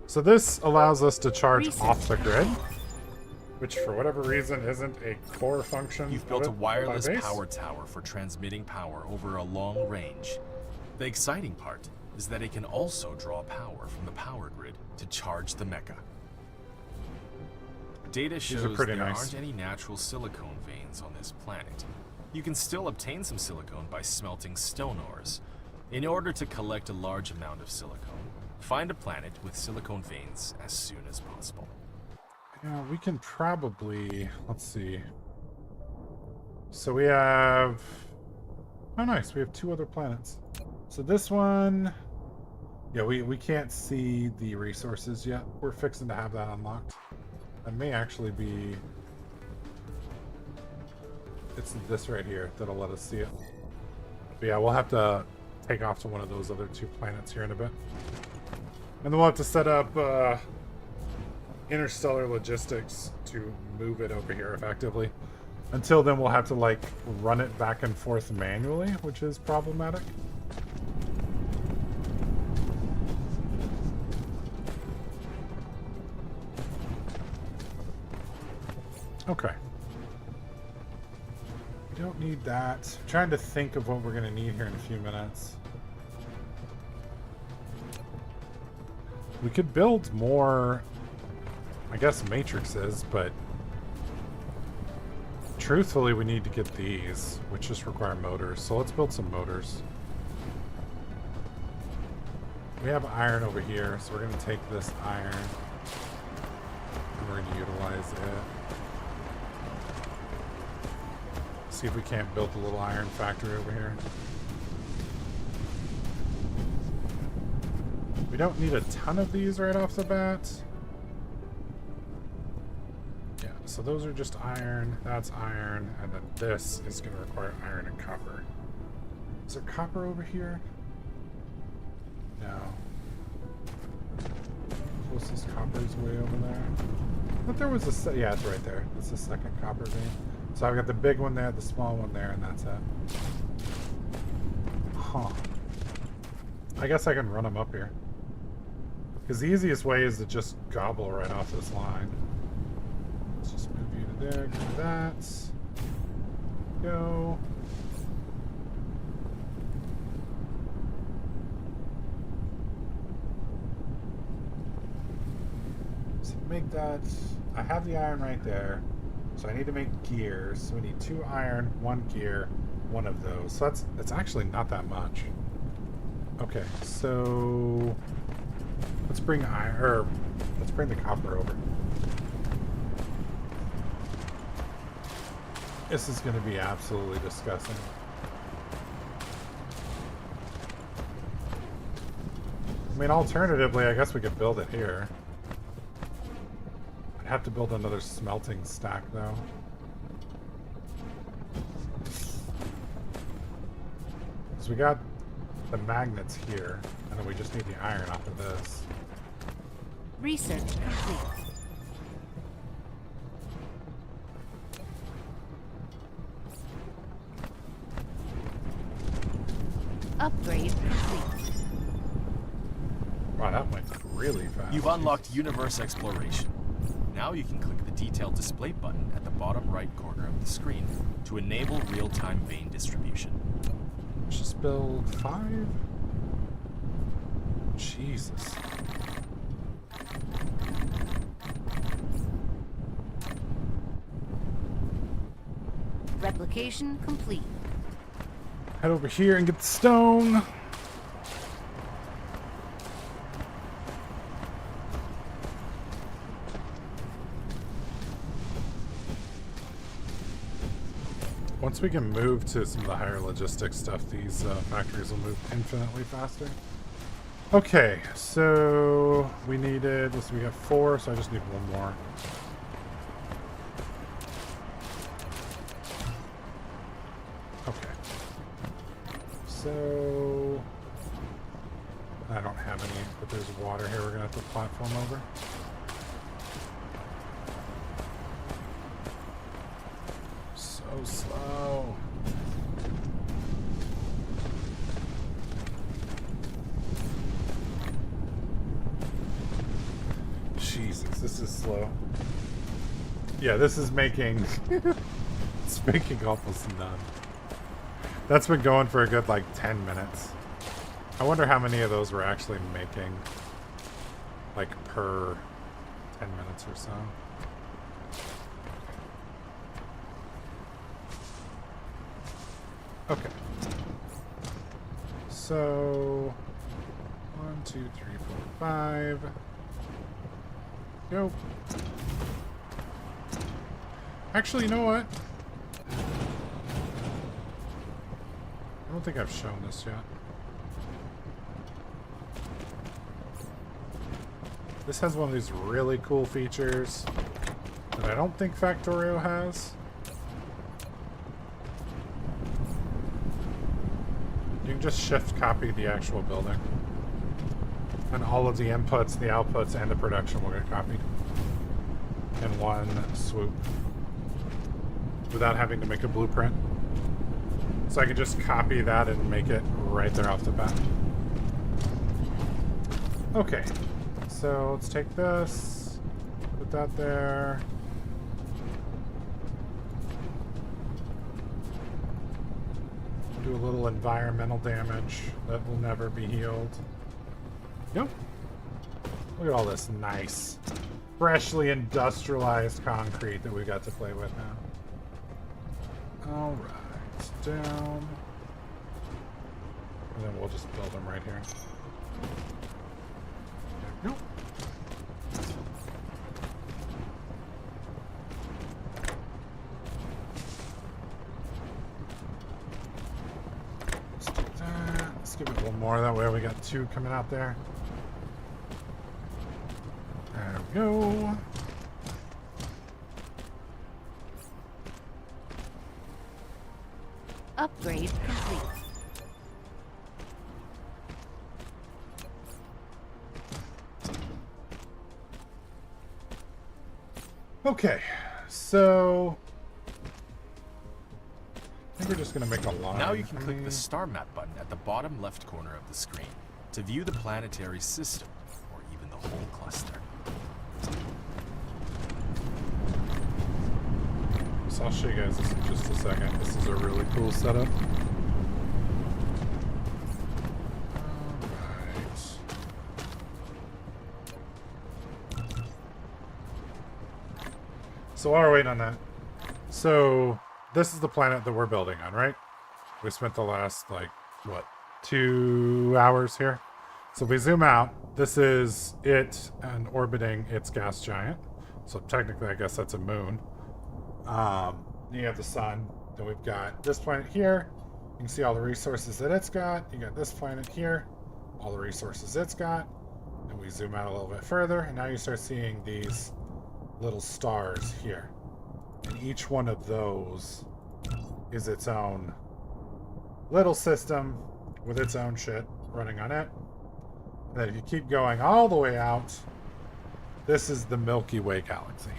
So this allows us to charge off the grid, which for whatever reason isn't a core function. You've built a wireless base. power tower for transmitting power over a long range. The exciting part is that it can also draw power from the power grid to charge the mecha. Data shows pretty there nice. aren't any natural silicone veins on this planet. You can still obtain some silicone by smelting stone ores. In order to collect a large amount of silicone, find a planet with silicone veins as soon as possible. Yeah, we can probably, let's see. So we have, oh nice, we have 2 other planets. So this one, yeah, we can't see the resources yet. We're fixing to have that unlocked. That may actually be, it's this right here that'll let us see it. But yeah, we'll have to take off to one of those other 2 planets here in a bit. And then we'll have to set up interstellar logistics to move it over here effectively. Until then, we'll have to like run it back and forth manually, which is problematic. Okay. We don't need that. I'm trying to think of what we're going to need here in a few minutes. We could build more, I guess, matrices, but truthfully, we need to get these, which just require motors. So let's build some motors. We have iron over here, so we're going to take this iron and we're going to utilize it. See if we can't build a little iron factory over here. We don't need a ton of these right off the bat. Yeah, so those are just iron, that's iron, and then this is going to require iron and copper. Is there copper over here? No. Closest copper is way over there. But there was a, yeah, it's right there. That's the second copper vein. So I've got the big one there, the small one there, and that's it. Huh. I guess I can run them up here. Because the easiest way is to just gobble right off this line. Let's just move you to there, do that. Go. So make that, I have the iron right there. So I need to make gears. So we need 2 iron, 1 gear, 1 of those. So that's actually not that much. Okay, so let's bring iron, or let's bring the copper over. This is going to be absolutely disgusting. I mean, alternatively, I guess we could build it here. I'd have to build another smelting stack, though. So we got the magnets here, and then we just need the iron off of this. Research complete. Upgrade complete. Wow, that went really fast. You've unlocked universe exploration. Now you can click the detailed display button at the bottom right corner of the screen to enable real-time vein distribution. Let's just build 5. Jesus. Replication complete. Head over here and get the stone. Once we can move to some of the higher logistics stuff, these factories will move infinitely faster. Okay, so we needed, let's see, we got 4, so I just need 1 more. Okay. So I don't have any, but there's water here we're gonna have to platform over. So slow. Jesus, this is slow. Yeah, this is making it's making almost none. That's been going for a good like 10 minutes. I wonder how many of those we're actually making like per 10 minutes or so. Okay. So 1, 2, 3, 4, 5. Go. Actually, you know what? I don't think I've shown this yet. This has one of these really cool features that I don't think Factorio has. You can just shift copy the actual building. And all of the inputs, the outputs, and the production will get copied in one swoop without having to make a blueprint. So I can just copy that and make it right there off the bat. Okay, so let's take this, put that there. Do a little environmental damage that will never be healed. Yep. Look at all this nice, freshly industrialized concrete that we got to play with now. Alright, down. And then we'll just build them right here. There we go. Let's do that. Let's give it one more. That way we got 2 coming out there. There we go. Upgrade complete. Okay, so I think we're just gonna make a line. Now you can click the star map button at the bottom left corner of the screen to view the planetary system, or even the whole cluster. So I'll show you guys this in just a second. This is a really cool setup. So while we're waiting on that, so this is the planet that we're building on, right? We spent the last, like, what, 2 hours here? So if we zoom out, this is it and orbiting its gas giant. So technically, I guess that's a moon. You have the sun. Then we've got this planet here. You can see all the resources that it's got. You got this planet here, all the resources it's got. And we zoom out a little bit further, and now you start seeing these little stars here. And each one of those is its own little system with its own shit running on it. And then if you keep going all the way out, this is the Milky Way galaxy.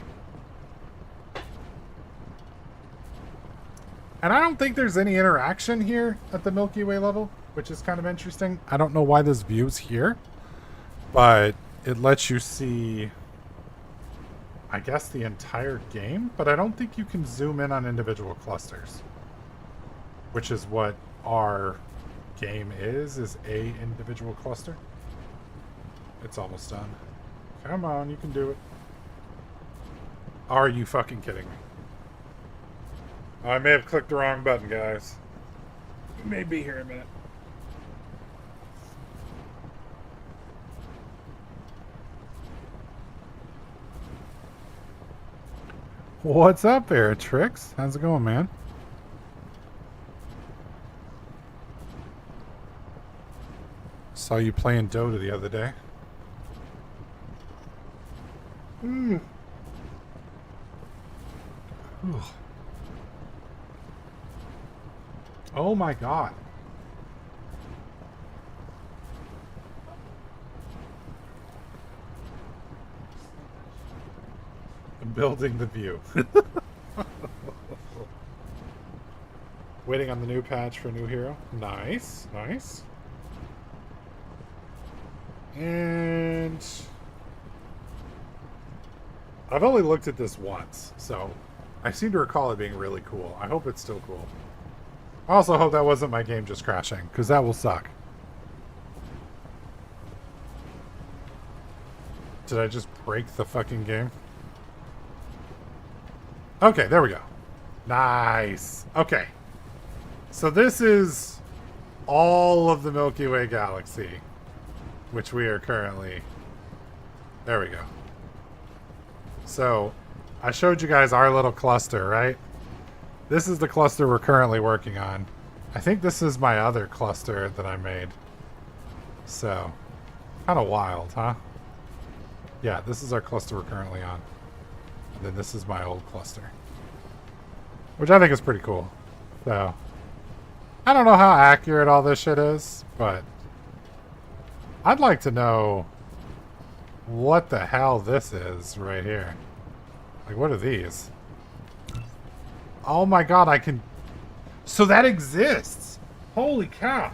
And I don't think there's any interaction here at the Milky Way level, which is kind of interesting. I don't know why this view's here, but it lets you see, I guess, the entire game, but I don't think you can zoom in on individual clusters, which is what our game is a individual cluster. It's almost done. Come on, you can do it. Are you fucking kidding me? I may have clicked the wrong button, guys. It may be here in a minute. What's up, Eritrix? How's it going, man? Saw you playing Dota the other day. Oh my god. I'm building the view. Waiting on the new patch for a new hero. Nice, nice. And I've only looked at this once, so I seem to recall it being really cool. I hope it's still cool. I also hope that wasn't my game just crashing, because that will suck. Did I just break the fucking game? Okay, there we go. Nice. Okay. So this is all of the Milky Way galaxy, which we are currently... There we go. So, I showed you guys our little cluster, right? This is the cluster we're currently working on. I think this is my other cluster that I made. So, kind of wild, huh? Yeah, this is our cluster we're currently on. And then this is my old cluster. Which I think is pretty cool. So, I don't know how accurate all this shit is, but I'd like to know what the hell this is right here. Like, what are these? Oh my god, I can... So that exists! Holy cow!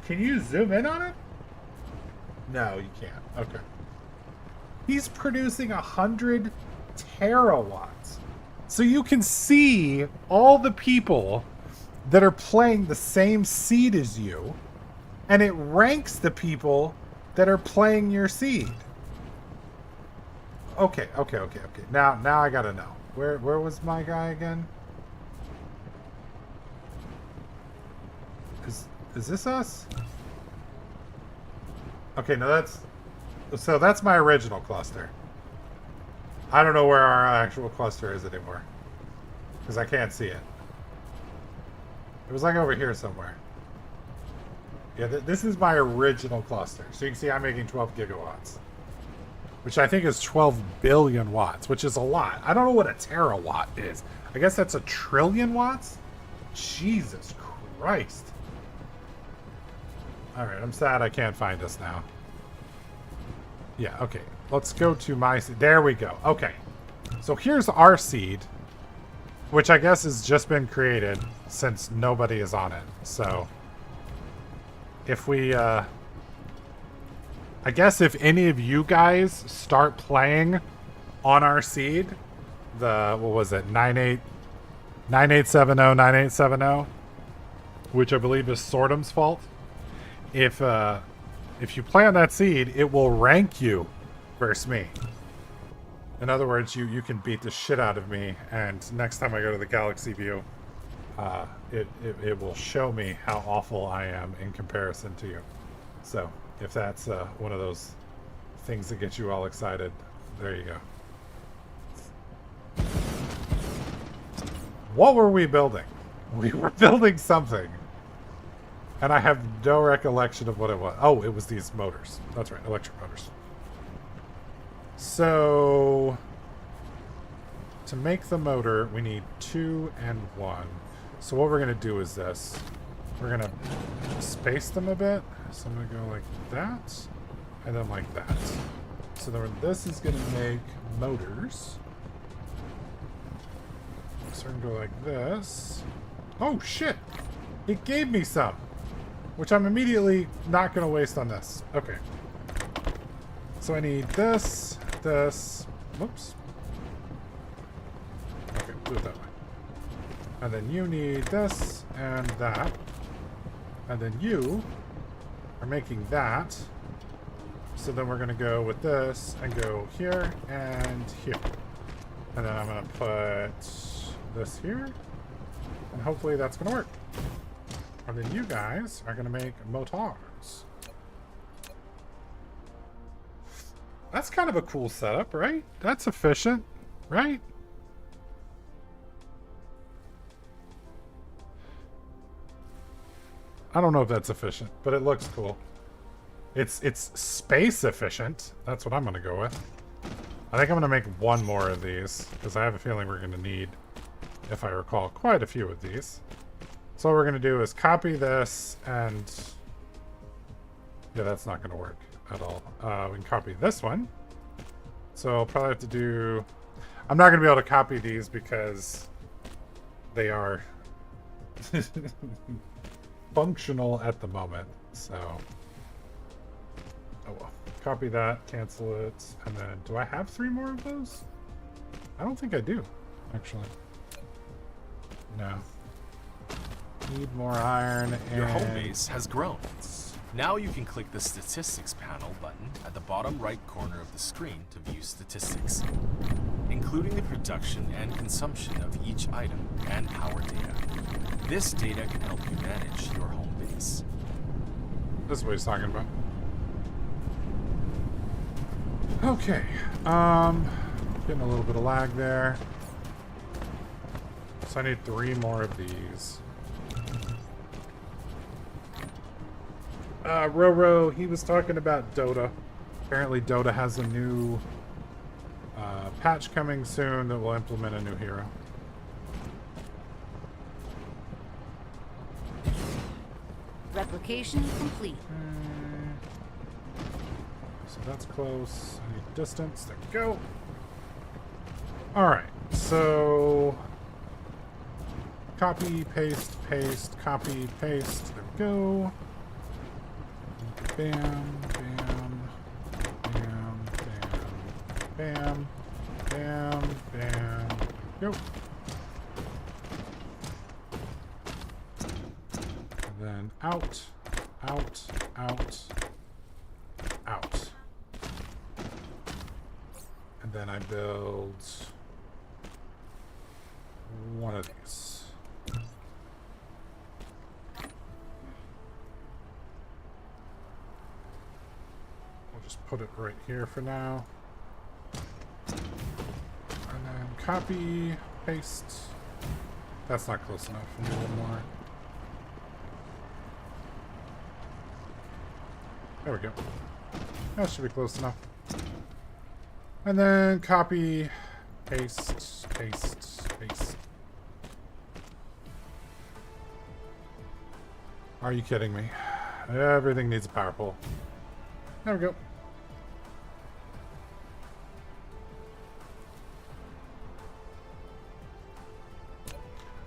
Can you zoom in on it? No, you can't. Okay. He's producing 100 terawatts. So you can see all the people that are playing the same seed as you, and it ranks the people that are playing your seed. Okay. Now I gotta know. Where was my guy again? Is this us? Okay, no, that's my original cluster. I don't know where our actual cluster is anymore, because I can't see it. It was like over here somewhere. Yeah, this is my original cluster. So you can see I'm making 12 gigawatts. Which I think is 12 billion watts, which is a lot. I don't know what a terawatt is. I guess that's 1 trillion watts? Jesus Christ. Alright, I'm sad I can't find us now. Yeah, okay. Let's go to my seed. There we go. Okay. So here's our seed, which I guess has just been created since nobody is on it. So if we... I guess if any of you guys start playing on our seed, the, what was it, 9870, which I believe is Sortum's fault. If you play on that seed, it will rank you versus me. In other words, you can beat the shit out of me, and next time I go to the Galaxy View, it will show me how awful I am in comparison to you. So if that's one of those things that get you all excited, there you go. What were we building? We were building something. And I have no recollection of what it was. Oh, it was these motors. That's right, electric motors. So, to make the motor, we need 2 and 1. So what we're going to do is this. We're going to space them a bit. So I'm going to go like that. And then like that. So then this is going to make motors. So we're going to go like this. Oh, shit. It gave me some. Which I'm immediately not going to waste on this. Okay. So I need this, this. Whoops. Okay, do it that way. And then you need this and that. And then you are making that. So then we're going to go with this and go here and here. And then I'm going to put this here. And hopefully that's going to work. And then you guys are going to make motors. That's kind of a cool setup, right? That's efficient, right? I don't know if that's efficient, but it looks cool. It's space efficient. That's what I'm going to go with. I think I'm going to make one more of these, because I have a feeling we're going to need, if I recall, quite a few of these. So what we're going to do is copy this, and yeah, that's not going to work at all. We can copy this one. So I'll probably have to do... I'm not going to be able to copy these because they are functional at the moment. So, oh well. Copy that, cancel it, and then do I have 3 more of those? I don't think I do, actually. No. Need more iron. And your home base has grown. Now you can click the Statistics panel button at the bottom right corner of the screen to view statistics, including the production and consumption of each item and power data. This data can help you manage your home base. This is what he's talking about. Okay. Getting a little bit of lag there. So I need 3 more of these. Roro, he was talking about Dota. Apparently Dota has a new patch coming soon that will implement a new hero. Replication complete. So that's close. I need distance. There we go. Alright, so copy, paste, paste, copy, paste. There we go. Bam, bam, bam, bam, bam, bam, bam. Go. And then out, out, out, out. And then I build one of these. Put it right here for now. And then copy, paste. That's not close enough. We need one more. There we go. That should be close enough. And then copy, paste, paste, paste. Are you kidding me? Everything needs a power pole. There we go.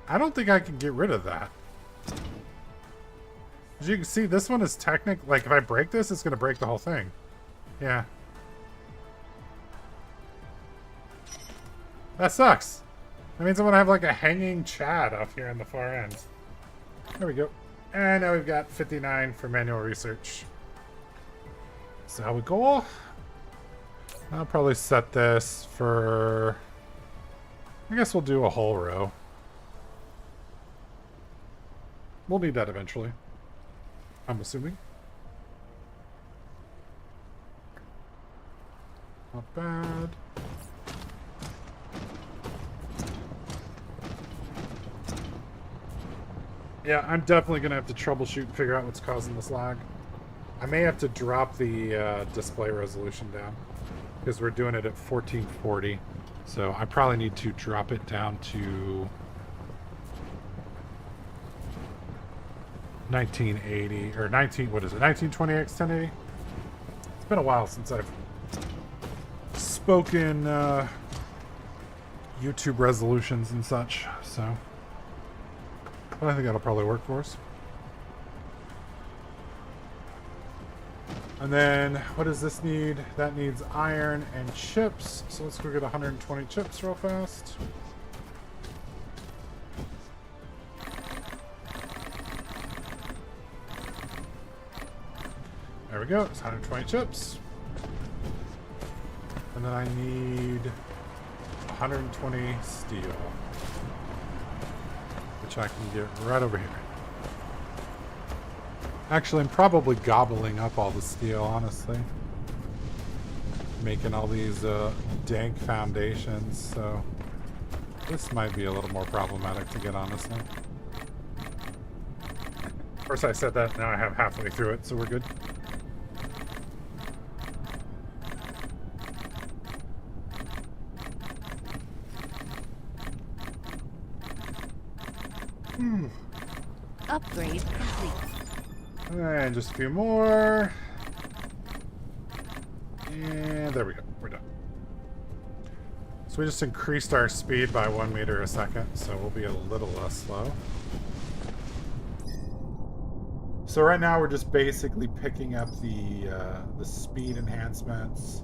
I don't think I can get rid of that. As you can see, this one is technical. Like, if I break this, it's going to break the whole thing. Yeah. That sucks. That means I'm going to have, like, a hanging Chad off here on the far end. There we go. And now we've got 59 for manual research. So how we go? I'll probably set this for... I guess we'll do a whole row. We'll need that eventually, I'm assuming. Not bad. Yeah, I'm definitely going to have to troubleshoot and figure out what's causing this lag. I may have to drop the display resolution down, because we're doing it at 1440. So I probably need to drop it down to 1980 or 19. What is it? 1920x 1080. It's been a while since I've spoken YouTube resolutions and such. So, but I think that'll probably work for us. And then, what does this need? That needs iron and chips. So let's go get 120 chips real fast. There we go. It's 120 chips. And then I need 120 steel, which I can get right over here. Actually, I'm probably gobbling up all the steel, honestly. Making all these dank foundations, so this might be a little more problematic to get, honestly. Of course, I said that, now I have halfway through it, so we're good. Upgrade complete. And just a few more. And there we go. We're done. So we just increased our speed by 1 meter a second, so we'll be a little less slow. So right now we're just basically picking up the speed enhancements.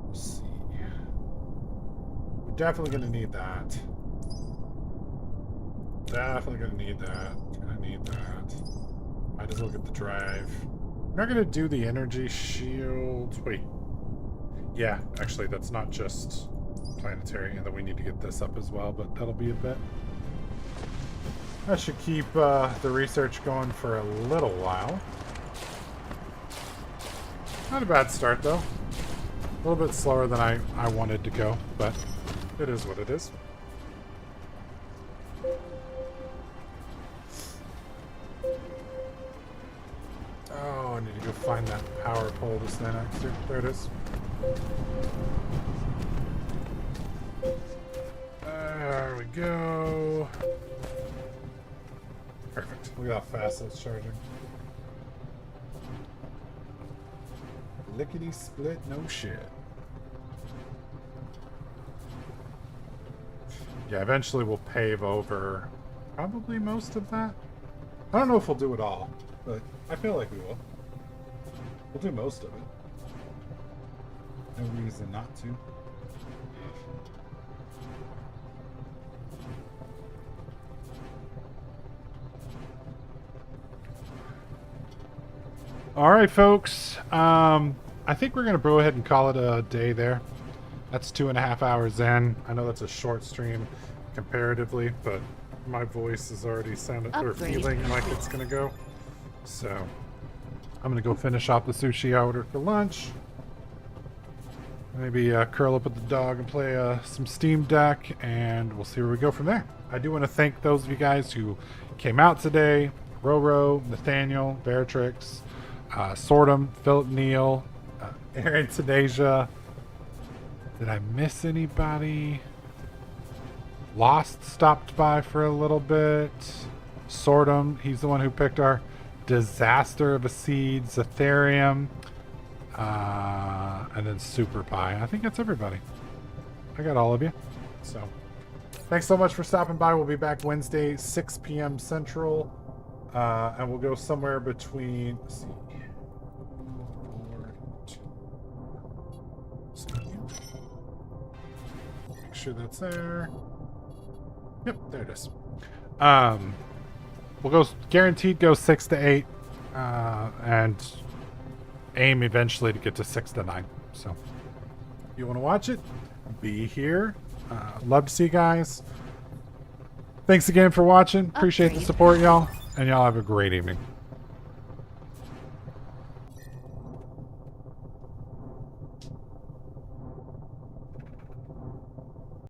Let's see. We're definitely going to need that. Definitely going to need that. Gonna need that. Might as well get the drive. We're not going to do the energy shield. Wait. Yeah, actually, that's not just planetary, and then we need to get this up as well, but that'll be a bit. That should keep the research going for a little while. Not a bad start, though. A little bit slower than I wanted to go, but it is what it is. Oh, I need to go find that power pole to stand next to. There it is. There we go. Perfect. Look at how fast it's charging. Lickety split, no shit. Yeah, eventually we'll pave over probably most of that. I don't know if we'll do it all, but I feel like we will. We'll do most of it. No reason not to. All right, folks. I think we're going to go ahead and call it a day there. That's 2.5 hours in. I know that's a short stream comparatively, but my voice is already sounding or feeling like it's going to go. So I'm going to go finish off the sushi I ordered for lunch. Maybe curl up with the dog and play some Steam Deck, and we'll see where we go from there. I do want to thank those of you guys who came out today. Roro, Nathaniel, Beatrix, Sortum, Philip Neal, Aaron Tanasia. Did I miss anybody? Lost stopped by for a little bit. Sortum, he's the one who picked our Disaster of a Seed, Ethereum, and then Super Pie. I think that's everybody. I got all of you. So, thanks so much for stopping by. We'll be back Wednesday, 6 p.m. Central, and we'll go somewhere between. Let's see. 4, 2. Make sure that's there. Yep, there it is. We'll go guaranteed go 6 to 8, and aim eventually to get to 6 to 9. So, if you want to watch it, be here. Love to see you guys. Thanks again for watching. Appreciate the support, y'all, and y'all have a great evening.